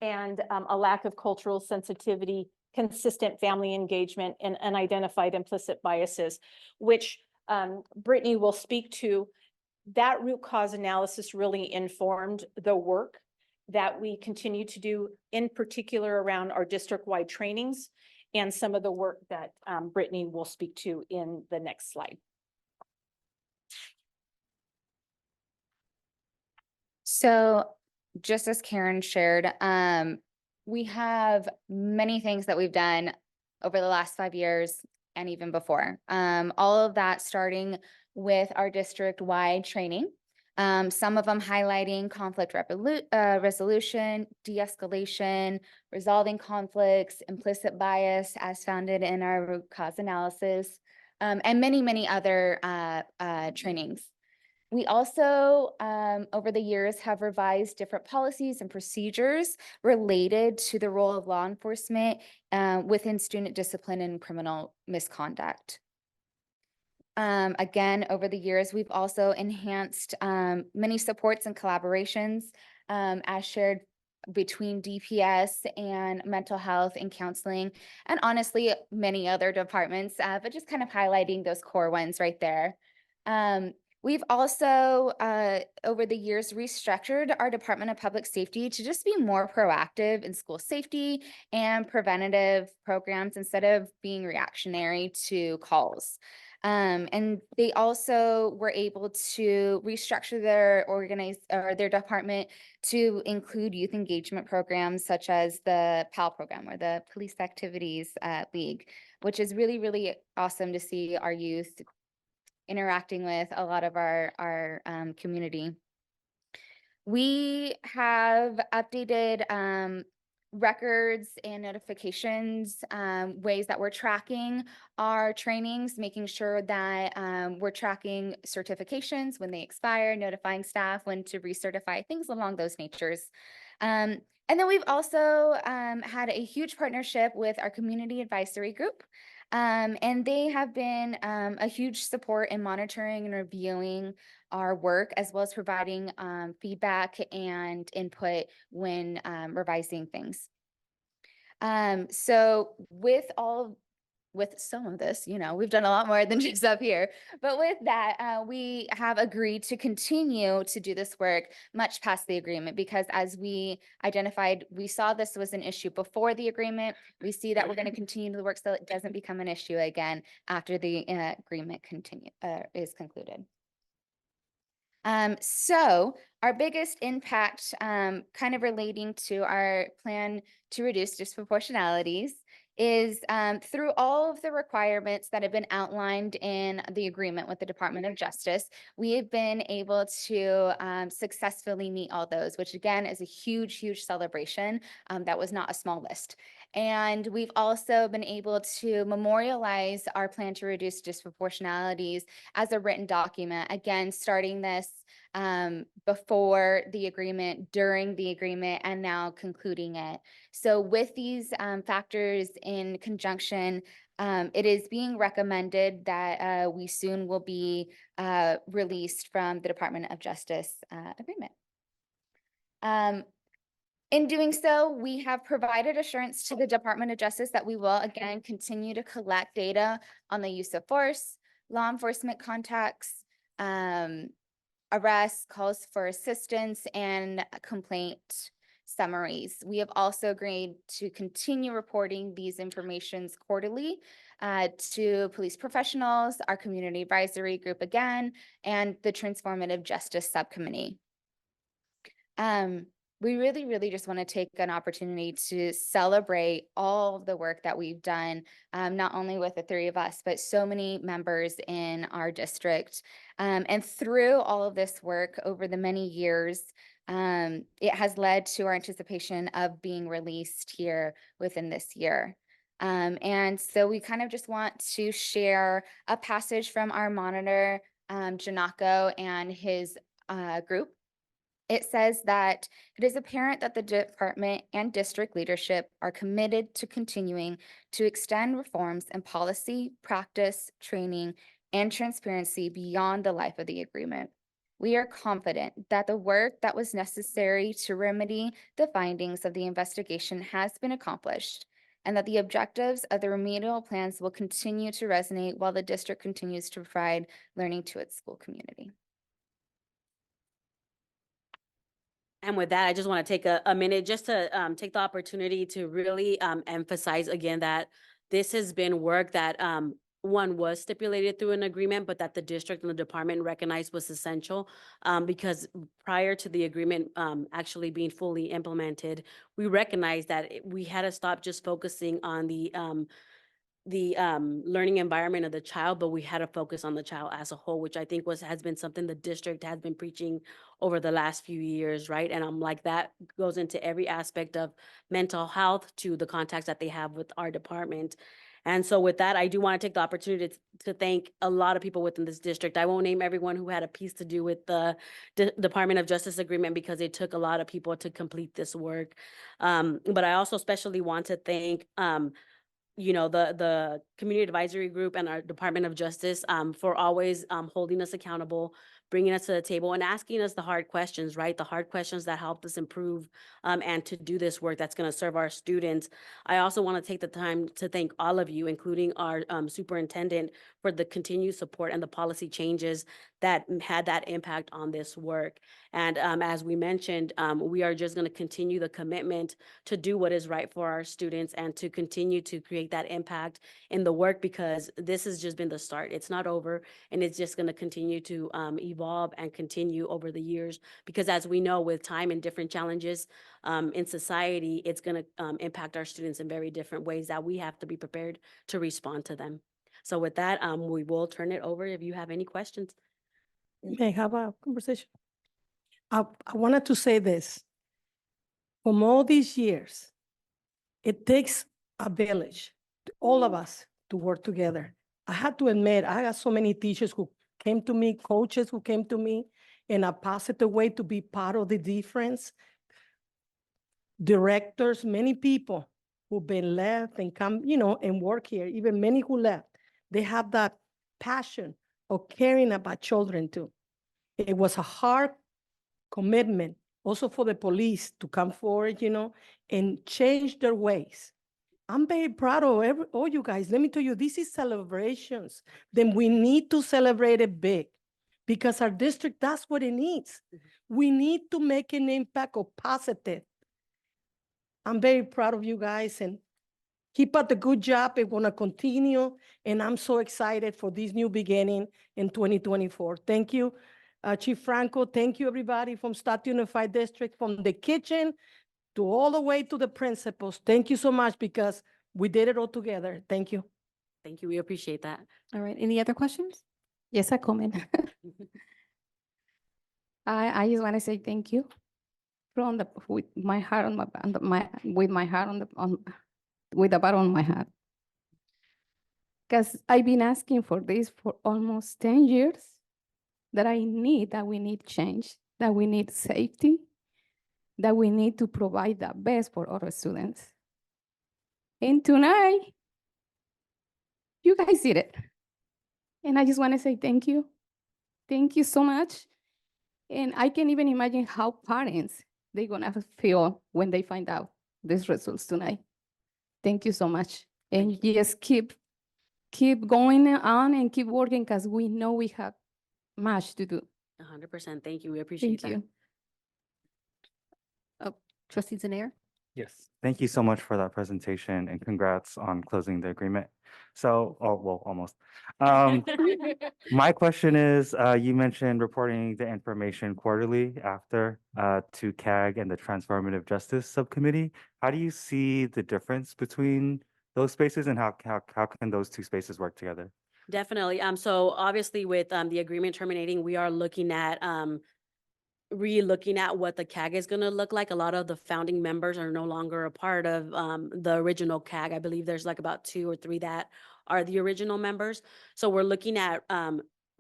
Speaker 7: and a lack of cultural sensitivity, consistent family engagement, and unidentified implicit biases, which Brittany will speak to. That root cause analysis really informed the work that we continue to do, in particular around our district-wide trainings and some of the work that Brittany will speak to in the next slide.
Speaker 12: So just as Karen shared, we have many things that we've done over the last 5 years and even before. All of that starting with our district-wide training. Some of them highlighting conflict resolution, de-escalation, resolving conflicts, implicit bias as founded in our root cause analysis, and many, many other trainings. We also, over the years, have revised different policies and procedures related to the role of law enforcement within student discipline and criminal misconduct. Again, over the years, we've also enhanced many supports and collaborations as shared between DPS and mental health and counseling, and honestly, many other departments, but just kind of highlighting those core ones right there. We've also, over the years, restructured our Department of Public Safety to just be more proactive in school safety and preventative programs instead of being reactionary to calls. And they also were able to restructure their department to include youth engagement programs such as the PAL program or the Police Activities League, which is really, really awesome to see our youth interacting with a lot of our community. We have updated records and notifications, ways that we're tracking our trainings, making sure that we're tracking certifications when they expire, notifying staff when to recertify, things along those natures. And then we've also had a huge partnership with our community advisory group. And they have been a huge support in monitoring and reviewing our work, as well as providing feedback and input when revising things. So with some of this, we've done a lot more than just up here, but with that, we have agreed to continue to do this work much past the agreement, because as we identified, we saw this was an issue before the agreement. We see that we're going to continue the work so it doesn't become an issue again after the agreement is concluded. So our biggest impact, kind of relating to our plan to reduce disproportionalities, is through all of the requirements that have been outlined in the agreement with the Department of Justice, we have been able to successfully meet all those, which again is a huge, huge celebration. That was not a small list. And we've also been able to memorialize our plan to reduce disproportionalities as a written document, again, starting this before the agreement, during the agreement, and now concluding it. So with these factors in conjunction, it is being recommended that we soon will be released from the Department of Justice agreement. In doing so, we have provided assurance to the Department of Justice that we will again continue to collect data on the use of force, law enforcement contacts, arrests, calls for assistance, and complaint summaries. We have also agreed to continue reporting these informations quarterly to police professionals, our community advisory group again, and the Transformative Justice Subcommittee. We really, really just want to take an opportunity to celebrate all of the work that we've done, not only with the three of us, but so many members in our district. And through all of this work over the many years, it has led to our anticipation of being released here within this year. And so we kind of just want to share a passage from our monitor, Janako, and his group. It says that it is apparent that the department and district leadership are committed to continuing to extend reforms in policy, practice, training, and transparency beyond the life of the agreement. We are confident that the work that was necessary to remedy the findings of the investigation has been accomplished, and that the objectives of the remedial plans will continue to resonate while the district continues to provide learning to its school community.
Speaker 4: And with that, I just want to take a minute just to take the opportunity to really emphasize again that this has been work that one was stipulated through an agreement, but that the district and the department recognized was essential because prior to the agreement actually being fully implemented, we recognized that we had to stop just focusing on the learning environment of the child, but we had to focus on the child as a whole, which I think has been something the district has been preaching over the last few years, right? And I'm like, that goes into every aspect of mental health to the contacts that they have with our department. And so with that, I do want to take the opportunity to thank a lot of people within this district. I won't name everyone who had a piece to do with the Department of Justice agreement because it took a lot of people to complete this work. But I also especially want to thank the community advisory group and our Department of Justice for always holding us accountable, bringing us to the table and asking us the hard questions, right? The hard questions that helped us improve and to do this work that's going to serve our students. I also want to take the time to thank all of you, including our superintendent, for the continued support and the policy changes that had that impact on this work. And as we mentioned, we are just going to continue the commitment to do what is right for our students and to continue to create that impact in the work, because this has just been the start. It's not over, and it's just going to continue to evolve and continue over the years, because as we know, with time and different challenges in society, it's going to impact our students in very different ways that we have to be prepared to respond to them. So with that, we will turn it over if you have any questions.
Speaker 15: May I have a conversation? I wanted to say this. From all these years, it takes a village, all of us, to work together. I had to admit, I got so many teachers who came to me, coaches who came to me in a positive way to be part of the difference. Directors, many people who've been left and come, and work here, even many who left, they have that passion of caring about children too. It was a hard commitment also for the police to come forward, and change their ways. I'm very proud of all you guys. Let me tell you, this is celebrations. Then we need to celebrate it big, because our district, that's what it needs. We need to make an impact of positive. I'm very proud of you guys, and keep up the good job. It's gonna continue, and I'm so excited for this new beginning in 2024. Thank you, Chief Franco. Thank you, everybody from Start Unified District, from the kitchen to all the way to the principals. Thank you so much, because we did it all together. Thank you.
Speaker 4: Thank you. We appreciate that.
Speaker 1: All right, any other questions?
Speaker 17: Yes, I comment. I just want to say thank you from with my heart on with my heart with the bottom of my heart. Because I've been asking for this for almost 10 years, that we need change, that we need safety, that we need to provide the best for our students. And tonight, you guys did it. And I just want to say thank you. Thank you so much. And I can even imagine how parents, they're gonna feel when they find out these results tonight. Thank you so much. And just keep going on and keep working, because we know we have much to do.
Speaker 4: 100%. Thank you. We appreciate
Speaker 17: Thank
Speaker 4: that.
Speaker 17: you.
Speaker 1: Trustee Zanair?
Speaker 21: Yes, thank you so much for that presentation, and congrats on closing the agreement. So, well, almost. My question is, you mentioned reporting the information quarterly after to CAG and the Transformative Justice Subcommittee. How do you see the difference between those spaces, and how can those two spaces work together?
Speaker 4: Definitely. So obviously with the agreement terminating, we are looking at re-looking at what the CAG is going to look like. A lot of the founding members are no longer a part of the original CAG. I believe there's like about 2 or 3 that are the original members. So we're looking at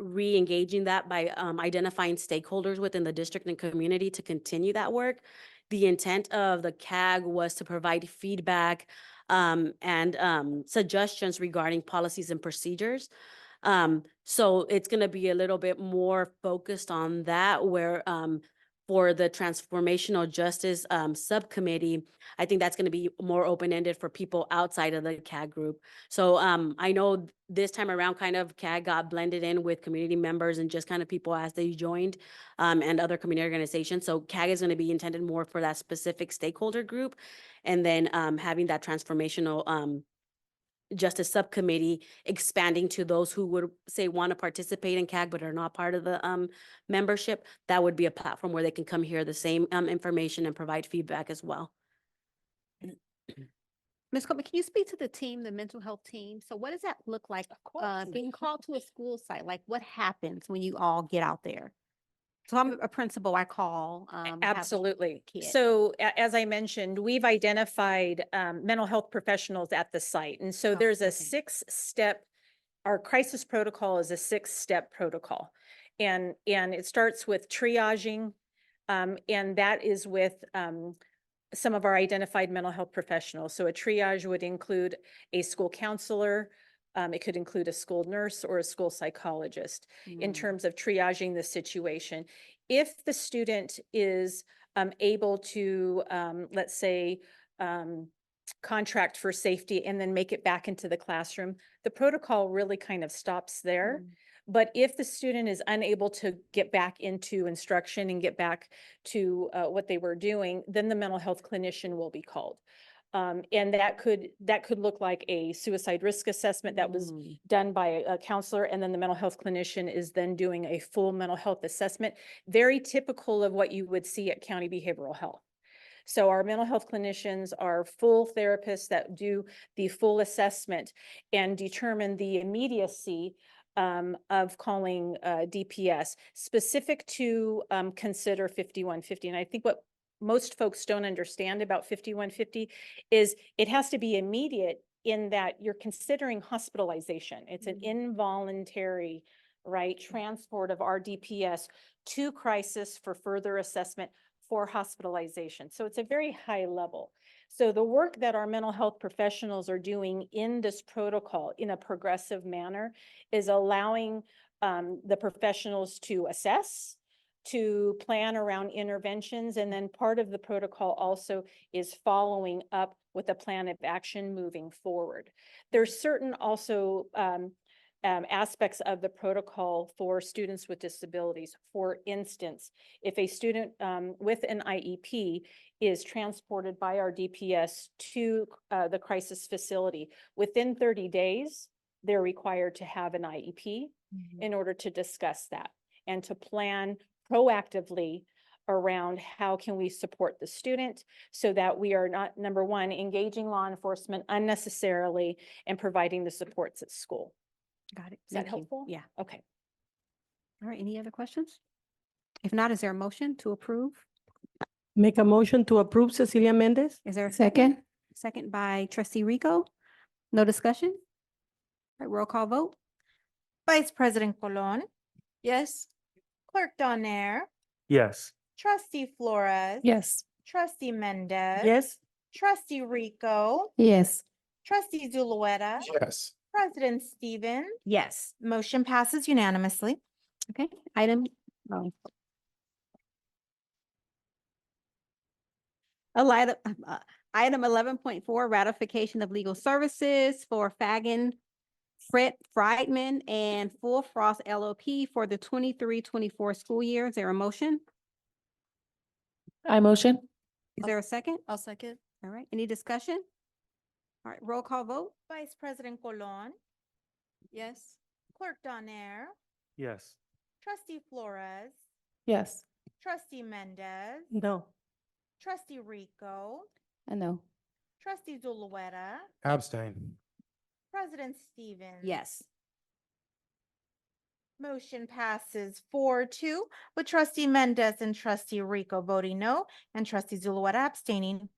Speaker 4: re-engaging that by identifying stakeholders within the district and community to continue that work. The intent of the CAG was to provide feedback and suggestions regarding policies and procedures. So it's going to be a little bit more focused on that, where for the transformational justice subcommittee, I think that's going to be more open-ended for people outside of the CAG group. So I know this time around kind of CAG got blended in with community members and just kind of people as they joined and other community organizations. So CAG is going to be intended more for that specific stakeholder group, and then having that transformational Justice Subcommittee, expanding to those who would say want to participate in CAG but are not part of the membership, that would be a platform where they can come hear the same information and provide feedback as well.
Speaker 1: Ms. Coleman, can you speak to the team, the mental health team? So what does that look like? Being called to a school site, like what happens when you all get out there? So I'm a principal, I call. have a
Speaker 7: Absolutely.
Speaker 1: kid.
Speaker 7: So as I mentioned, we've identified mental health professionals at the site. And so there's a 6-step, our crisis protocol is a 6-step protocol. And it starts with triaging, and that is with some of our identified mental health professionals. So a triage would include a school counselor, it could include a school nurse or a school psychologist in terms of triaging the situation. If the student is able to, let's say, contract for safety and then make it back into the classroom, the protocol really kind of stops there. But if the student is unable to get back into instruction and get back to what they were doing, then the mental health clinician will be called. And that could look like a suicide risk assessment that was done by a counselor, and then the mental health clinician is then doing a full mental health assessment, very typical of what you would see at County Behavioral Health. So our mental health clinicians are full therapists that do the full assessment and determine the immediacy of calling DPS specific to consider 5150. And I think what most folks don't understand about 5150 is it has to be immediate in that you're considering hospitalization. It's an involuntary, right, transport of our DPS to crisis for further assessment for hospitalization. So it's a very high level. So the work that our mental health professionals are doing in this protocol in a progressive manner is allowing the professionals to assess, to plan around interventions, and then part of the protocol also is following up with a plan of action moving forward. There's certain also aspects of the protocol for students with disabilities. For instance, if a student with an IEP is transported by our DPS to the crisis facility, within 30 days, they're required to have an IEP in order to discuss that and to plan proactively around how can we support the student so that we are not, number one, engaging law enforcement unnecessarily and providing the supports at school.
Speaker 1: Got it.
Speaker 7: Is that
Speaker 1: Thank you.
Speaker 7: helpful?
Speaker 1: Yeah.
Speaker 7: Okay.
Speaker 1: All right, any other questions? If not, is there a motion to approve?
Speaker 15: Make a motion to approve Cecilia Mendez.
Speaker 1: Is there a second? Second by trustee Rico. No discussion? All right, roll call vote.
Speaker 2: Vice President Colon,
Speaker 3: Yes.
Speaker 2: Clerk Donaire,
Speaker 21: Yes.
Speaker 2: Trustee Flores.
Speaker 17: Yes.
Speaker 2: Trustee Mendez.
Speaker 15: Yes.
Speaker 2: Trustee Rico,
Speaker 17: Yes.
Speaker 2: Trustee Zulueta,
Speaker 5: Yes.
Speaker 2: President Stevens.
Speaker 1: Yes.
Speaker 2: Motion passes unanimously.
Speaker 1: Okay, item. Item 11.4, ratification of legal services for Fagan, Friedman, and Full Frost LLP for the 23-24 school year. Is there a motion?
Speaker 17: I motion.
Speaker 1: Is there a second?
Speaker 3: I'll second.
Speaker 1: All right, any discussion? All right, roll call vote.
Speaker 2: Vice President Colon,
Speaker 3: Yes.
Speaker 2: Clerk Donaire,
Speaker 21: Yes.
Speaker 2: Trustee Flores,
Speaker 17: Yes.
Speaker 2: Trustee Mendez,
Speaker 15: No.
Speaker 2: Trustee Rico,
Speaker 17: I know.
Speaker 2: Trustee Zulueta,
Speaker 5: Abstain.
Speaker 2: President Stevens.
Speaker 1: Yes.
Speaker 2: Motion passes 4-2 with Trustee Mendez and Trustee Rico voting no and Trustee Zulueta abstaining.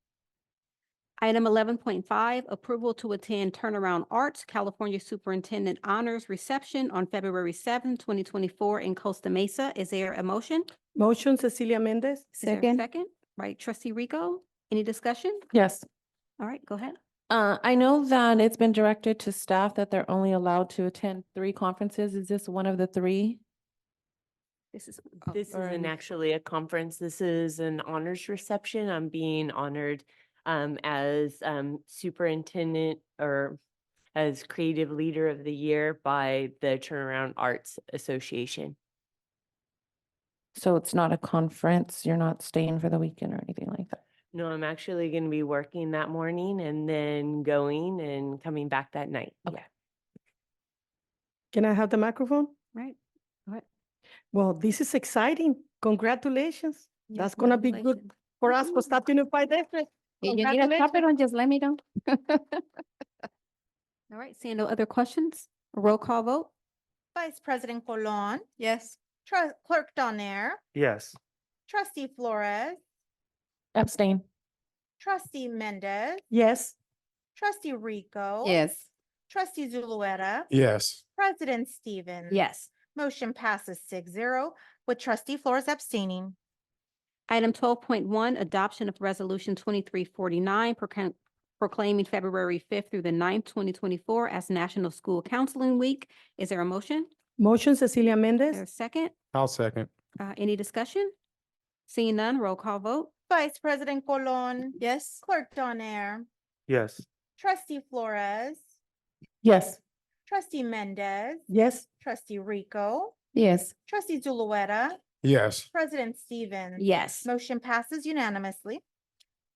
Speaker 1: Item 11.5, approval to attend Turnaround Arts California Superintendent Honors Reception on February 7, 2024 in Costa Mesa. Is there a motion?
Speaker 15: Motion Cecilia Mendez.
Speaker 1: Is there a second? Right, trustee Rico, any discussion?
Speaker 17: Yes.
Speaker 1: All right, go ahead.
Speaker 17: I know that it's been directed to staff that they're only allowed to attend 3 conferences. Is this one of the 3?
Speaker 1: This is.
Speaker 20: This isn't actually a conference. This is an honors reception. I'm being honored as superintendent or as creative leader of the year by the Turnaround Arts Association.
Speaker 17: So it's not a conference. You're not staying for the weekend or anything like that.
Speaker 20: No, I'm actually going to be working that morning and then going and coming back that night.
Speaker 15: Okay. Can I have the microphone?
Speaker 1: Right. Go ahead.
Speaker 15: Well, this is exciting. Congratulations.
Speaker 1: Yeah,
Speaker 15: That's gonna be good
Speaker 1: congratulations.
Speaker 15: for us for Start Unified District.
Speaker 17: If you need a chaperone, just let me know.
Speaker 1: All right, seeing no other questions, roll call vote?
Speaker 2: Vice President Colon,
Speaker 3: Yes.
Speaker 2: Clerk Donaire,
Speaker 21: Yes.
Speaker 2: Trustee Flores,
Speaker 11: Abstain.
Speaker 2: Trustee Mendez,
Speaker 15: Yes.
Speaker 2: Trustee Rico.
Speaker 17: Yes.
Speaker 2: Trustee Zulueta,
Speaker 5: Yes.
Speaker 2: President Stevens.
Speaker 1: Yes.
Speaker 2: Motion passes 6-0 with Trustee Flores abstaining.
Speaker 1: Item 12.1, adoption of resolution 2349 proclaiming February 5th through the 9th, 2024 as National School Counseling Week. Is there a motion?
Speaker 15: Motion Cecilia
Speaker 1: Is there a
Speaker 15: Mendez.
Speaker 1: second?
Speaker 5: I'll second.
Speaker 1: Any discussion? Seeing none, roll call vote?
Speaker 2: Vice President Colon,
Speaker 3: Yes.
Speaker 2: Clerk Donaire,
Speaker 21: Yes.
Speaker 2: Trustee Flores,
Speaker 15: Yes.
Speaker 2: Trustee Mendez,
Speaker 15: Yes.
Speaker 2: Trustee Rico,
Speaker 17: Yes.
Speaker 2: Trustee Zulueta,
Speaker 5: Yes.
Speaker 2: President Stevens.
Speaker 1: Yes.
Speaker 2: Motion passes unanimously.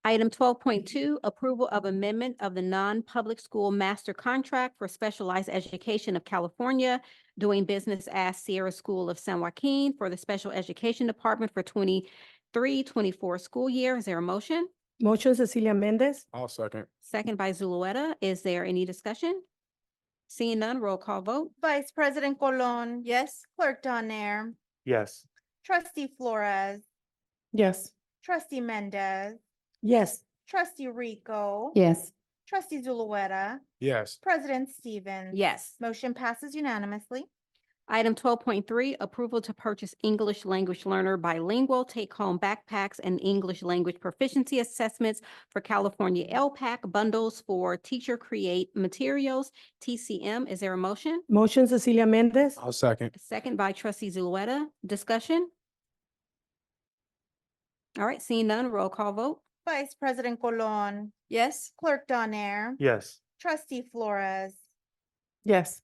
Speaker 1: Item 12.2, approval of amendment of the non-public school master contract for specialized education of California, doing business as Sierra School of San Joaquin for the Special Education Department for 23-24 school year. Is there a motion?
Speaker 15: Motion Cecilia Mendez.
Speaker 5: I'll second.
Speaker 1: Second by Zulueta. Is there any discussion? Seeing none, roll call vote?
Speaker 2: Vice President Colon.
Speaker 3: Yes.
Speaker 2: Clerk Donaire,
Speaker 21: Yes.
Speaker 2: Trustee Flores,
Speaker 15: Yes.
Speaker 2: Trustee Mendez,
Speaker 15: Yes.
Speaker 2: Trustee Rico.
Speaker 17: Yes.
Speaker 2: Trustee Zulueta,
Speaker 5: Yes.
Speaker 2: President Stevens.
Speaker 1: Yes.
Speaker 2: Motion passes unanimously.
Speaker 1: Item 12.3, approval to purchase English language learner bilingual take-home backpacks and English language proficiency assessments for California LPAC bundles for Teacher Create Materials, TCM. Is there a motion?
Speaker 15: Motion Cecilia Mendez.
Speaker 5: I'll second.
Speaker 1: Second by trustee Zulueta. Discussion? All right, seeing none, roll call vote?
Speaker 2: Vice President Colon,
Speaker 3: Yes.
Speaker 2: Clerk Donaire,
Speaker 21: Yes.
Speaker 2: Trustee Flores,
Speaker 15: Yes.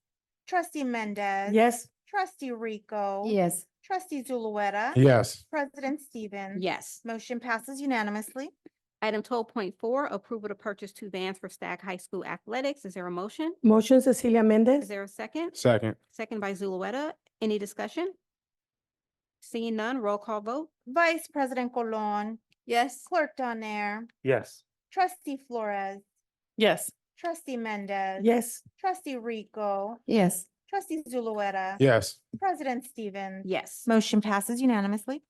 Speaker 2: Trustee Mendez.
Speaker 15: Yes.
Speaker 2: Trustee Rico.
Speaker 17: Yes.
Speaker 2: Trustee Zulueta.
Speaker 5: Yes.
Speaker 2: President Stevens.
Speaker 1: Yes.
Speaker 2: Motion passes unanimously.
Speaker 1: Item 12.4, approval to purchase 2 vans for Stagg High School athletics. Is there a motion?
Speaker 15: Motion Cecilia
Speaker 1: Is
Speaker 15: Mendez.
Speaker 1: there a second?
Speaker 5: Second.
Speaker 1: Second by Zulueta. Any discussion? Seeing none, roll call vote?
Speaker 2: Vice President Colon,
Speaker 3: Yes.
Speaker 2: Clerk Donaire,
Speaker 21: Yes.
Speaker 2: Trustee Flores,
Speaker 15: Yes.
Speaker 2: Trustee Mendez.
Speaker 15: Yes.
Speaker 2: Trustee Rico.
Speaker 17: Yes.
Speaker 2: Trustee Zulueta.
Speaker 5: Yes.
Speaker 2: President Stevens.
Speaker 1: Yes.
Speaker 2: Motion passes unanimously.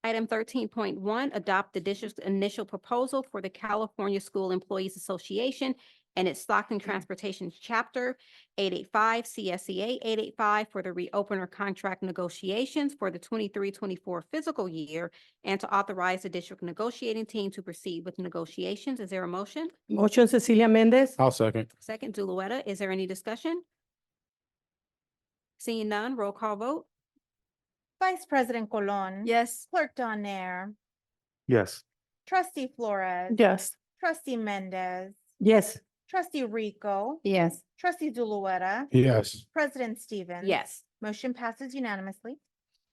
Speaker 1: Item 13.1, adopt the district's initial proposal for the California School Employees Association and its Stockton Transportation Chapter 885 CSEA 885 for the reopener contract negotiations for the 23-24 fiscal year, and to authorize the district negotiating team to proceed with negotiations. Is there a motion?
Speaker 15: Motion Cecilia Mendez.
Speaker 5: I'll second.
Speaker 1: Second, Zulueta. Is there any discussion? Seeing none, roll call vote?
Speaker 2: Vice President Colon.
Speaker 3: Yes.
Speaker 2: Clerk Donaire,
Speaker 21: Yes.
Speaker 2: Trustee Flores.
Speaker 15: Yes.
Speaker 2: Trustee Mendez.
Speaker 15: Yes.
Speaker 2: Trustee Rico.
Speaker 17: Yes.
Speaker 2: Trustee Zulueta.
Speaker 5: Yes.
Speaker 2: President Stevens.
Speaker 1: Yes.
Speaker 2: Motion passes unanimously.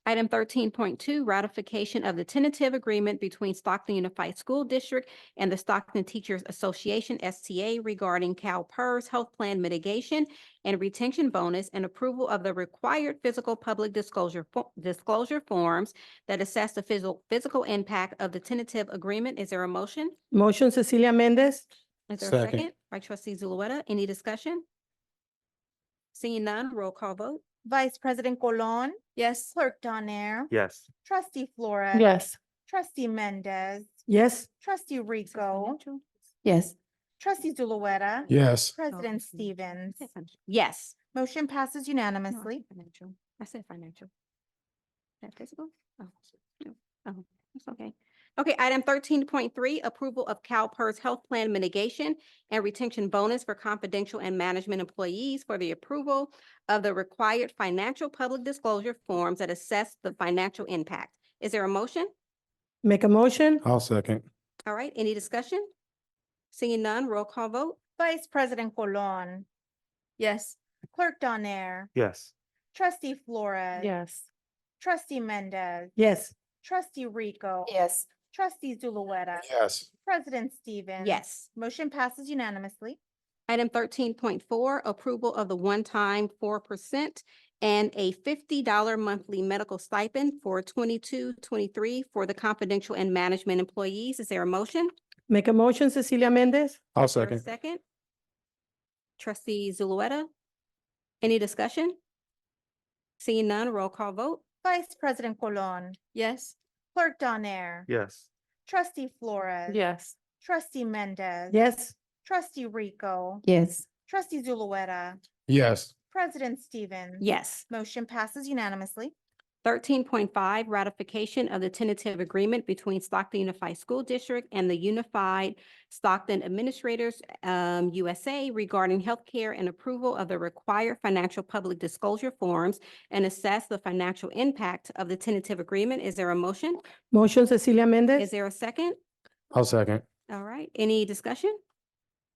Speaker 1: Item 13.2, ratification of the tentative agreement between Stockton Unified School District and the Stockton Teachers Association, STA, regarding CalPERS health plan mitigation and retention bonus, and approval of the required physical public disclosure forms that assess the physical impact of the tentative agreement. Is there a motion?
Speaker 15: Motion Cecilia Mendez.
Speaker 1: Is there a
Speaker 5: Second.
Speaker 1: second? By trustee Zulueta. Any discussion? Seeing none, roll call vote?
Speaker 2: Vice President Colon,
Speaker 3: Yes.
Speaker 2: Clerk Donaire,
Speaker 21: Yes.
Speaker 2: Trustee Flores.
Speaker 15: Yes.
Speaker 2: Trustee Mendez.
Speaker 15: Yes.
Speaker 2: Trustee Rico.
Speaker 17: Yes.
Speaker 2: Trustee Zulueta.
Speaker 5: Yes.
Speaker 2: President Stevens.
Speaker 1: Yes.
Speaker 2: Motion passes
Speaker 1: No, I
Speaker 2: unanimously.
Speaker 1: said financial. I said financial. That physical? Oh, no. Oh, that's okay. Okay, item 13.3, approval of CalPERS health plan mitigation and retention bonus for confidential and management employees for the approval of the required financial public disclosure forms that assess the financial impact. Is there a motion?
Speaker 15: Make a motion.
Speaker 5: I'll second.
Speaker 1: All right, any discussion? Seeing none, roll call vote?
Speaker 2: Vice President Colon,
Speaker 3: Yes.
Speaker 2: Clerk Donaire,
Speaker 21: Yes.
Speaker 2: Trustee Flores.
Speaker 15: Yes.
Speaker 2: Trustee Mendez.
Speaker 15: Yes.
Speaker 2: Trustee Rico.
Speaker 17: Yes.
Speaker 2: Trustee Zulueta.
Speaker 5: Yes.
Speaker 2: President Stevens.
Speaker 1: Yes.
Speaker 2: Motion passes unanimously.
Speaker 1: Item 13.4, approval of the one-time 4% and a $50 monthly medical stipend for 22-23 for the confidential and management employees. Is there a motion?
Speaker 15: Make a motion, Cecilia Mendez.
Speaker 5: I'll
Speaker 1: Is there a
Speaker 5: second.
Speaker 1: second? Trustee Zulueta? Any discussion? Seeing none, roll call vote.
Speaker 2: Vice President Colon.
Speaker 24: Yes.
Speaker 2: Clerk Donaire.
Speaker 21: Yes.
Speaker 2: Trustee Flores.
Speaker 11: Yes.
Speaker 2: Trustee Mendez.
Speaker 15: Yes.
Speaker 2: Trustee Rico.
Speaker 8: Yes.
Speaker 2: Trustee Zulueta.
Speaker 5: Yes.
Speaker 2: President Stevens.
Speaker 1: Yes.
Speaker 2: Motion passes unanimously.
Speaker 1: 13.5, ratification of the tentative agreement between Stockton Unified School District and the Unified Stockton Administrators, USA regarding healthcare and approval of the required financial public disclosure forms and assess the financial impact of the tentative agreement. Is there a motion?
Speaker 15: Motion, Cecilia Mendez.
Speaker 1: Is there a second?
Speaker 5: I'll second.
Speaker 1: All right, any discussion?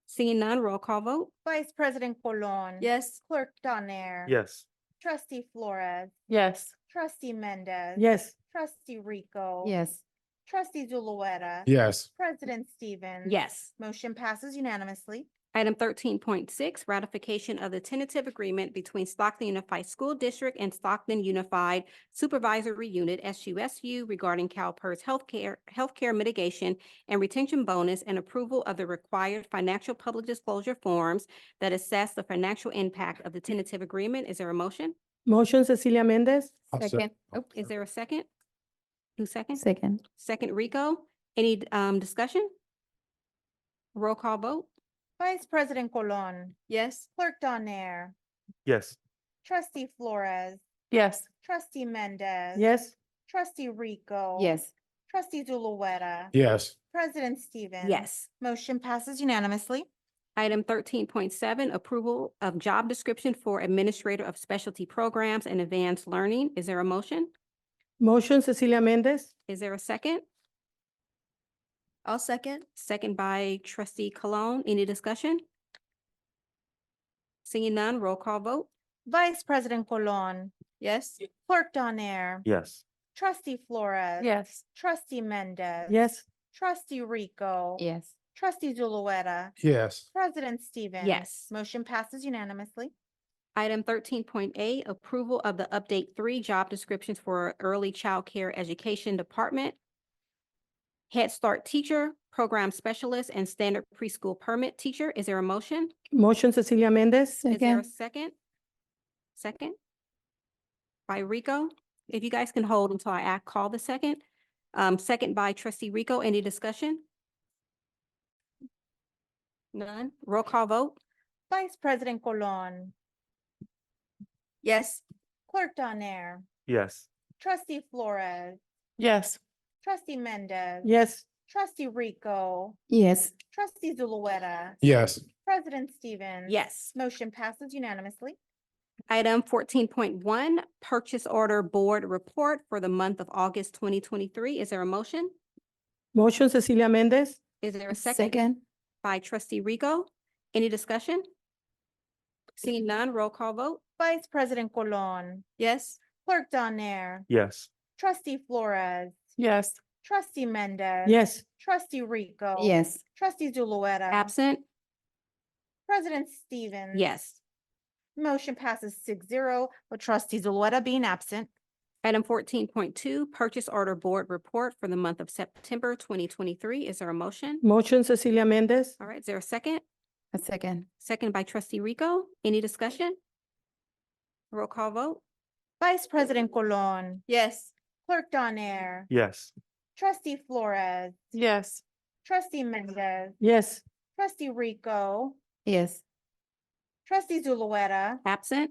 Speaker 1: Seeing none, roll call vote.
Speaker 2: Vice President Colon.
Speaker 24: Yes.
Speaker 2: Clerk Donaire.
Speaker 21: Yes.
Speaker 2: Trustee Flores.
Speaker 11: Yes.
Speaker 2: Trustee Mendez.
Speaker 15: Yes.
Speaker 2: Trustee Rico.
Speaker 8: Yes.
Speaker 2: Trustee Zulueta.
Speaker 5: Yes.
Speaker 2: President Stevens.
Speaker 1: Yes.
Speaker 2: Motion passes unanimously.
Speaker 1: Item 13.6, ratification of the tentative agreement between Stockton Unified School District and Stockton Unified Supervisory Unit, SUSU, regarding CalPERS healthcare mitigation and retention bonus and approval of the required financial public disclosure forms that assess the financial impact of the tentative agreement. Is there a motion?
Speaker 15: Motion, Cecilia Mendez.
Speaker 8: Second.
Speaker 1: Oh, is there a second? Who second?
Speaker 8: Second.
Speaker 1: Second, Rico. Any discussion? Roll call vote.
Speaker 2: Vice President Colon.
Speaker 24: Yes.
Speaker 2: Clerk Donaire.
Speaker 21: Yes.
Speaker 2: Trustee Flores.
Speaker 11: Yes.
Speaker 2: Trustee Mendez.
Speaker 15: Yes.
Speaker 2: Trustee Rico.
Speaker 8: Yes.
Speaker 2: Trustee Zulueta.
Speaker 5: Yes.
Speaker 2: President Stevens.
Speaker 1: Yes.
Speaker 2: Motion passes unanimously.
Speaker 1: Item 13.7, approval of job description for Administrator of Specialty Programs and Advanced Learning. Is there a motion?
Speaker 15: Motion, Cecilia Mendez.
Speaker 1: Is there a second?
Speaker 24: I'll second.
Speaker 1: Second by Trustee Cologne. Any discussion? Seeing none, roll call vote.
Speaker 2: Vice President Colon.
Speaker 24: Yes.
Speaker 2: Clerk Donaire.
Speaker 21: Yes.
Speaker 2: Trustee Flores.
Speaker 11: Yes.
Speaker 2: Trustee Mendez.
Speaker 15: Yes.
Speaker 2: Trustee Rico.
Speaker 8: Yes.
Speaker 2: Trustee Zulueta.
Speaker 5: Yes.
Speaker 2: President Stevens.
Speaker 1: Yes.
Speaker 2: Motion passes unanimously.
Speaker 1: Item 13.8, approval of the update 3 job descriptions for Early Child Care Education Department, Head Start Teacher, Program Specialist, and Standard Preschool Permit Teacher. Is there a motion?
Speaker 15: Motion, Cecilia Mendez.
Speaker 1: Is there a
Speaker 8: Second.
Speaker 1: second? Second? By Rico. If you guys can hold until I call the second. Second by Trustee Rico. Any discussion? None. Roll call vote.
Speaker 2: Vice President Colon.
Speaker 24: Yes.
Speaker 2: Clerk Donaire.
Speaker 21: Yes.
Speaker 2: Trustee Flores.
Speaker 11: Yes.
Speaker 2: Trustee Mendez.
Speaker 15: Yes.
Speaker 2: Trustee Rico.
Speaker 8: Yes.
Speaker 2: Trustee Zulueta.
Speaker 5: Yes.
Speaker 2: President Stevens.
Speaker 1: Yes.
Speaker 2: Motion passes unanimously.
Speaker 1: Item 14.1, Purchase Order Board Report for the month of August 2023. Is there a motion?
Speaker 15: Motion, Cecilia Mendez.
Speaker 1: Is there a second?
Speaker 8: Second.
Speaker 1: By Trustee Rico. Any discussion? Seeing none, roll call vote.
Speaker 2: Vice President Colon.
Speaker 24: Yes.
Speaker 2: Clerk Donaire.
Speaker 21: Yes.
Speaker 2: Trustee Flores.
Speaker 11: Yes.
Speaker 2: Trustee Mendez.
Speaker 15: Yes.
Speaker 2: Trustee Rico.
Speaker 8: Yes.
Speaker 2: Trustee Zulueta.
Speaker 1: Absent?
Speaker 2: President Stevens.
Speaker 1: Yes.
Speaker 2: Motion passes 6-0 with Trustee Zulueta being absent.
Speaker 1: Item 14.2, Purchase Order Board Report for the month of September 2023. Is there a motion?
Speaker 15: Motion, Cecilia Mendez.
Speaker 1: All right, is there a second?
Speaker 8: A second.
Speaker 1: Second by Trustee Rico. Any discussion? Roll call vote.
Speaker 2: Vice President Colon.
Speaker 24: Yes.
Speaker 2: Clerk Donaire.
Speaker 21: Yes.
Speaker 2: Trustee Flores.
Speaker 11: Yes.
Speaker 2: Trustee Mendez.
Speaker 15: Yes.
Speaker 2: Trustee Rico.
Speaker 8: Yes.
Speaker 2: Trustee Zulueta.
Speaker 1: Absent?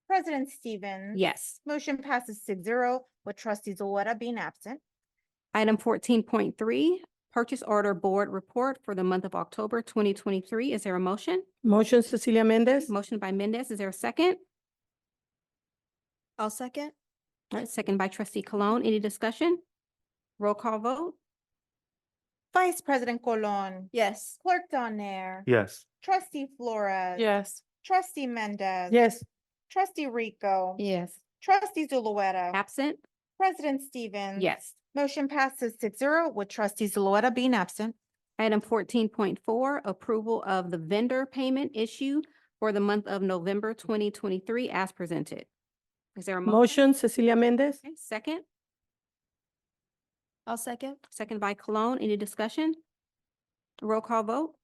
Speaker 2: President Stevens.
Speaker 1: Yes.
Speaker 2: Motion passes 6-0 with Trustee Zulueta being absent.
Speaker 1: Item 14.3, Purchase Order Board Report for the month of October 2023. Is there a motion?
Speaker 15: Motion, Cecilia Mendez.
Speaker 1: Motion by Mendez. Is there a second?
Speaker 24: I'll second.
Speaker 1: All right, second by Trustee Cologne. Any discussion? Roll call vote.
Speaker 2: Vice President Colon.
Speaker 24: Yes.
Speaker 2: Clerk Donaire.
Speaker 21: Yes.
Speaker 2: Trustee Flores.
Speaker 11: Yes.
Speaker 2: Trustee Mendez.
Speaker 15: Yes.
Speaker 2: Trustee Rico.
Speaker 8: Yes.
Speaker 2: Trustee Zulueta.
Speaker 1: Absent?
Speaker 2: President Stevens.
Speaker 1: Yes.
Speaker 2: Motion passes 6-0 with trustee Zulueta being absent.
Speaker 1: Item 14.4, approval of the vendor payment issue for the month of November 2023 as presented. Is there a motion?
Speaker 15: Motion Cecilia Mendez.
Speaker 1: Okay, second,
Speaker 3: I'll second.
Speaker 1: second by Cologne. Any discussion? Roll call vote?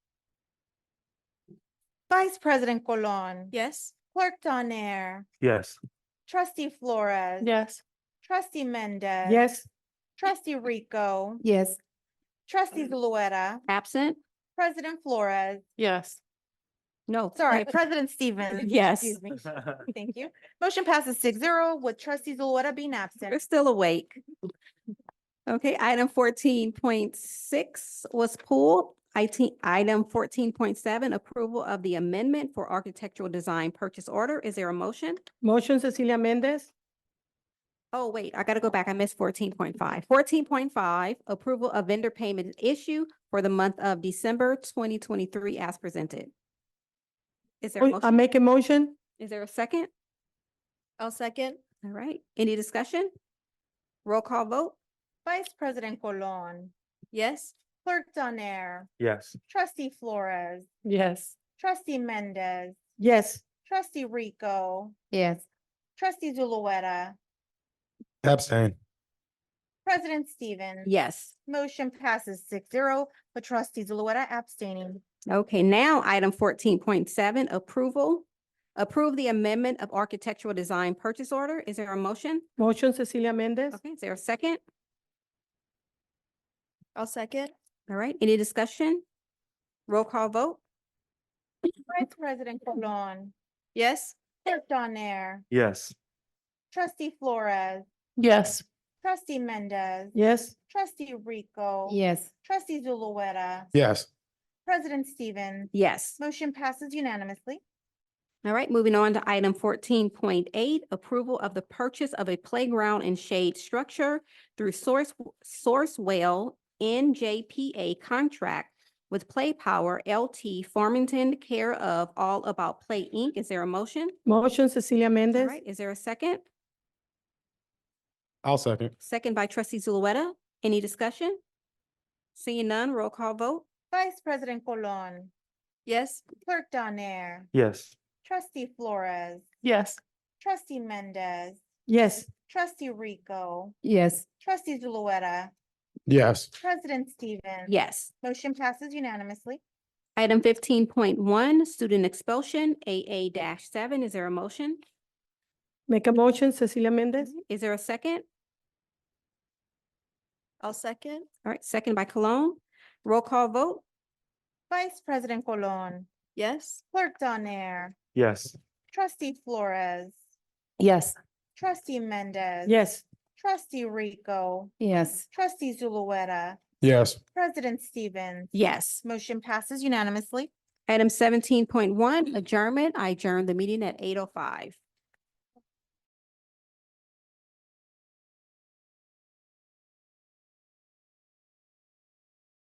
Speaker 2: Vice President Colon.
Speaker 3: Yes.
Speaker 2: Clerk Donaire.
Speaker 21: Yes.
Speaker 2: Trustee Flores.
Speaker 15: Yes.
Speaker 2: Trustee Mendez.
Speaker 15: Yes.
Speaker 2: Trustee Rico.
Speaker 17: Yes.
Speaker 2: Trustee Zulueta.
Speaker 1: Absent?
Speaker 2: President Flores.
Speaker 15: Yes.
Speaker 1: No.
Speaker 2: Sorry, President Stevens.
Speaker 1: Yes.
Speaker 2: Excuse me. Thank you. Motion passes 6-0 with trustee Zulueta being
Speaker 1: We're
Speaker 2: absent.
Speaker 1: still awake. Okay, item 14.6 was pulled. Item 14.7, approval of the amendment for architectural design purchase order. Is there a motion?
Speaker 15: Motion Cecilia Mendez.
Speaker 1: Oh, wait, I gotta go back. I missed 14.5. 14.5, approval of vendor payment issue for the month of December 2023 as presented. Is there a
Speaker 15: I
Speaker 1: motion?
Speaker 15: make a motion.
Speaker 1: Is there a second?
Speaker 3: I'll second.
Speaker 1: All right, any discussion? Roll call vote?
Speaker 2: Vice President Colon.
Speaker 3: Yes.
Speaker 2: Clerk Donaire.
Speaker 21: Yes.
Speaker 2: Trustee Flores.
Speaker 15: Yes.
Speaker 2: Trustee Mendez.
Speaker 15: Yes.
Speaker 2: Trustee Rico.
Speaker 17: Yes.
Speaker 2: Trustee Zulueta.
Speaker 9: Abstain.
Speaker 2: President Stevens.
Speaker 1: Yes.
Speaker 2: Motion passes 6-0 with trustee Zulueta abstaining.
Speaker 1: Okay, now item 14.7, approve the amendment of architectural design purchase order. Is there a motion?
Speaker 15: Motion Cecilia Mendez.
Speaker 1: Okay, is there a second?
Speaker 3: I'll second.
Speaker 1: All right, any discussion? Roll call vote?
Speaker 2: Vice President Colon.
Speaker 3: Yes.
Speaker 2: Clerk Donaire.
Speaker 21: Yes.
Speaker 2: Trustee Flores.
Speaker 15: Yes.
Speaker 2: Trustee Mendez.
Speaker 15: Yes.
Speaker 2: Trustee Rico.
Speaker 17: Yes.
Speaker 2: Trustee Zulueta.
Speaker 9: Yes.
Speaker 2: President Stevens.
Speaker 1: Yes.
Speaker 2: Motion passes unanimously.
Speaker 1: All right, moving on to item 14.8, approval of the purchase of a playground and shade structure through Sourcewell NJPA contract with Play Power LT Farmington, care of All About Play Inc. Is there a motion?
Speaker 15: Motion Cecilia
Speaker 1: All
Speaker 15: Mendez.
Speaker 1: right, is there a second?
Speaker 9: I'll second.
Speaker 1: Second by trustee Zulueta. Any discussion? Seeing none, roll call vote?
Speaker 2: Vice President Colon.
Speaker 3: Yes.
Speaker 2: Clerk Donaire.
Speaker 21: Yes.
Speaker 2: Trustee Flores.
Speaker 15: Yes.
Speaker 2: Trustee Mendez.
Speaker 15: Yes.
Speaker 2: Trustee Rico.
Speaker 17: Yes.
Speaker 2: Trustee Zulueta.
Speaker 9: Yes.
Speaker 2: President Stevens.
Speaker 1: Yes.
Speaker 2: Motion passes unanimously.
Speaker 1: Item 15.1, student expulsion, AA-7. Is there a motion?
Speaker 15: Make a motion Cecilia Mendez.
Speaker 1: Is there a second?
Speaker 3: I'll second.
Speaker 1: All right, second by Cologne. Roll call vote?
Speaker 2: Vice President Colon.
Speaker 3: Yes.
Speaker 2: Clerk Donaire.
Speaker 21: Yes.
Speaker 2: Trustee Flores.
Speaker 17: Yes.
Speaker 2: Trustee Mendez.
Speaker 15: Yes.
Speaker 2: Trustee Rico.
Speaker 17: Yes.
Speaker 2: Trustee Zulueta.
Speaker 9: Yes.
Speaker 2: President Stevens.
Speaker 1: Yes.
Speaker 2: Motion passes unanimously.
Speaker 1: Item 17.1, adjournment. I adjourn the meeting at 8:05.